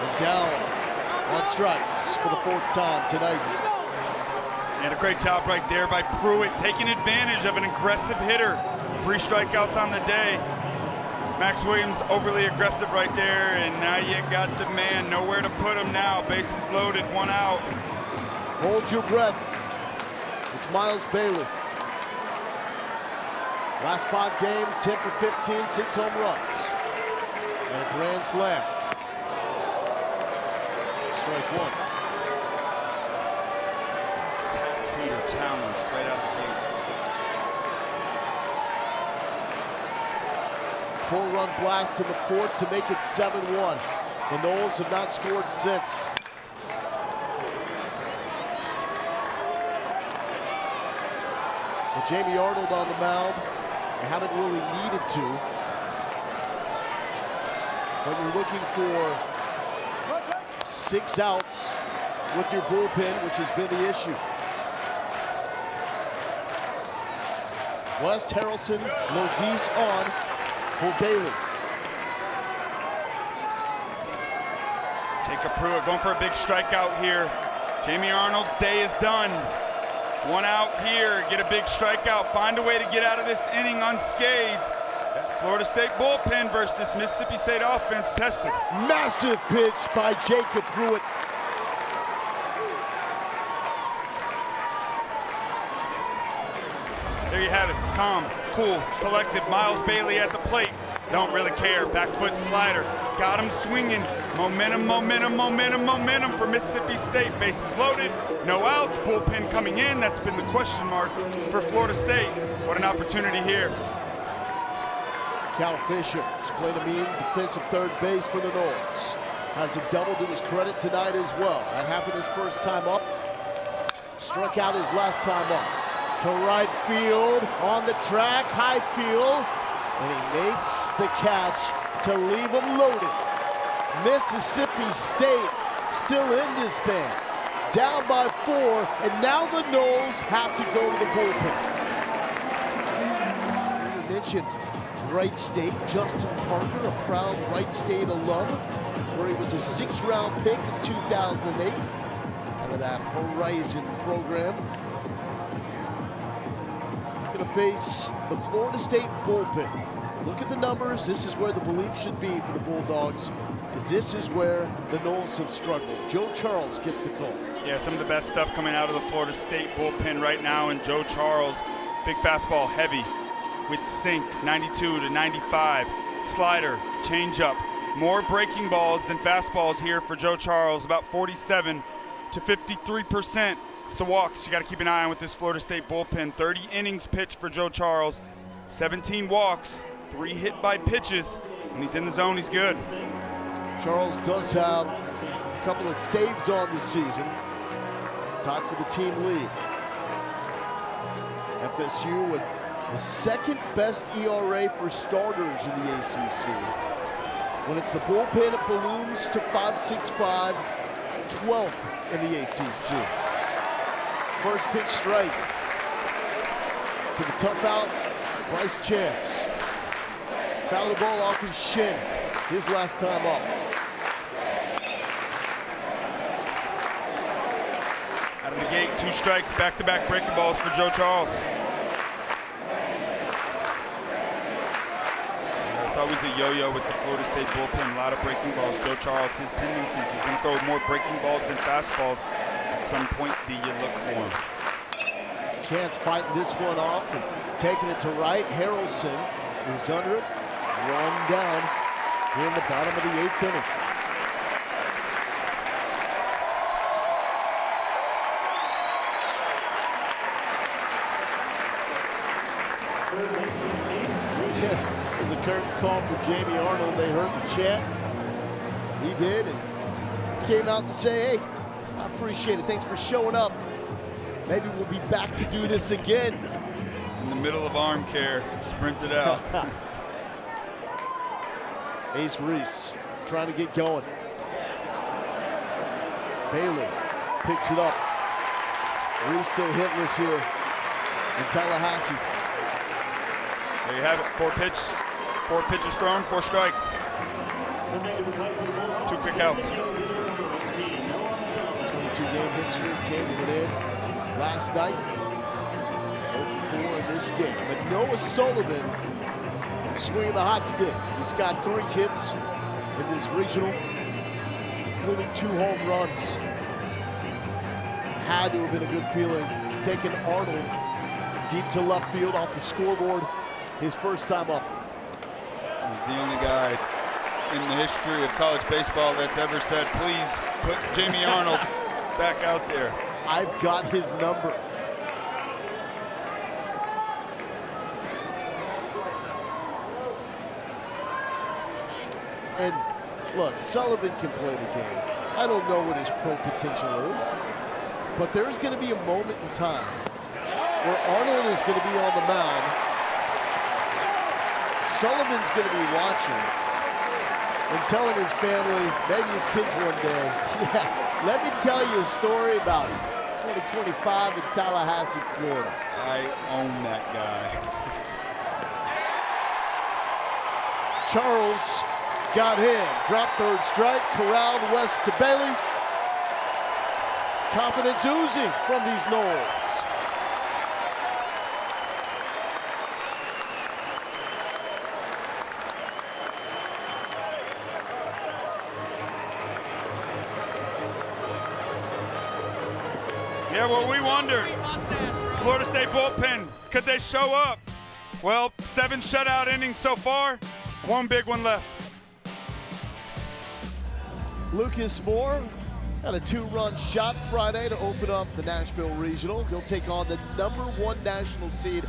And down on strikes for the 4th time tonight. And a great job right there by Pruitt, taking advantage of an aggressive hitter. 3 strikeouts on the day. Max Williams overly aggressive right there, and now you got the man, nowhere to put him now. Bases loaded, 1 out. Hold your breath. It's Miles Bailey. Last 5 games, 10 for 15, 6 home runs. And a grand slam. Strike 1. Heater challenge right out of the gate. 4-run blast in the 4th to make it 7-1. The Noles have not scored since. With Jamie Arnold on the mound, they haven't really needed to. But you're looking for 6 outs with your bullpen, which has been the issue. West, Harrelson, Lodis on for Bailey. Jacob Pruitt going for a big strikeout here. Jamie Arnold's day is done. One out here, get a big strikeout, find a way to get out of this inning unscathed. That Florida State bullpen versus this Mississippi State offense tested. Massive pitch by Jacob Pruitt. There you have it, calm, cool, collected. Miles Bailey at the plate. Don't really care, back foot slider. Got him swinging. Momentum, momentum, momentum, momentum for Mississippi State. Bases loaded, no outs, bullpen coming in. That's been the question mark for Florida State. What an opportunity here. Cal Fisher has played a mean defensive third base for the Noles. Has a double to his credit tonight as well. That happened his first time up. Struck out his last time up. To right field, on the track, high field. And he makes the catch to leave him loaded. Mississippi State still in this thing. Down by 4, and now the Noles have to go to the bullpen. You mentioned Wright State, Justin Parker, a proud Wright State alum, where he was a 6th-round pick in 2008 out of that Horizon program. He's going to face the Florida State bullpen. Look at the numbers. This is where the belief should be for the Bulldogs, because this is where the Noles have struggled. Joe Charles gets the call. Yeah, some of the best stuff coming out of the Florida State bullpen right now, and Joe Charles, big fastball, heavy with sink, 92 to 95, slider, changeup. More breaking balls than fastballs here for Joe Charles, about 47 to 53%. It's the walks you got to keep an eye on with this Florida State bullpen. 30 innings pitched for Joe Charles, 17 walks, 3 hit by pitches. When he's in the zone, he's good. Charles does have a couple of saves on the season, tied for the team lead. FSU with the 2nd best ERA for starters in the ACC. When it's the bullpen, it balloons to 5.65, 12th in the ACC. First pitch strike to the tough out, Bryce Chance. Fouled the ball off his shin, his last time up. Out of the gate, 2 strikes, back-to-back breaking balls for Joe Charles. It's always a yo-yo with the Florida State bullpen, a lot of breaking balls. Joe Charles, his tendencies, he's going to throw more breaking balls than fastballs. At some point, do you look for him? Chance fighting this one off and taking it to right. Harrelson is under it. One down here in the bottom of the 8th inning. It was a curtain call for Jamie Arnold. They heard the chant. He did, and came out to say, hey, I appreciate it. Thanks for showing up. Maybe we'll be back to do this again. In the middle of arm care, sprinted out. Ace Reese trying to get going. Bailey picks it up. Reese still hitless here in Tallahassee. There you have it, 4 pitches thrown, 4 strikes. 2 quick outs. 22-game hit streak came to an end last night. 0 for 4 in this game. But Noah Sullivan swinging the hot stick. He's got 3 hits in this regional, including 2 home runs. Had to have been a good feeling taking Arnold deep to left field off the scoreboard his first time up. He's the only guy in the history of college baseball that's ever said, please put Jamie Arnold back out there. I've got his number. And look, Sullivan can play the game. I don't know what his pro potential is, but there's going to be a moment in time where Arnold is going to be on the mound. Sullivan's going to be watching and telling his family, maybe his kids one day, yeah, let me tell you a story about 2025 in Tallahassee, Florida. I own that guy. Charles got him. Drop third strike, corralled west to Bailey. Confidence oozing from these Noles. Yeah, well, we wondered. Florida State bullpen, could they show up? Well, 7 shutout innings so far, 1 big one left. Lucas Moore had a 2-run shot Friday to open up the Nashville Regional. He'll take on the #1 national seed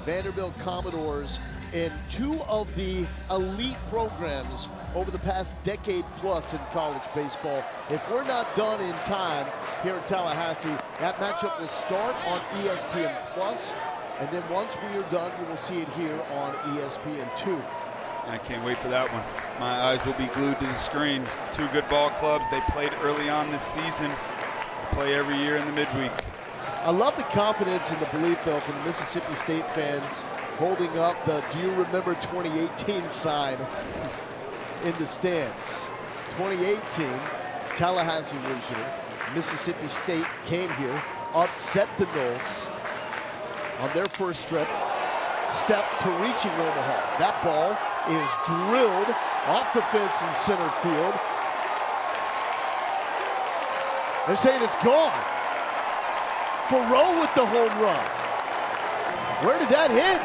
Vanderbilt Commodores in 2 of the elite programs over the past decade plus in college baseball. If we're not done in time here in Tallahassee, that matchup will start on ESPN Plus, and then once we are done, you will see it here on ESPN2. I can't wait for that one. My eyes will be glued to the screen. 2 good ball clubs. They played early on this season. They play every year in the midweek. I love the confidence and the belief, though, from the Mississippi State fans holding up the "Do you remember 2018" sign in the stands. 2018, Tallahassee Regional. Mississippi State came here, upset the Noles on their first step to reaching Omaha. That ball is drilled off the fence in center field. They're saying it's gone. Faroux with the home run. Where did that hit?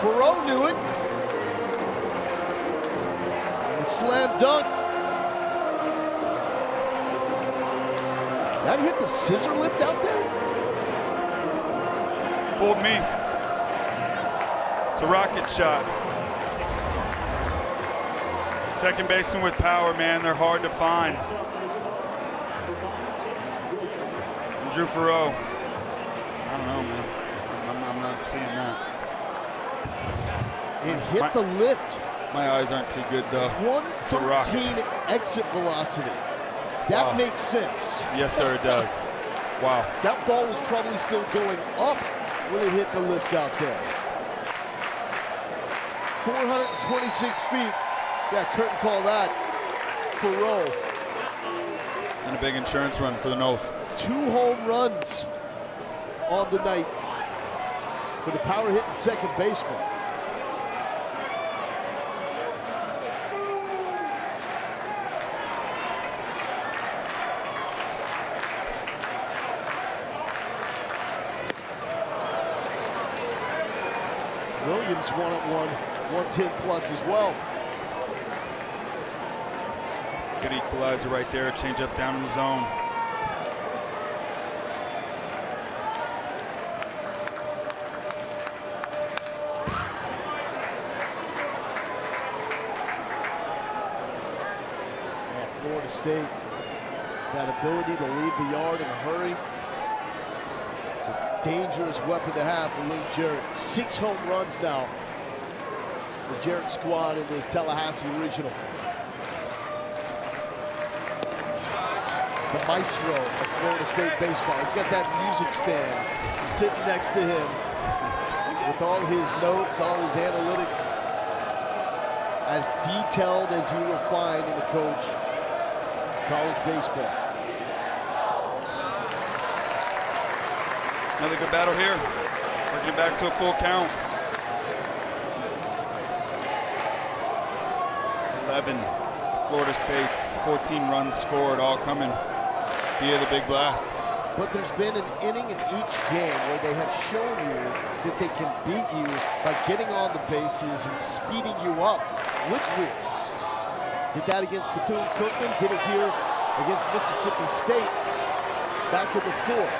Faroux knew it. And a slam dunk. That hit the scissor lift out there? Fooled me. It's a rocket shot. Second baseman with power, man, they're hard to find. And Drew Faroux. I don't know, man. I'm not seeing that. It hit the lift. My eyes aren't too good, though. 113 exit velocity. That makes sense. Yes, sir, it does. Wow. That ball was probably still going up when it hit the lift out there. 426 feet. Yeah, Curtin called that. Faroux. And a big insurance run for the Noles. 2 home runs on the night for the power hitting second baseman. Williams 1-1, 110 plus as well. Good equalizer right there, change up down in the zone. Yeah, Florida State, that ability to leave the yard in a hurry. It's a dangerous weapon to have for Link Jarrett. 6 home runs now for Jarrett's squad in this Tallahassee Regional. The maestro of Florida State baseball. He's got that music stand sitting next to him with all his notes, all his analytics, as detailed as you will find in a coach college baseball. Another good battle here. Working it back to a full count. 11 Florida State's 14 runs scored, all coming via the big blast. But there's been an inning in each game where they have shown you that they can beat you by getting on the bases and speeding you up with wheels. Did that against Bethune-Cookman, did it here against Mississippi State back in the 4th.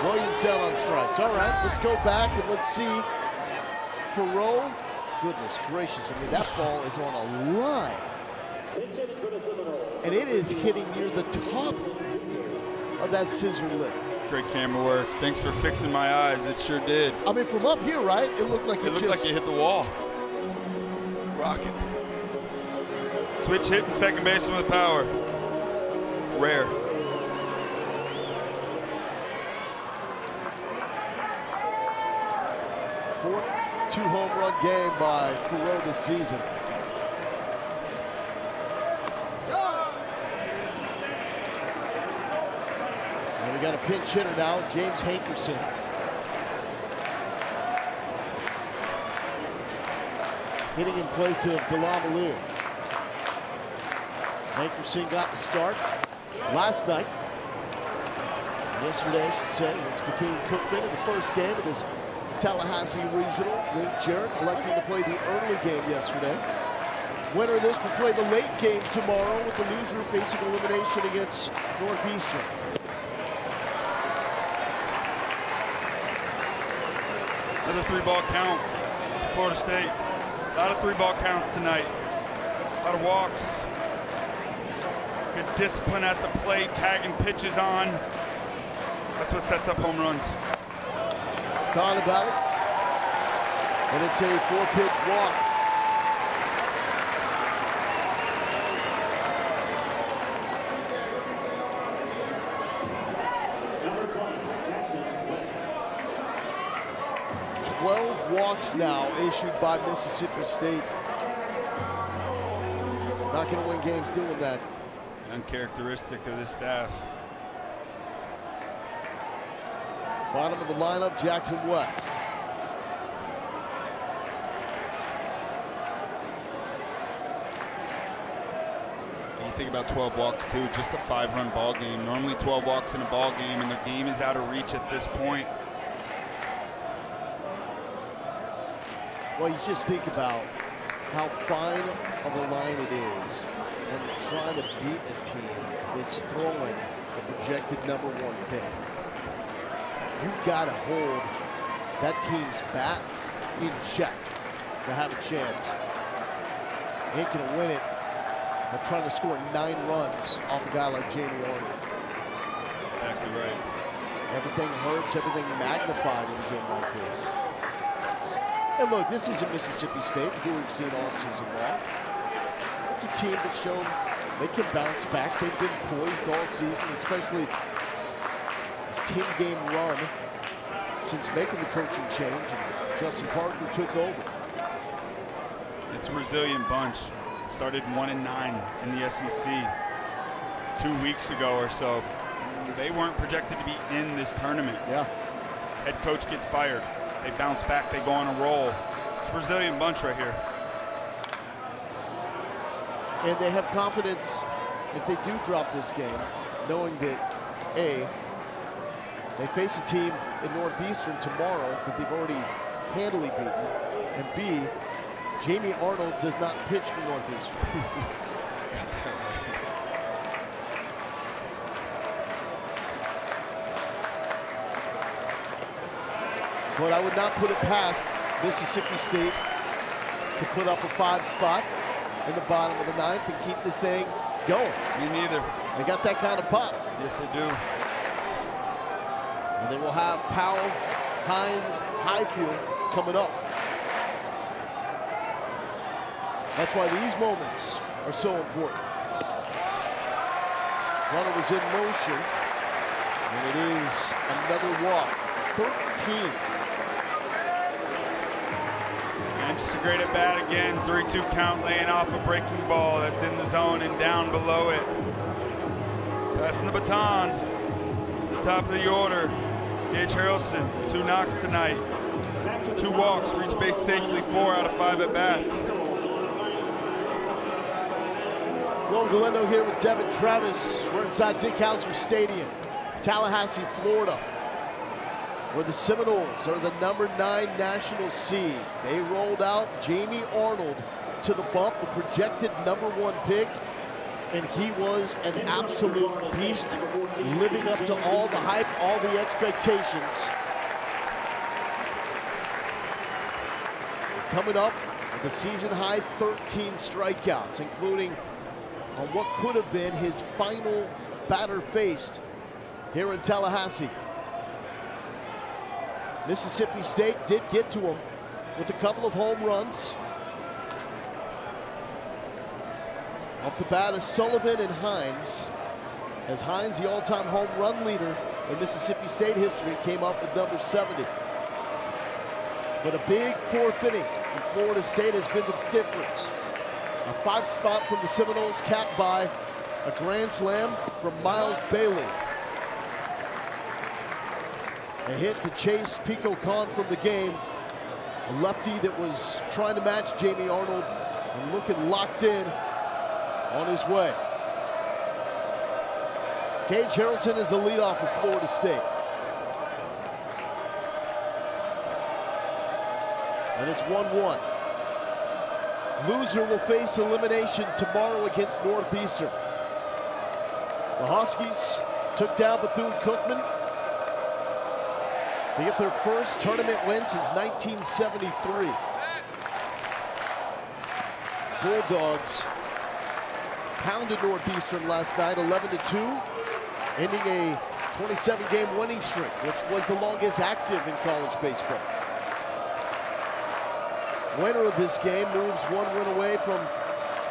Williams down on strikes. All right, let's go back and let's see. Faroux, goodness gracious, I mean, that ball is on a line. And it is hitting near the top of that scissor lift. Great camera work. Thanks for fixing my eyes. It sure did. I mean, from up here, right? It looked like it looked like it hit the wall. Rocket. Switch hitting second baseman with power. Rare. 2-home run game by Thoreau this season. And we got a pinch hitter now, James Hankerson. Hitting in place of Delamalier. Hankerson got the start last night. Yesterday, I should say, it's between Cookman in the first game of this Tallahassee Regional. Link Jarrett electing to play the early game yesterday. Winner of this will play the late game tomorrow, with the loser facing elimination against Northeastern. Another 3-ball count, Florida State. A lot of 3-ball counts tonight. A lot of walks. Good discipline at the plate, tagging pitches on. That's what sets up home runs. Thought about it. And it's a 4-pitch walk. Walks now issued by Mississippi State. Not going to win games doing that. Uncharacteristic of this staff. Bottom of the lineup, Jackson West. You think about 12 walks too, just a 5-run ball game. Normally 12 walks in a ball game, and the game is out of reach at this point. Well, you just think about how fine of a line it is when you're trying to beat a team that's throwing the projected #1 pick. You've got to hold that team's bats in check to have a chance. They ain't gonna win it by trying to score 9 runs off a guy like Jamie Arnold. Exactly right. Everything hurts, everything magnified in a game like this. And look, this isn't Mississippi State, who we've seen all season long. It's a team that's shown they can bounce back. They've been poised all season, especially this 10-game run since making the coaching change and Justin Parker took over. It's a resilient bunch. Started 1-9 in the SEC 2 weeks ago or so. They weren't projected to be in this tournament. Yeah. Head coach gets fired. They bounce back, they go on a roll. It's a resilient bunch right here. And they have confidence if they do drop this game, knowing that A, they face a team in Northeastern tomorrow that they've already handily beaten, and B, Jamie Arnold does not pitch for Northeastern. But I would not put it past Mississippi State to put up a 5 spot in the bottom of the 9th and keep this thing going. Me neither. They got that kind of pop. Yes, they do. And they will have Powell, Hines, Highfield coming up. That's why these moments are so important. Runner was in motion, and it is another walk. 13. And just a great at bat again. 3-2 count, laying off a breaking ball that's in the zone and down below it. Passing the baton. The top of the order. Gage Harrelson, 2 knocks tonight. 2 walks, reach base safely 4 out of 5 at bats. Will Galendo here with Devin Travis. We're inside Dick Howser Stadium, Tallahassee, Florida, where the Seminoles are the #9 national seed. They rolled out Jamie Arnold to the bump, the projected #1 pick, and he was an absolute beast, living up to all the hype, all the expectations. Coming up with a season-high 13 strikeouts, including on what could have been his final batter faced here in Tallahassee. Mississippi State did get to him with a couple of home runs. Off the bat is Sullivan and Hines, as Hines, the all-time home run leader in Mississippi State history, came up with number 70. But a big fourth inning from Florida State has been the difference. A 5 spot from the Seminoles, capped by a grand slam from Miles Bailey. A hit to chase Pico Khan from the game. A lefty that was trying to match Jamie Arnold and looking locked in on his way. Gage Harrelson is the leadoff for Florida State. And it's 1-1. Loser will face elimination tomorrow against Northeastern. The Huskies took down Bethune-Cookman to get their first tournament win since 1973. Bulldogs pounded Northeastern last night, 11-2, ending a 27-game winning streak, which was the longest active in college baseball. Winner of this game moves 1 win away from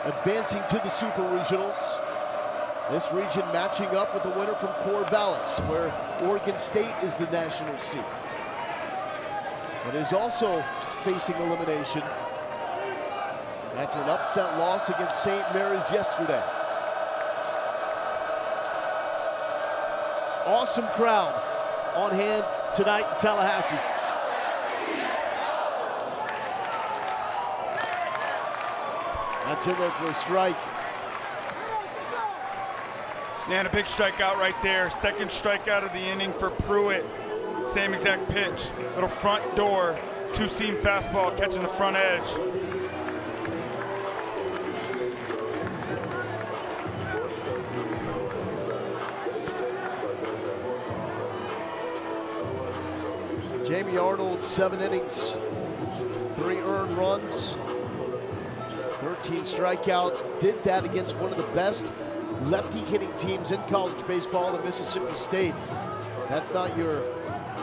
advancing to the Super Regionals. This region matching up with the winner from Corvallis, where Oregon State is the national seed, but is also facing elimination after an upset loss against St. Mary's yesterday. Awesome crowd on hand tonight in Tallahassee. That's in there for a strike. And a big strikeout right there. Second strikeout of the inning for Pruitt. Same exact pitch. Little front door, 2-seam fastball catching the front edge. Jamie Arnold, 7 innings, 3 earned runs, 13 strikeouts. Did that against one of the best lefty hitting teams in college baseball, the Mississippi State. That's not your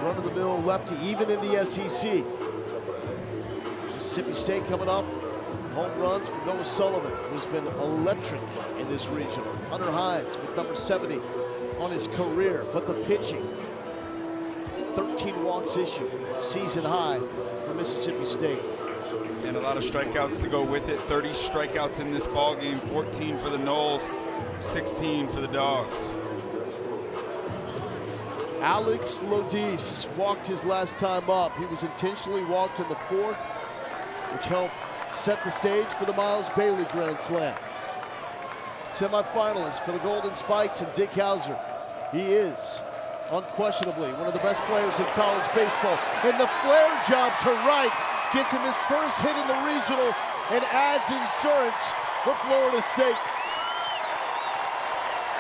run-of-the-mill lefty, even in the SEC. Mississippi State coming up. Home runs for Noah Sullivan, who's been electric in this region. Hunter Hines with number 70 on his career. But the pitching, 13 walks issued, season high for Mississippi State. And a lot of strikeouts to go with it. 30 strikeouts in this ball game, 14 for the Noles, 16 for the Dogs. Alex Lodis walked his last time up. He was intentionally walked in the 4th, which helped set the stage for the Miles Bailey Grand Slam. Semi-finalist for the Golden Spikes and Dick Hauser. He is unquestionably one of the best players in college baseball. And the flare job to right gets him his first hit in the regional and adds insurance for Florida State.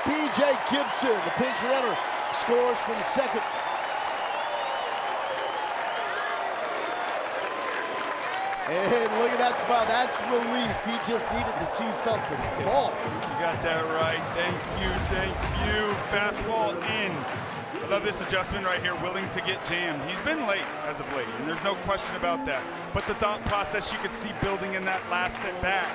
B.J. Gibson, the pinch runner, scores from second. And look at that smile, that's relief. He just needed to see something fall. You got that right, thank you. Fastball in. I love this adjustment right here, willing to get jammed. He's been late as of late, and there's no question about that. But the thought process you could see building in that last at bat.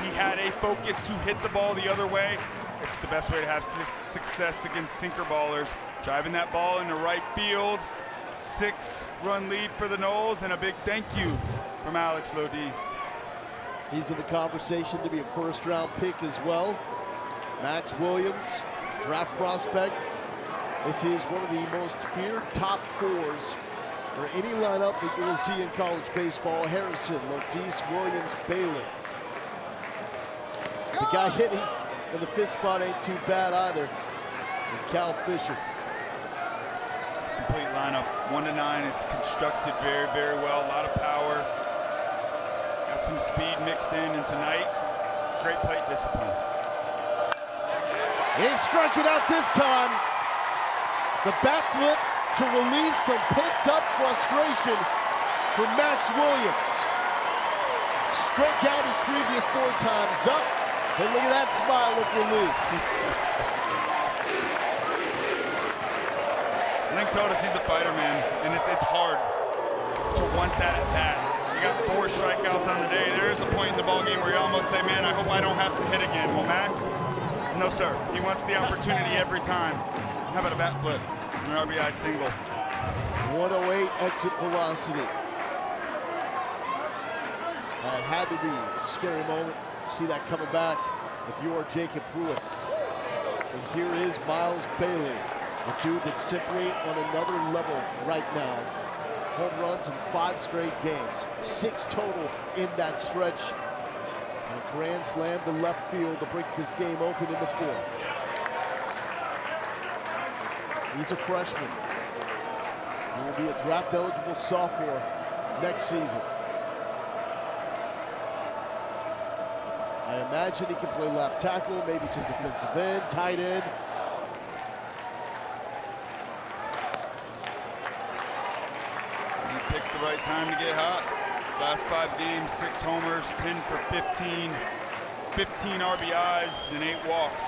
He had a focus to hit the ball the other way. It's the best way to have success against sinker ballers. Driving that ball into right field. 6-run lead for the Noles, and a big thank you from Alex Lodis. He's in the conversation to be a first-round pick as well. Max Williams, draft prospect. This is one of the most feared top 4s for any lineup that you will see in college baseball. Harrison, Lodis, Williams, Bailey. The guy hitting in the 5th spot ain't too bad either. And Cal Fisher. It's a complete lineup, 1 to 9. It's constructed very, very well. A lot of power. Got some speed mixed in, and tonight, great plate discipline. He struck it out this time. The bat flip to release some pent-up frustration for Max Williams. Struck out his previous 4 times up, and look at that smile of relief. Link told us he's a fighter, man, and it's hard to want that at bat. You got 4 strikeouts on the day. There is a point in the ballgame where you almost say, man, I hope I don't have to hit again. Well, Max, no, sir. He wants the opportunity every time. How about a bat flip? An RBI single. 108 exit velocity. It had to be a scary moment. See that coming back if you are Jacob Pruitt. And here is Miles Bailey, a dude that's simply on another level right now. Home runs in 5 straight games, 6 total in that stretch. And a grand slam to left field to break this game open in the 4th. He's a freshman. He will be a draft-eligible sophomore next season. I imagine he can play left tackle, maybe some defensive end, tight end. He picked the right time to get hot. Last 5 games, 6 homers, 10 for 15, 15 RBIs, and 8 walks.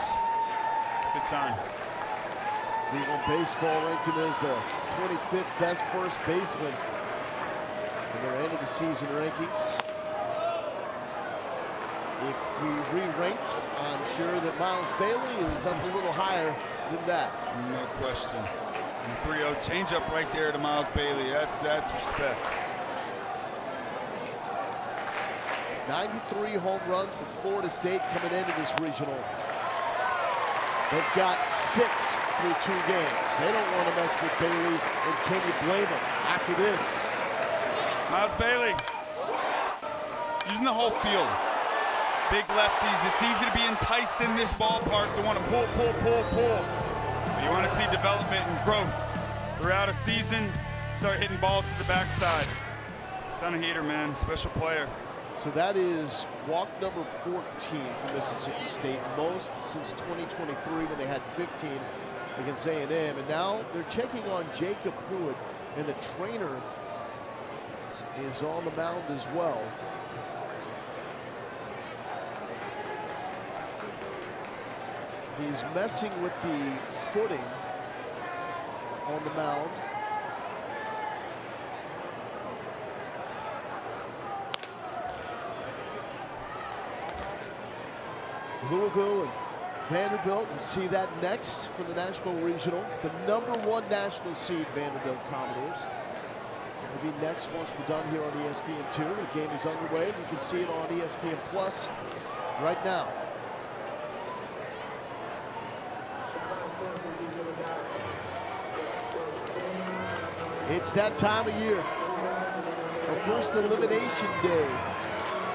It's a good sign. D1 Baseball ranked him as the 25th best first baseman in their end of the season rankings. If we re-ranked, I'm sure that Miles Bailey is up a little higher than that. No question. And the 3-0 changeup right there to Miles Bailey. That's respect. 93 home runs for Florida State coming into this regional. They've got 6 through 2 games. They don't want to mess with Bailey, and can you blame them after this? Miles Bailey using the whole field. Big lefties. It's easy to be enticed in this ballpark to want to pull. But you want to see development and growth throughout a season. Start hitting balls to the backside. Son of heater, man. Special player. So that is walk number 14 for Mississippi State, most since 2023 when they had 15 against A&M. And now they're checking on Jacob Pruitt, and the trainer is on the mound as well. He's messing with the footing on the mound. Louisville and Vanderbilt, we'll see that next for the Nashville Regional. The #1 national seed Vanderbilt Commodores. It'll be next once we're done here on ESPN2. The game is underway, and you can see it on ESPN Plus right now. It's that time of year. Our first elimination day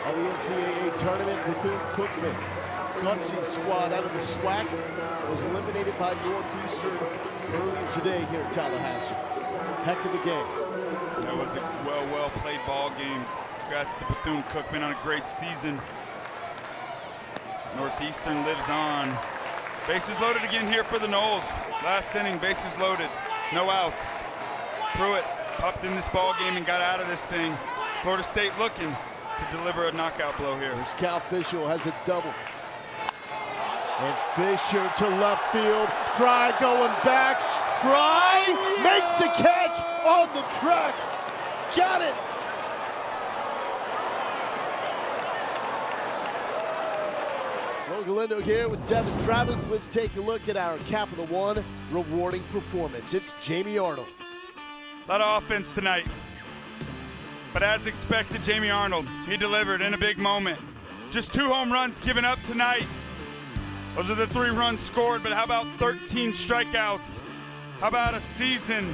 of the NCAA tournament. Bethune-Cookman, gutsy squad out of the SWAC, was eliminated by Northeastern earlier today here in Tallahassee. Heck of a game. That was a well played ball game. Congrats to Bethune-Cookman on a great season. Northeastern lives on. Bases loaded again here for the Noles. Last inning, bases loaded, no outs. Pruitt popped in this ball game and got out of this thing. Florida State looking to deliver a knockout blow here. There's Cal Fisher, has a double. And Fisher to left field. Fry going back. Fry makes the catch on the track. Got it. Well, Galindo here with Devin Travis. Let's take a look at our Capital One rewarding performance. It's Jamie Arnold. A lot of offense tonight. But as expected, Jamie Arnold, he delivered in a big moment. Just 2 home runs given up tonight. Those are the 3 runs scored, but how about 13 strikeouts? How about a season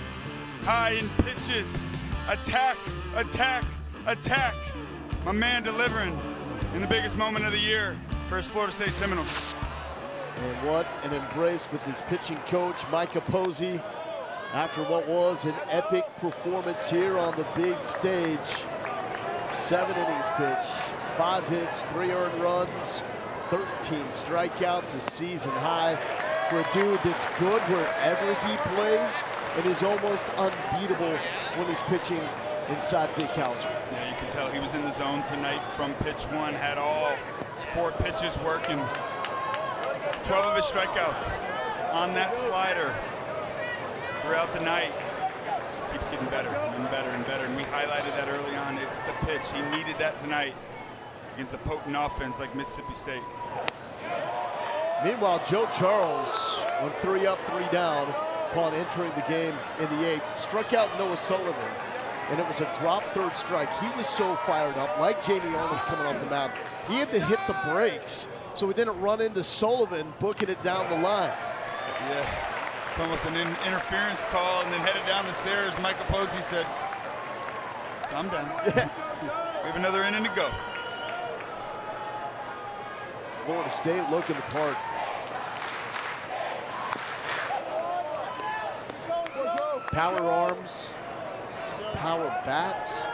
high in pitches? Attack, attack, attack. My man delivering in the biggest moment of the year for his Florida State Seminoles. And what an embrace with his pitching coach, Micah Posey, after what was an epic performance here on the big stage. 7 innings pitched, 5 hits, 3 earned runs, 13 strikeouts, a season high for a dude that's good wherever he plays and is almost unbeatable when he's pitching inside Dick Hauser. Yeah, you can tell he was in the zone tonight from pitch 1, had all 4 pitches working. 12 of his strikeouts on that slider throughout the night. Just keeps getting better and better and better. And we highlighted that early on. It's the pitch. He needed that tonight against a potent offense like Mississippi State. Meanwhile, Joe Charles went 3 up, 3 down upon entering the game in the 8th. Struck out Noah Sullivan. and it was a drop third strike. He was so fired up, like Jamie Arnold coming off the mound. He had to hit the brakes so he didn't run into Sullivan booking it down the line. Yeah, it's almost an interference call, and then headed down the stairs. Michael Posey said, calm down. Yeah. We have another inning to go. Florida State looking the part. Power arms, power bats.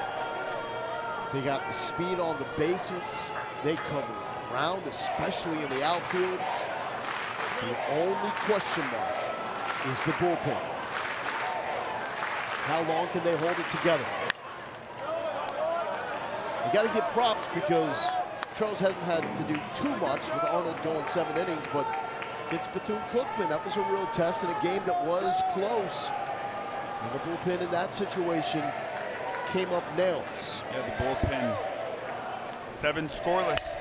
They got the speed on the bases. They cover ground, especially in the outfield. The only question mark is the bullpen. How long can they hold it together? You got to give props because Charles hasn't had to do too much with Arnold going 7 innings, but it's Bethune-Cookman. That was a real test in a game that was close. And the bullpen in that situation came up nails. Yeah, the bullpen, 7 scoreless.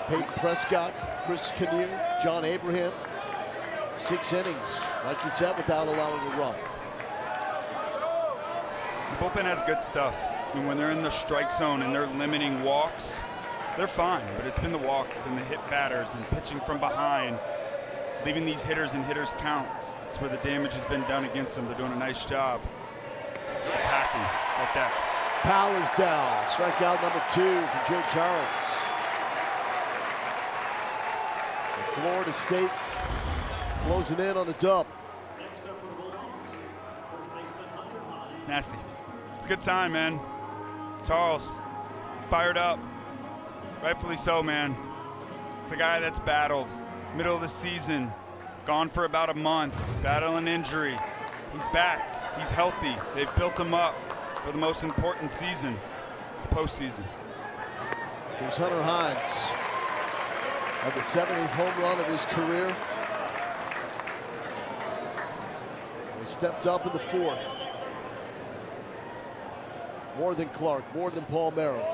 Peyton Prescott, Chris Canu, John Abraham, 6 innings, like you said, without allowing a run. The bullpen has good stuff. I mean, when they're in the strike zone and they're limiting walks, they're fine, but it's been the walks and the hit batters and pitching from behind, leaving these hitters in hitters counts. That's where the damage has been done against them. They're doing a nice job attacking like that. Powell is down. Strikeout number 2 for Joe Charles. And Florida State closing in on the dub. Nasty. It's a good sign, man. Charles, fired up. Rightfully so, man. It's a guy that's battled. Middle of the season, gone for about a month, battling injury. He's back. He's healthy. They've built him up for the most important season, postseason. Here's Hunter Hines. Had the 70th home run of his career. He stepped up in the 4th. More than Clark, more than Paul Merrill.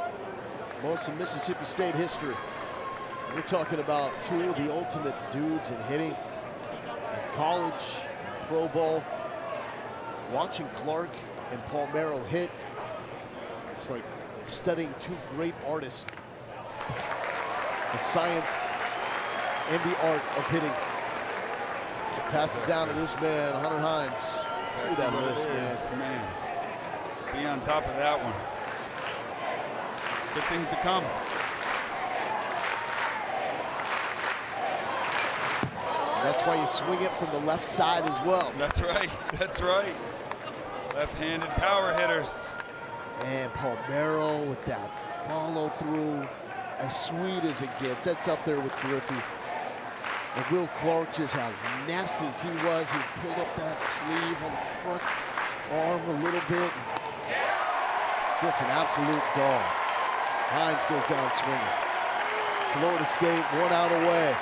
Most of Mississippi State history. We're talking about 2 of the ultimate dudes in hitting in college, pro ball. Watching Clark and Paul Merrill hit, it's like studying 2 great artists. The science and the art of hitting. Passed it down to this man, Hunter Hines. Look at that list, man. Be on top of that one. Good things to come. That's why you swing it from the left side as well. That's right. That's right. Left-handed power hitters. And Paul Merrill with that follow through, as sweet as it gets. That's up there with Griffey. And Will Clark, just as nasty as he was, he pulled up that sleeve on the front arm a little bit. Just an absolute dog. Hines goes down swinging. Florida State 1 out away.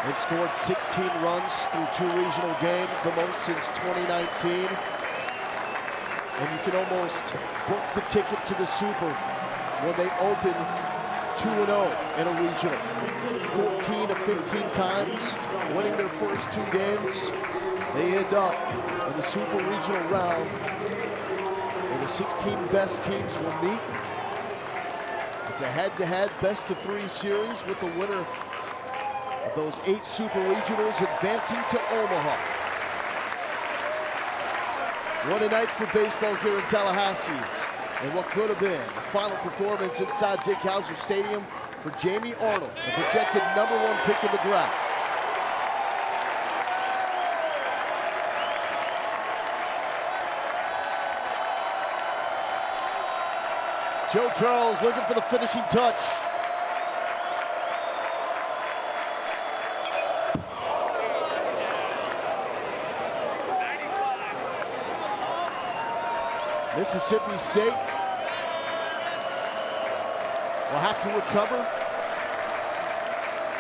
They've scored 16 runs through 2 regional games, the most since 2019. And you can almost book the ticket to the Super when they open 2-0 in a regional. 14 to 15 times, winning their first 2 games. They end up in the Super Regional round where the 16 best teams will meet. It's a head-to-head best-of-3 series with the winner of those 8 Super Regionals advancing to Omaha. What a night for baseball here in Tallahassee, and what could have been the final performance inside Dick Howser Stadium for Jamie Arnold, the projected #1 pick in the draft. Joe Charles looking for the finishing touch. Mississippi State will have to recover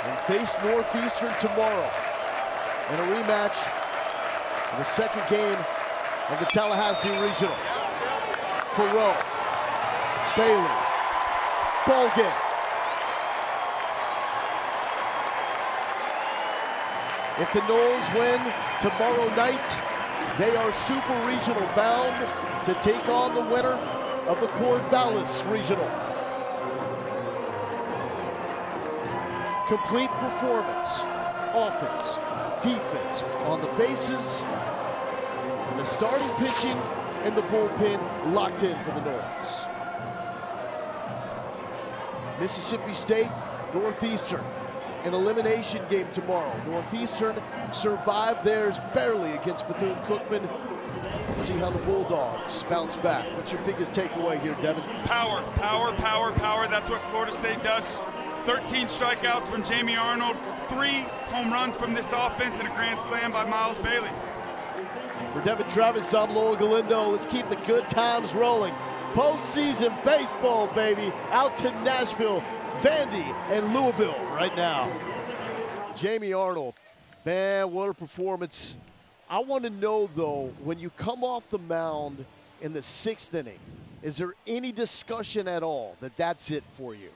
and face Northeastern tomorrow in a rematch of the 2nd game of the Tallahassee Regional. Faroe, Bailey, ball game. If the Noles win tomorrow night, They are Super Regional bound to take on the winner of the Corvallis Regional. Complete performance, offense, defense on the bases, and the starting pitching and the bullpen locked in for the Noles. Mississippi State, Northeastern, an elimination game tomorrow. Northeastern survived theirs barely against Bethune-Cookman. See how the Bulldogs bounce back. What's your biggest takeaway here, Devin? Power, power, power, power. That's what Florida State does. 13 strikeouts from Jamie Arnold, 3 home runs from this offense, and a grand slam by Miles Bailey. For Devin Travis, I'm Lowell Galindo. Let's keep the good times rolling. Postseason baseball, baby. Out to Nashville, Vandy, and Louisville right now. Jamie Arnold, man, what a performance. I want to know, though, when you come off the mound in the 6th inning, is there any discussion at all that that's it for you?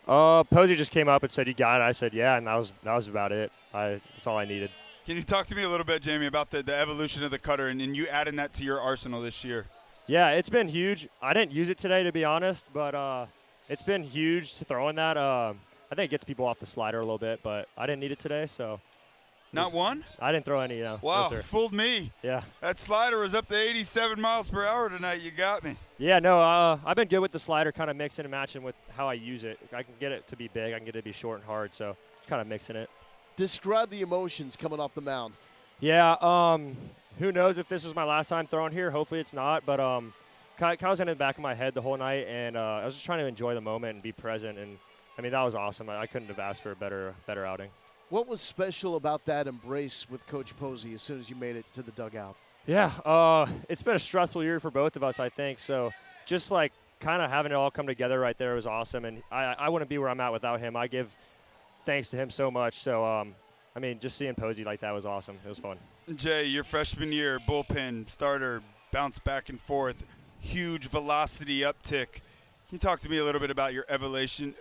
Posey just came up and said, "You got it." I said, "Yeah," and that was about it. That's all I needed. Can you talk to me a little bit, Jamie, about the evolution of the cutter and you adding that to your arsenal this year? Yeah, it's been huge. I didn't use it today, to be honest, but it's been huge to throwing that. I think it gets people off the slider a little bit, but I didn't need it today, so. Not one? I didn't throw any, no. Wow, No, sir. fooled me. Yeah. That slider was up to 87 miles per hour tonight. You got me. Yeah, no, I've been good with the slider, kind of mixing and matching with how I use it. I can get it to be big. I can get it to be short and hard, so just kind of mixing it. Describe the emotions coming off the mound. Yeah, who knows if this was my last time throwing here. Hopefully it's not, but kind of was in the back of my head the whole night, and I was just trying to enjoy the moment and be present, and, I mean, that was awesome. I couldn't have asked for a better outing. What was special about that embrace with Coach Posey as soon as you made it to the dugout? Yeah, it's been a stressful year for both of us, I think. So just like kind of having it all come together right there was awesome. And I wouldn't be where I'm at without him. I give thanks to him so much. So, I mean, just seeing Posey like that was awesome. It was fun. Jay, your freshman year, bullpen, starter, bounce back and forth, huge velocity uptick. Can you talk to me a little bit about your evolution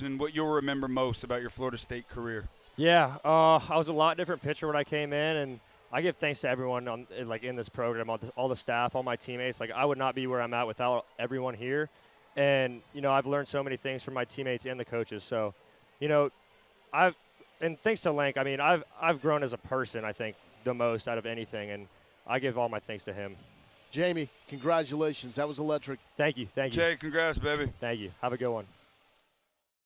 and what you'll remember most about your Florida State career? Yeah, I was a lot different pitcher when I came in, and I give thanks to everyone in this program, all the staff, all my teammates. Like, I would not be where I'm at without everyone here. And, you know, I've learned so many things from my teammates and the coaches. So, you know, and thanks to Lank, I mean, I've grown as a person, I think, the most out of anything, and I give all my thanks to him. Jamie, congratulations. That was electric. Thank you. Jay, congrats, baby. Thank you. Have a good one.